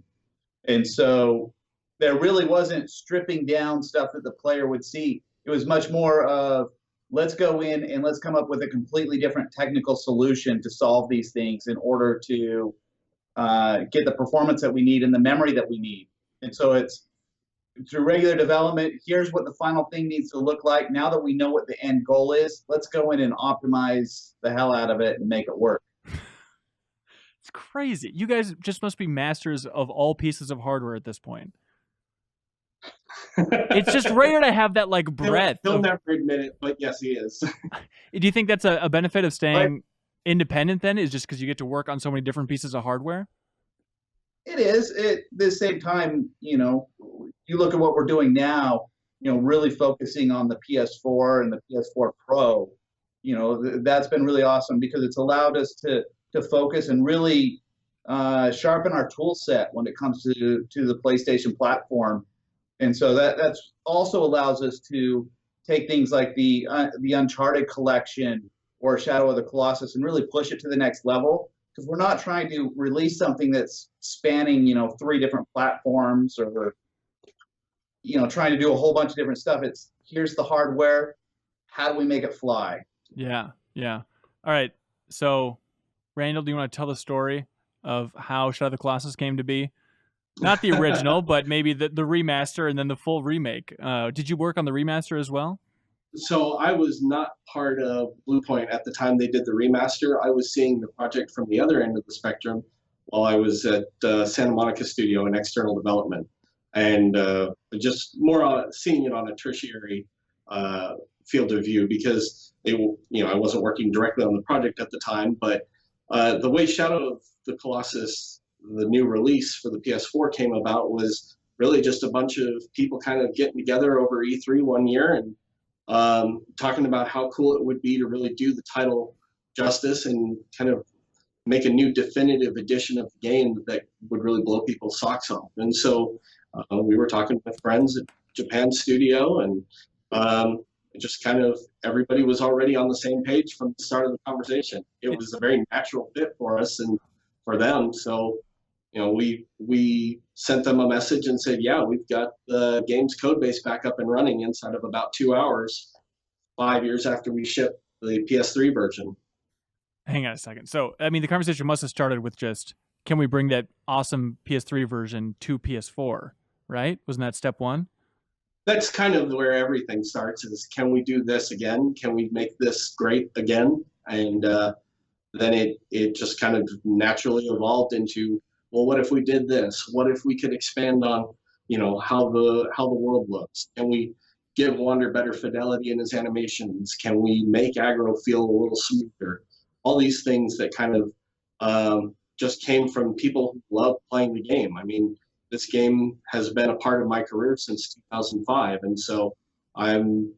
And so there really wasn't stripping down stuff that the player would see. It was much more of, let's go in and let's come up with a completely different technical solution to solve these things in order to get the performance that we need and the memory that we need. And so it's through regular development, here's what the final thing needs to look like. Now that we know what the end goal is, let's go in and optimize the hell out of it and make it work. It's crazy. You guys just must be masters of all pieces of hardware at this point. It's just rare to have that like breadth. He'll never admit it, but yes, he is. Do you think that's a benefit of staying independent then, is just because you get to work on so many different pieces of hardware? It is. At the same time, you look at what we're doing now, really focusing on the PS4 and the PS4 Pro, that's been really awesome because it's allowed us to focus and really sharpen our tool set when it comes to the PlayStation platform. And so that's also allows us to take things like the Uncharted collection or Shadow of the Colossus and really push it to the next level, because we're not trying to release something that's spanning 3 different platforms or trying to do a whole bunch of different stuff. It's, here's the hardware, how do we make it fly? Yeah. All right, so Randall, do you want to tell the story of how Shadow of the Colossus came to be? Not the original, but maybe the remaster and then the full remake. Did you work on the remaster as well? So I was not part of Bluepoint at the time they did the remaster. I was seeing the project from the other end of the spectrum while I was at Santa Monica Studio in external development, and just more seeing it on a tertiary field of view, because I wasn't working directly on the project at the time. But the way Shadow of the Colossus, the new release for the PS4, came about was really just a bunch of people kind of getting together over E3 one year and talking about how cool it would be to really do the title justice and kind of make a new definitive edition of the game that would really blow people's socks off. And so we were talking with friends at Japan Studio, and just kind of everybody was already on the same page from the start of the conversation. It was a very natural fit for us and for them. So, we sent them a message and said, yeah, we've got the game's code base back up and running inside of about 2 hours, 5 years after we shipped the PS3 version. Hang on a second. So, the conversation must have started with just, can we bring that awesome PS3 version to PS4, right? Wasn't that step one? That's kind of where everything starts, is can we do this again? Can we make this great again? And then it just kind of naturally evolved into, well, what if we did this? What if we could expand on, how the world looks? Can we give Wander better fidelity in his animations? Can we make aggro feel a little smoother? All these things that kind of just came from people who love playing the game. This game has been a part of my career since 2005, and so I'm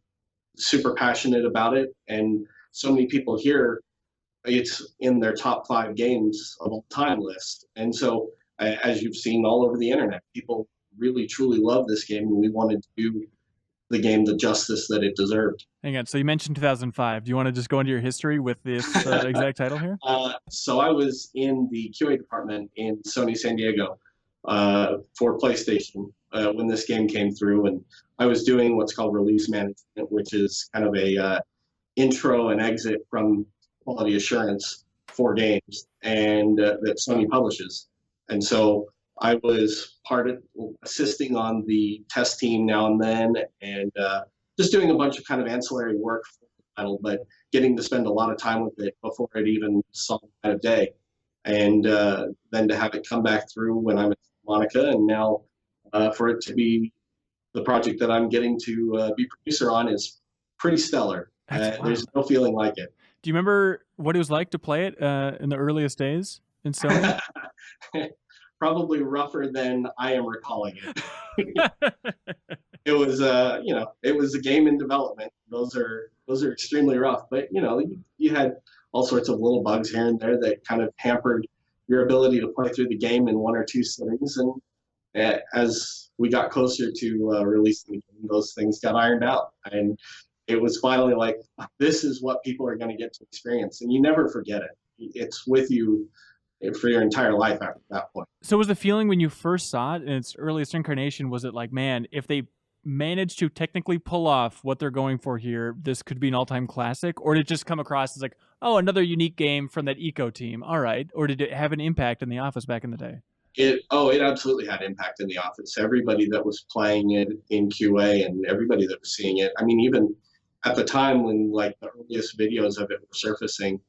super passionate about it. And so many people here, it's in their top 5 games of all time list. And so, as you've seen all over the internet, people really truly love this game, and we wanted to do the game the justice that it deserved. Hang on. So you mentioned 2005. Do you want to just go into your history with this exact title here? So I was in the QA department in Sony San Diego for PlayStation when this game came through, and I was doing what's called release management, which is kind of a intro and exit from quality assurance for games and that Sony publishes. And so I was part of assisting on the test team now and then, and just doing a bunch of kind of ancillary work for the title, but getting to spend a lot of time with it before it even saw the light of day. And then to have it come back through when I'm at Monica, and now for it to be the project that I'm getting to be producer on is pretty stellar. There's no feeling like it. Do you remember what it was like to play it in the earliest days in Sony? Probably rougher than I am recalling it. It was, it was a game in development. Those are extremely rough. But you had all sorts of little bugs here and there that kind of hampered your ability to play through the game in one or two sittings. And as we got closer to releasing the game, those things got ironed out, and it was finally like, this is what people are going to get to experience, and you never forget it. It's with you for your entire life after that point. So was the feeling when you first saw it in its earliest incarnation, was it like, man, if they managed to technically pull off what they're going for here, this could be an all-time classic? Or did it just come across as like, oh, another unique game from that Eco team, all right? Or did it have an impact in the office back in the day? It absolutely had impact in the office. Everybody that was playing it in QA and everybody that was seeing it, I mean, even at the time when like the earliest videos of it were surfacing,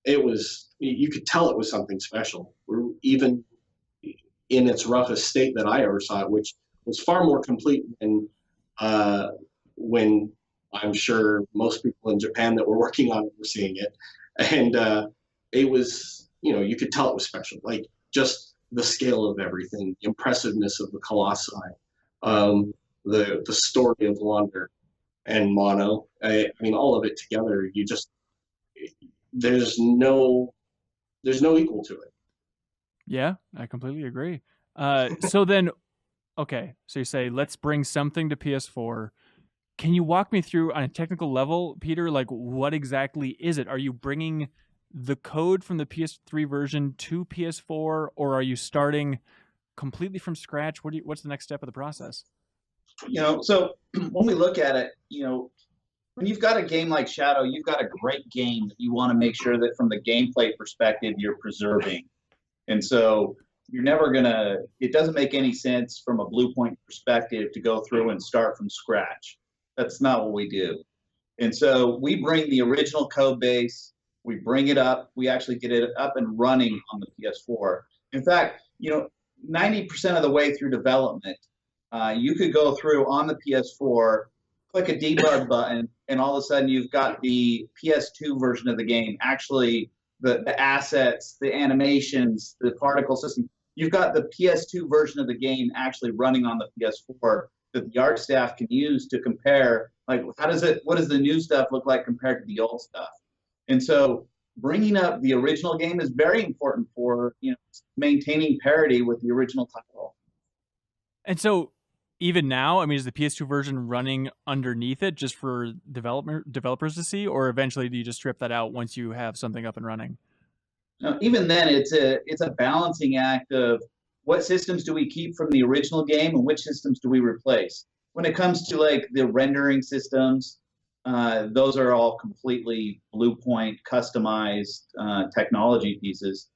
you could tell it was something special. Even in its roughest state that I ever saw it, which was far more complete than when I'm sure most people in Japan that were working on it were seeing it. And it was, you could tell it was special. Like just the scale of everything, the impressiveness of the Colossi, the story of Wander and Mono. I mean, all of it together, there's no equal to it. Yeah, I completely agree. So then, okay, so you say, let's bring something to PS4. Can you walk me through on a technical level, Peter, like what exactly is it? Are you bringing the code from the PS3 version to PS4, or are you starting completely from scratch? What's the next step of the process? So when we look at it, when you've got a game like Shadow, you've got a great game that you want to make sure that from the gameplay perspective, you're preserving. And so you're never it doesn't make any sense from a Bluepoint perspective to go through and start from scratch. That's not what we do. And so we bring the original code base, we bring it up, we actually get it up and running on the PS4. In fact, 90% of the way through development, you could go through on the PS4, click a debug button, and all of a sudden you've got the PS2 version of the game. Actually, the assets, the animations, the particle system, you've got the PS2 version of the game actually running on the PS4 that the art staff can use to compare, like, what does the new stuff look like compared to the old stuff? And so bringing up the original game is very important for, maintaining parity with the original title. And so even now, I mean, is the PS2 version running underneath it just for developers to see, or eventually do you just strip that out once you have something up and running? No, even then, it's a balancing act of what systems do we keep from the original game and which systems do we replace. When it comes to like the rendering systems, those are all completely Bluepoint customized technology pieces.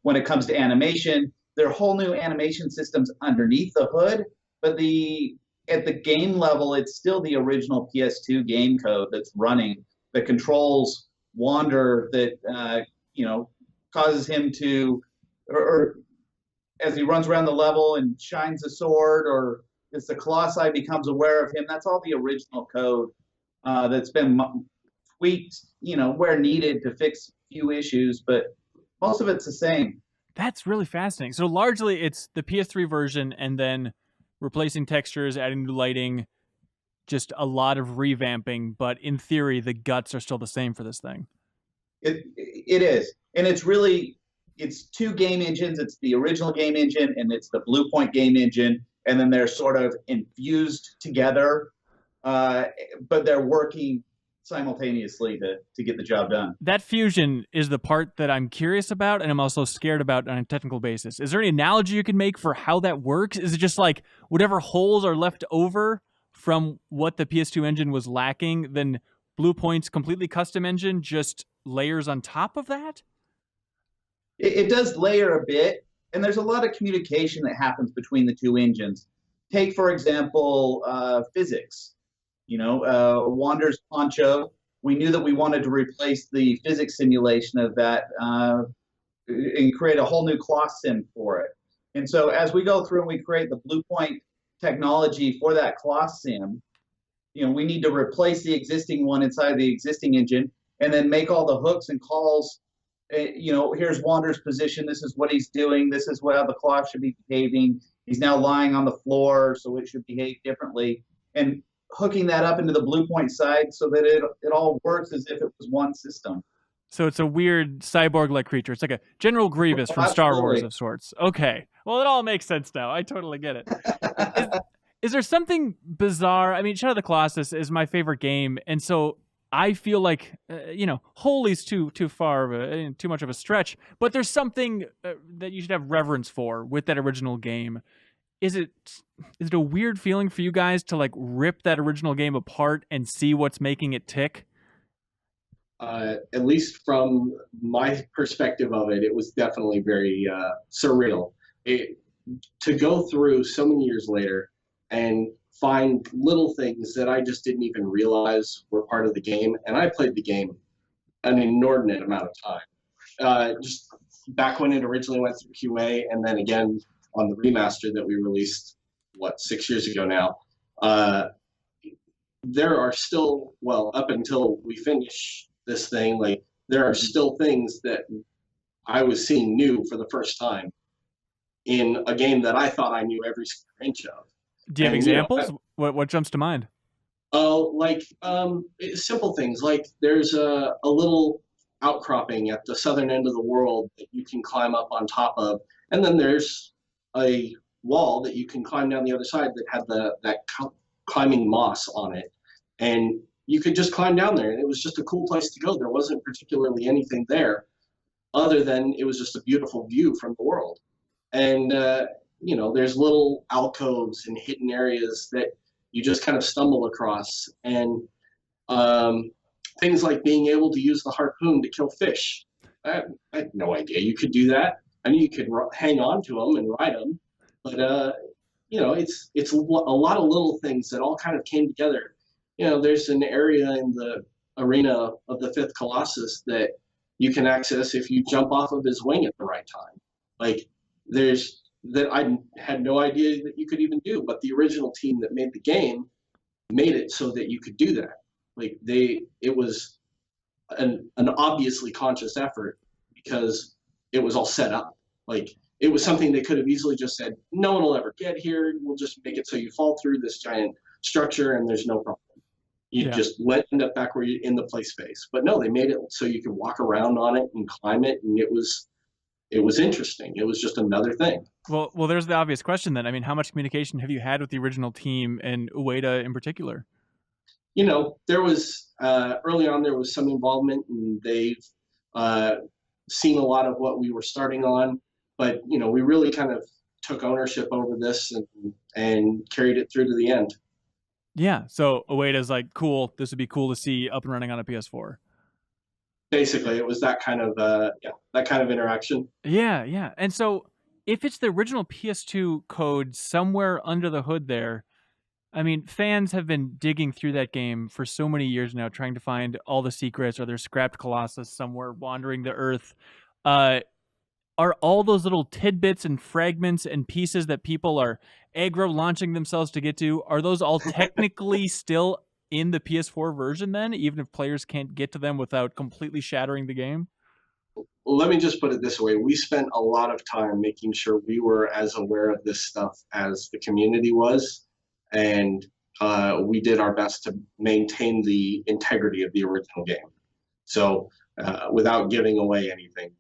When it comes to animation, there are whole new animation systems underneath the hood, but at the game level, it's still the original PS2 game code that's running that controls Wander, that causes him to, or as he runs around the level and shines a sword, or as the Colossi becomes aware of him. That's all the original code that's been tweaked, where needed to fix a few issues, but most of it's the same. That's really fascinating. So largely it's the PS3 version and then replacing textures, adding new lighting, just a lot of revamping, but in theory, the guts are still the same for this thing. It is. And it's two game engines. It's the original game engine and it's the Bluepoint game engine. And then they're sort of infused together, but they're working simultaneously to get the job done. That fusion is the part that I'm curious about, and I'm also scared about on a technical basis. Is there any analogy you can make for how that works? Is it just like whatever holes are left over from what the PS2 engine was lacking, then Bluepoint's completely custom engine just layers on top of that? It does layer a bit, and there's a lot of communication that happens between the two engines. Take, for example, physics. Wander's poncho, we knew that we wanted to replace the physics simulation of that and create a whole new cloth sim for it. And so as we go through and we create the Bluepoint technology for that Colossus sim, we need to replace the existing one inside the existing engine, and then make all the hooks and calls. Here's Wander's position. This is what he's doing. This is how the Colossus should be behaving. He's now lying on the floor, so it should behave differently. And hooking that up into the Bluepoint side so that it all works as if it was one system. So it's a weird cyborg-like creature. It's like a General Grievous from Star Wars of sorts. Okay. Well, it all makes sense now. I totally get it. Is there something bizarre? I mean, Shadow of the Colossus is my favorite game, and so I feel like, holy's too far of too much of a stretch, but there's something that you should have reverence for with that original game. Is it a weird feeling for you guys to like rip that original game apart and see what's making it tick? At least from my perspective of it, it was definitely very surreal. To go through so many years later and find little things that I just didn't even realize were part of the game. And I played the game an inordinate amount of time. Just back when it originally went through QA, and then again on the remaster that we released, 6 years ago now. There are still, up until we finish this thing, like there are still things that I was seeing new for the first time in a game that I thought I knew every square inch of. Do you have examples? What jumps to mind? Simple things like there's a little outcropping at the southern end of the world that you can climb up on top of, and then there's a wall that you can climb down the other side that had that climbing moss on it, and you could just climb down there, and it was just a cool place to go. There wasn't particularly anything there other than it was just a beautiful view from the world. And there's little alcoves and hidden areas that you just kind of stumble across, and things like being able to use the harpoon to kill fish. I had no idea you could do that. I knew you could hang on to them and ride them, but it's a lot of little things that all kind of came together. There's an area in the arena of the 5th Colossus that you can access if you jump off of his wing at the right time. Like there's that I had no idea that you could even do, but the original team that made the game made it so that you could do that. Like it was an obviously conscious effort because it was all set up. Like it was something they could have easily just said, no one will ever get here. We'll just make it so you fall through this giant structure and there's no problem. You just end up back where you're in the play space. But no, they made it so you could walk around on it and climb it, and it was interesting. It was just another thing. Well, there's the obvious question then. I mean, how much communication have you had with the original team and Ueda in particular? There was early on there was some involvement, and they've seen a lot of what we were starting on. But we really kind of took ownership over this and carried it through to the end. Yeah. So Ueda's like, cool. This would be cool to see up and running on a PS4. Basically, it was that kind of interaction. Yeah. And so if it's the original PS2 code somewhere under the hood there, I mean, fans have been digging through that game for so many years now, trying to find all the secrets, or there's scrapped Colossus somewhere wandering the earth. Are all those little tidbits and fragments and pieces that people are aggro launching themselves to get to, are those all technically still in the PS4 version then, even if players can't get to them without completely shattering the game? Well, let me just put it this way. We spent a lot of time making sure we were as aware of this stuff as the community was, and we did our best to maintain the integrity of the original game. So without giving away anything,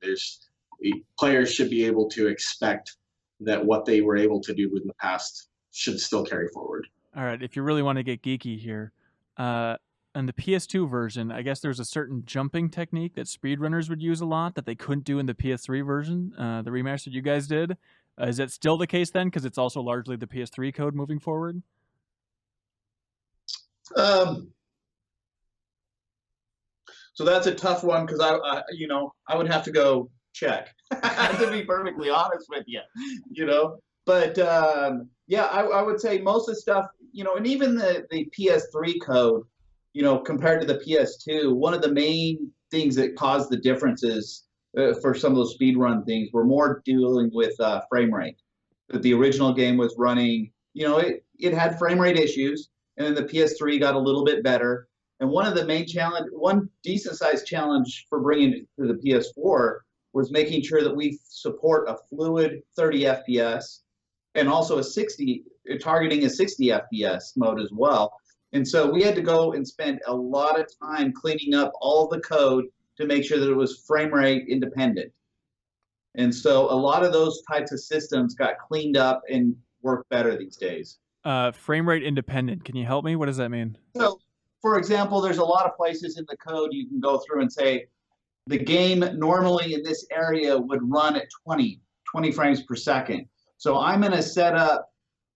players should be able to expect that what they were able to do in the past should still carry forward. All right, if you really want to get geeky here, in the PS2 version, I guess there's a certain jumping technique that speedrunners would use a lot that they couldn't do in the PS3 version, the remaster you guys did. Is that still the case then, because it's also largely the PS3 code moving forward? So that's a tough one, because I would have to go check to be perfectly honest with you, but I would say most of the stuff, and even the PS3 code, compared to the PS2, one of the main things that caused the differences for some of those speedrun things were more dealing with frame rate. That the original game was running, it had frame rate issues, and then the PS3 got a little bit better. And one decent sized challenge for bringing it to the PS4 was making sure that we support a fluid 30 FPS and also targeting a 60 FPS mode as well. And so we had to go and spend a lot of time cleaning up all the code to make sure that it was frame rate independent. And so a lot of those types of systems got cleaned up and work better these days. Frame rate independent. Can you help me? What does that mean? So, for example, there's a lot of places in the code you can go through and say, the game normally in this area would run at 20 frames per second. So I'm going to set up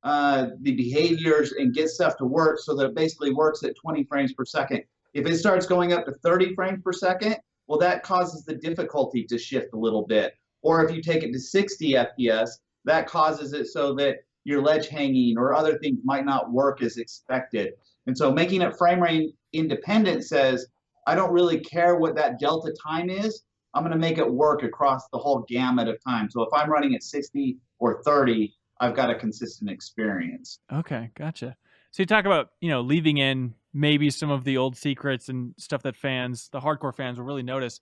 the behaviors and get stuff to work so that it basically works at 20 frames per second. If it starts going up to 30 frames per second, well, that causes the difficulty to shift a little bit. Or if you take it to 60 FPS, that causes it so that your ledge hanging or other things might not work as expected. And so making it frame rate independent says, I don't really care what that delta time is. I'm going to make it work across the whole gamut of time. So if I'm running at 60 or 30, I've got a consistent experience. Okay, gotcha. So you talk about, leaving in maybe some of the old secrets and stuff that the hardcore fans will really notice.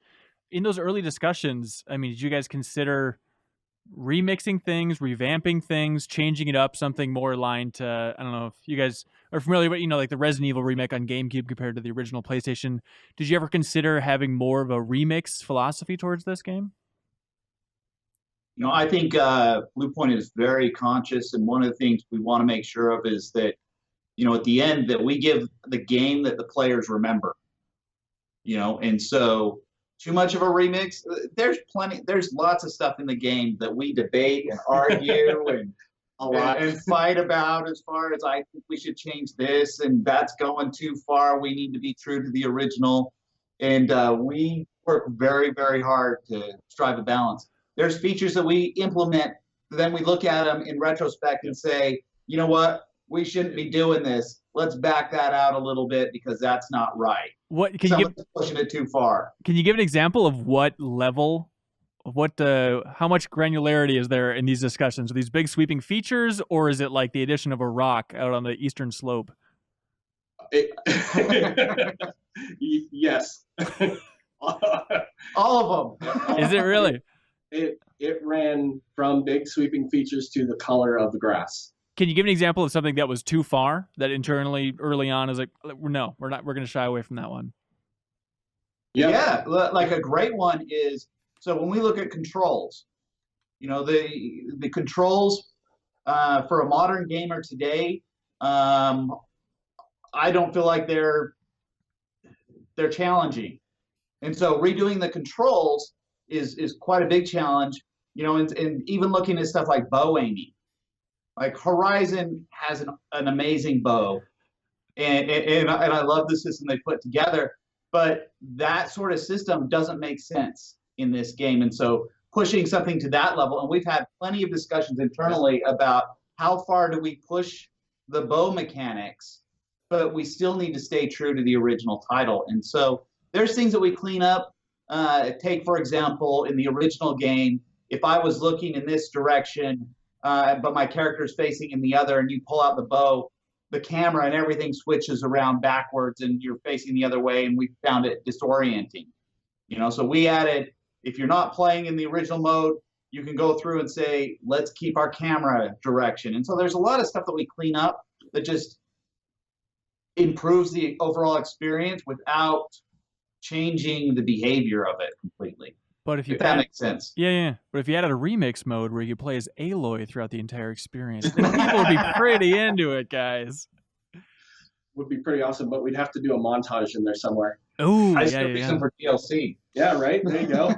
In those early discussions, I mean, did you guys consider remixing things, revamping things, changing it up, something more aligned to, I don't know if you guys are familiar with, like the Resident Evil remake on GameCube compared to the original PlayStation. Did you ever consider having more of a remix philosophy towards this game? I think Bluepoint is very conscious, and one of the things we want to make sure of is that, at the end that we give the game that the players remember, and so too much of a remix, there's lots of stuff in the game that we debate and argue and fight about as far as I think we should change this and that's going too far. We need to be true to the original. And we work very, very hard to strive a balance. There's features that we implement, then we look at them in retrospect and say, you know what, we shouldn't be doing this. Let's back that out a little bit because that's not right. Someone's pushing it too far. Can you give an example of what level, how much granularity is there in these discussions? Are these big sweeping features, or is it like the addition of a rock out on the eastern slope? Yes. All of them. Is it really? It ran from big sweeping features to the color of the grass. Can you give an example of something that was too far, that internally early on is like, no, we're going to shy away from that one? Yeah, like a great one is, so when we look at controls, the controls for a modern gamer today, I don't feel like they're challenging. And so redoing the controls is quite a big challenge, and even looking at stuff like bow aiming. Like Horizon has an amazing bow, and I love the system they put together, but that sort of system doesn't make sense in this game. And so pushing something to that level, and we've had plenty of discussions internally about how far do we push the bow mechanics, but we still need to stay true to the original title. And so there's things that we clean up. Take, for example, in the original game, if I was looking in this direction, but my character's facing in the other, and you pull out the bow, the camera and everything switches around backwards and you're facing the other way, and we found it disorienting. So we added, if you're not playing in the original mode, you can go through and say, let's keep our camera direction. And so there's a lot of stuff that we clean up that just improves the overall experience without changing the behavior of it completely. But if that makes sense. Yeah. But if you added a remix mode where you play as Aloy throughout the entire experience, then people would be pretty into it, guys. Would be pretty awesome, but we'd have to do a montage in there somewhere. Oh, some for DLC. Yeah, right. There you go.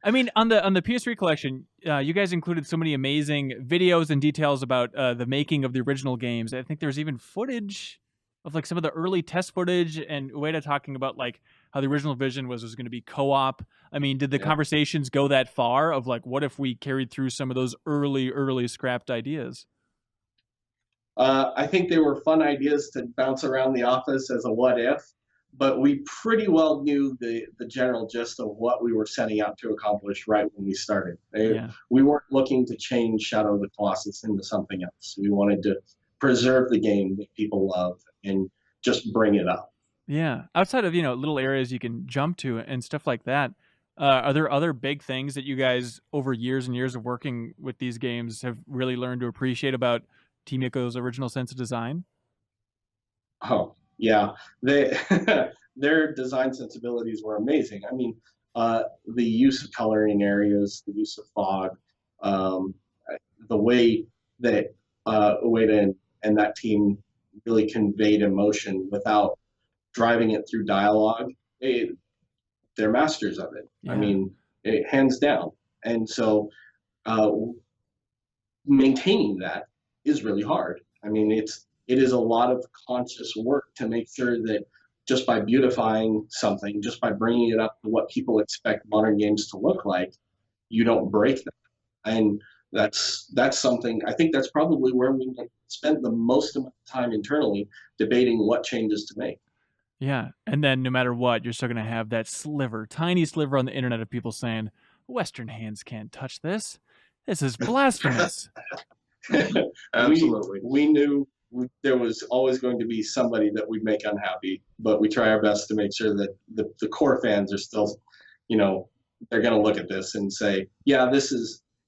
I mean, on the PS3 collection, you guys included so many amazing videos and details about the making of the original games. I think there's even footage of like some of the early test footage, and Ueda talking about like how the original vision was going to be co-op. I mean, did the conversations go that far of like, what if we carried through some of those early scrapped ideas? I think they were fun ideas to bounce around the office as a what if, but we pretty well knew the general gist of what we were setting out to accomplish right when we started. We weren't looking to change Shadow of the Colossus into something else. We wanted to preserve the game that people love and just bring it up. Yeah. Outside of, little areas you can jump to and stuff like that, are there other big things that you guys, over years and years of working with these games, have really learned to appreciate about Team Ico's original sense of design? Oh, yeah. Their design sensibilities were amazing. I mean, the use of coloring areas, the use of fog, the way that Ueda and that team really conveyed emotion without driving it through dialogue. They're masters of it. Yeah. I mean, hands down. And so maintaining that is really hard. I mean, it is a lot of conscious work to make sure that just by beautifying something, just by bringing it up to what people expect modern games to look like, you don't break that. And that's something, I think that's probably where we spent the most amount of time internally debating what changes to make. Yeah, and then no matter what, you're still going to have that tiny sliver on the internet of people saying, Western hands can't touch this. This is blasphemous. Absolutely. We knew there was always going to be somebody that we'd make unhappy, but we try our best to make sure that the core fans are still, they're going to look at this and say, yeah,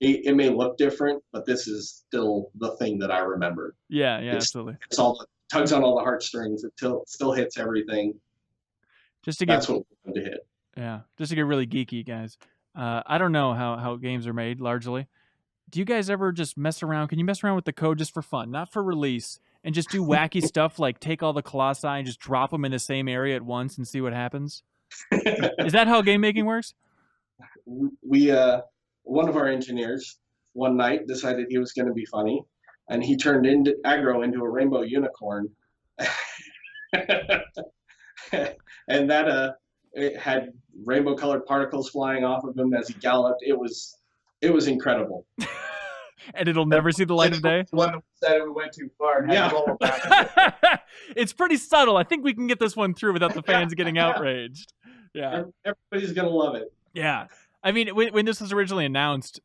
it may look different, but this is still the thing that I remember. Yeah, absolutely. It's all tugs on all the heartstrings. It still hits everything. That's what we want to hit. Yeah, just to get really geeky, guys. I don't know how games are made largely. Do you guys ever just mess around? Can you mess around with the code just for fun, not for release, and just do wacky stuff like take all the Colossi and just drop them in the same area at once and see what happens? Is that how game making works? One of our engineers one night decided he was going to be funny, and he turned aggro into a rainbow unicorn. And that it had rainbow colored particles flying off of him as he galloped. It was incredible. And it'll never see the light of day? One said we went too far and had to roll back. It's pretty subtle. I think we can get this one through without the fans getting outraged. Yeah. Everybody's going to love it. Yeah. I mean, when this was originally announced,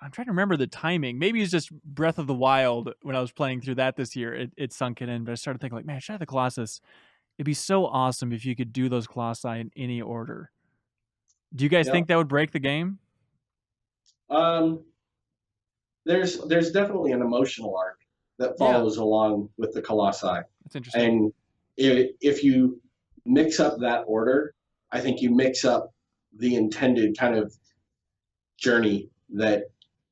I'm trying to remember the timing. Maybe it's just Breath of the Wild when I was playing through that this year. It sunk it in, but I started thinking like, man, Shadow of the Colossus, it'd be so awesome if you could do those Colossi in any order. Do you guys think that would break the game? There's definitely an emotional arc that follows along with the Colossi. That's interesting. And if you mix up that order, I think you mix up the intended kind of journey that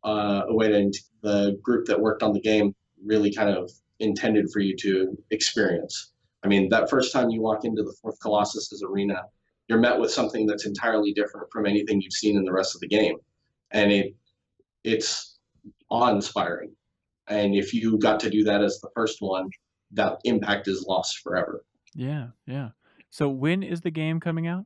Ueda and the group that worked on the game really kind of intended for you to experience. I mean, that first time you walk into the fourth Colossus' arena, you're met with something that's entirely different from anything you've seen in the rest of the game. And it's awe-inspiring. And if you got to do that as the first one, that impact is lost forever. Yeah. So when is the game coming out?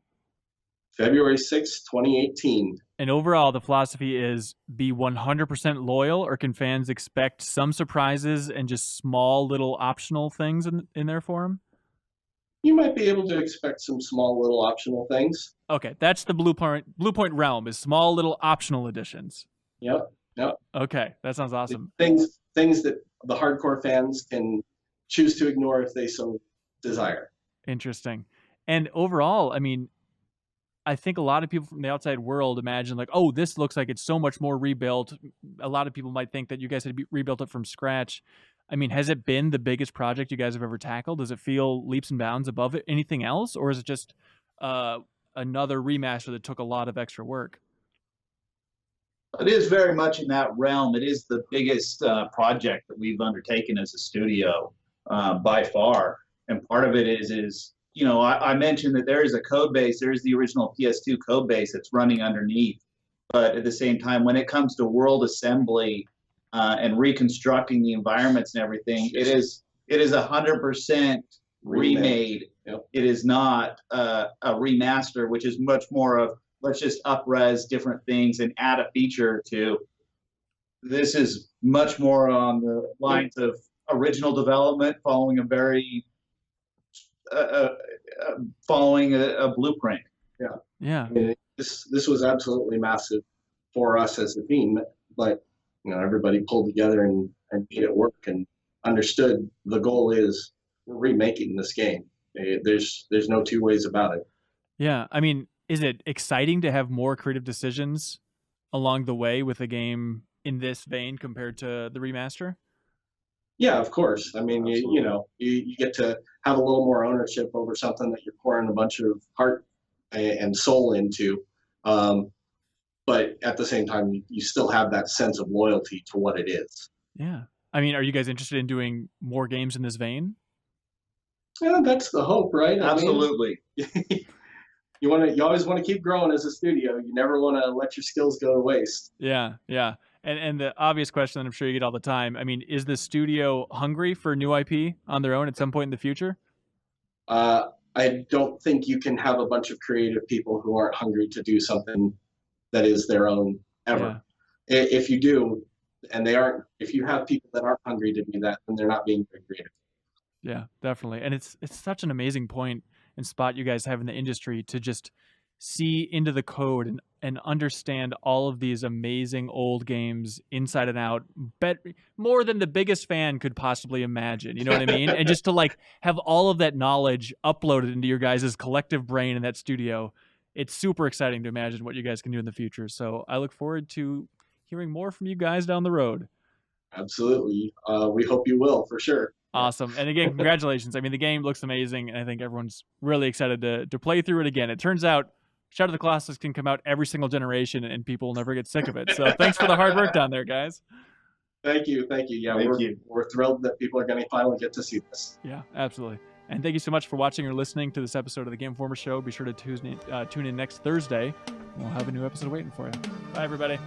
February 6th, 2018. And overall, the philosophy is be 100% loyal, or can fans expect some surprises and just small little optional things in there for them? You might be able to expect some small little optional things. Okay, that's the Bluepoint realm, is small little optional additions. Yep. Okay, that sounds awesome. Things that the hardcore fans can choose to ignore if they so desire. Interesting. And overall, I mean, I think a lot of people from the outside world imagine like, oh, this looks like it's so much more rebuilt. A lot of people might think that you guys had rebuilt it from scratch. I mean, has it been the biggest project you guys have ever tackled? Does it feel leaps and bounds above anything else? Or is it just another remaster that took a lot of extra work? It is very much in that realm. It is the biggest project that we've undertaken as a studio by far. And part of it is I mentioned that there is a code base. There is the original PS2 code base that's running underneath. But at the same time, when it comes to world assembly and reconstructing the environments and everything, it is 100% remade. Yep. It is not a remaster, which is much more of let's just up-res different things and add a feature to. This is much more on the lines of original development, following a very following a blueprint. Yeah. I mean, this was absolutely massive for us as a team, but everybody pulled together and made it work. And understood the goal is we're remaking this game. There's no two ways about it. Yeah, I mean, is it exciting to have more creative decisions along the way with a game in this vein compared to the remaster? Yeah, of course. I mean, you get to have a little more ownership over something that you're pouring a bunch of heart and soul into. But at the same time, you still have that sense of loyalty to what it is. Yeah. I mean, are you guys interested in doing more games in this vein? Yeah, that's the hope, right? Absolutely. I mean, you always want to keep growing as a studio. You never want to let your skills go to waste. Yeah, yeah. And the obvious question that I'm sure you get all the time, I mean, is the studio hungry for new IP on their own at some point in the future? I don't think you can have a bunch of creative people who aren't hungry to do something that is their own ever. Yeah. If you do, and if you have people that aren't hungry to do that, then they're not being very creative. Yeah, definitely. And it's such an amazing point and spot you guys have in the industry to just see into the code and understand all of these amazing old games inside and out, more than the biggest fan could possibly imagine. You know what I mean? And just to like have all of that knowledge uploaded into your guys' collective brain in that studio, it's super exciting to imagine what you guys can do in the future. So I look forward to hearing more from you guys down the road. Absolutely. We hope you will, for sure. Awesome. And again, congratulations. I mean, the game looks amazing, and I think everyone's really excited to play through it again. It turns out Shadow of the Colossus can come out every single generation, and people will never get sick of it. So thanks for the hard work down there, guys. Thank you. Yeah, we're thrilled that people are going to finally get to see this. Yeah, absolutely. And thank you so much for watching or listening to this episode of the Game Informer Show. Be sure to tune in next Thursday. We'll have a new episode waiting for you. Bye, everybody.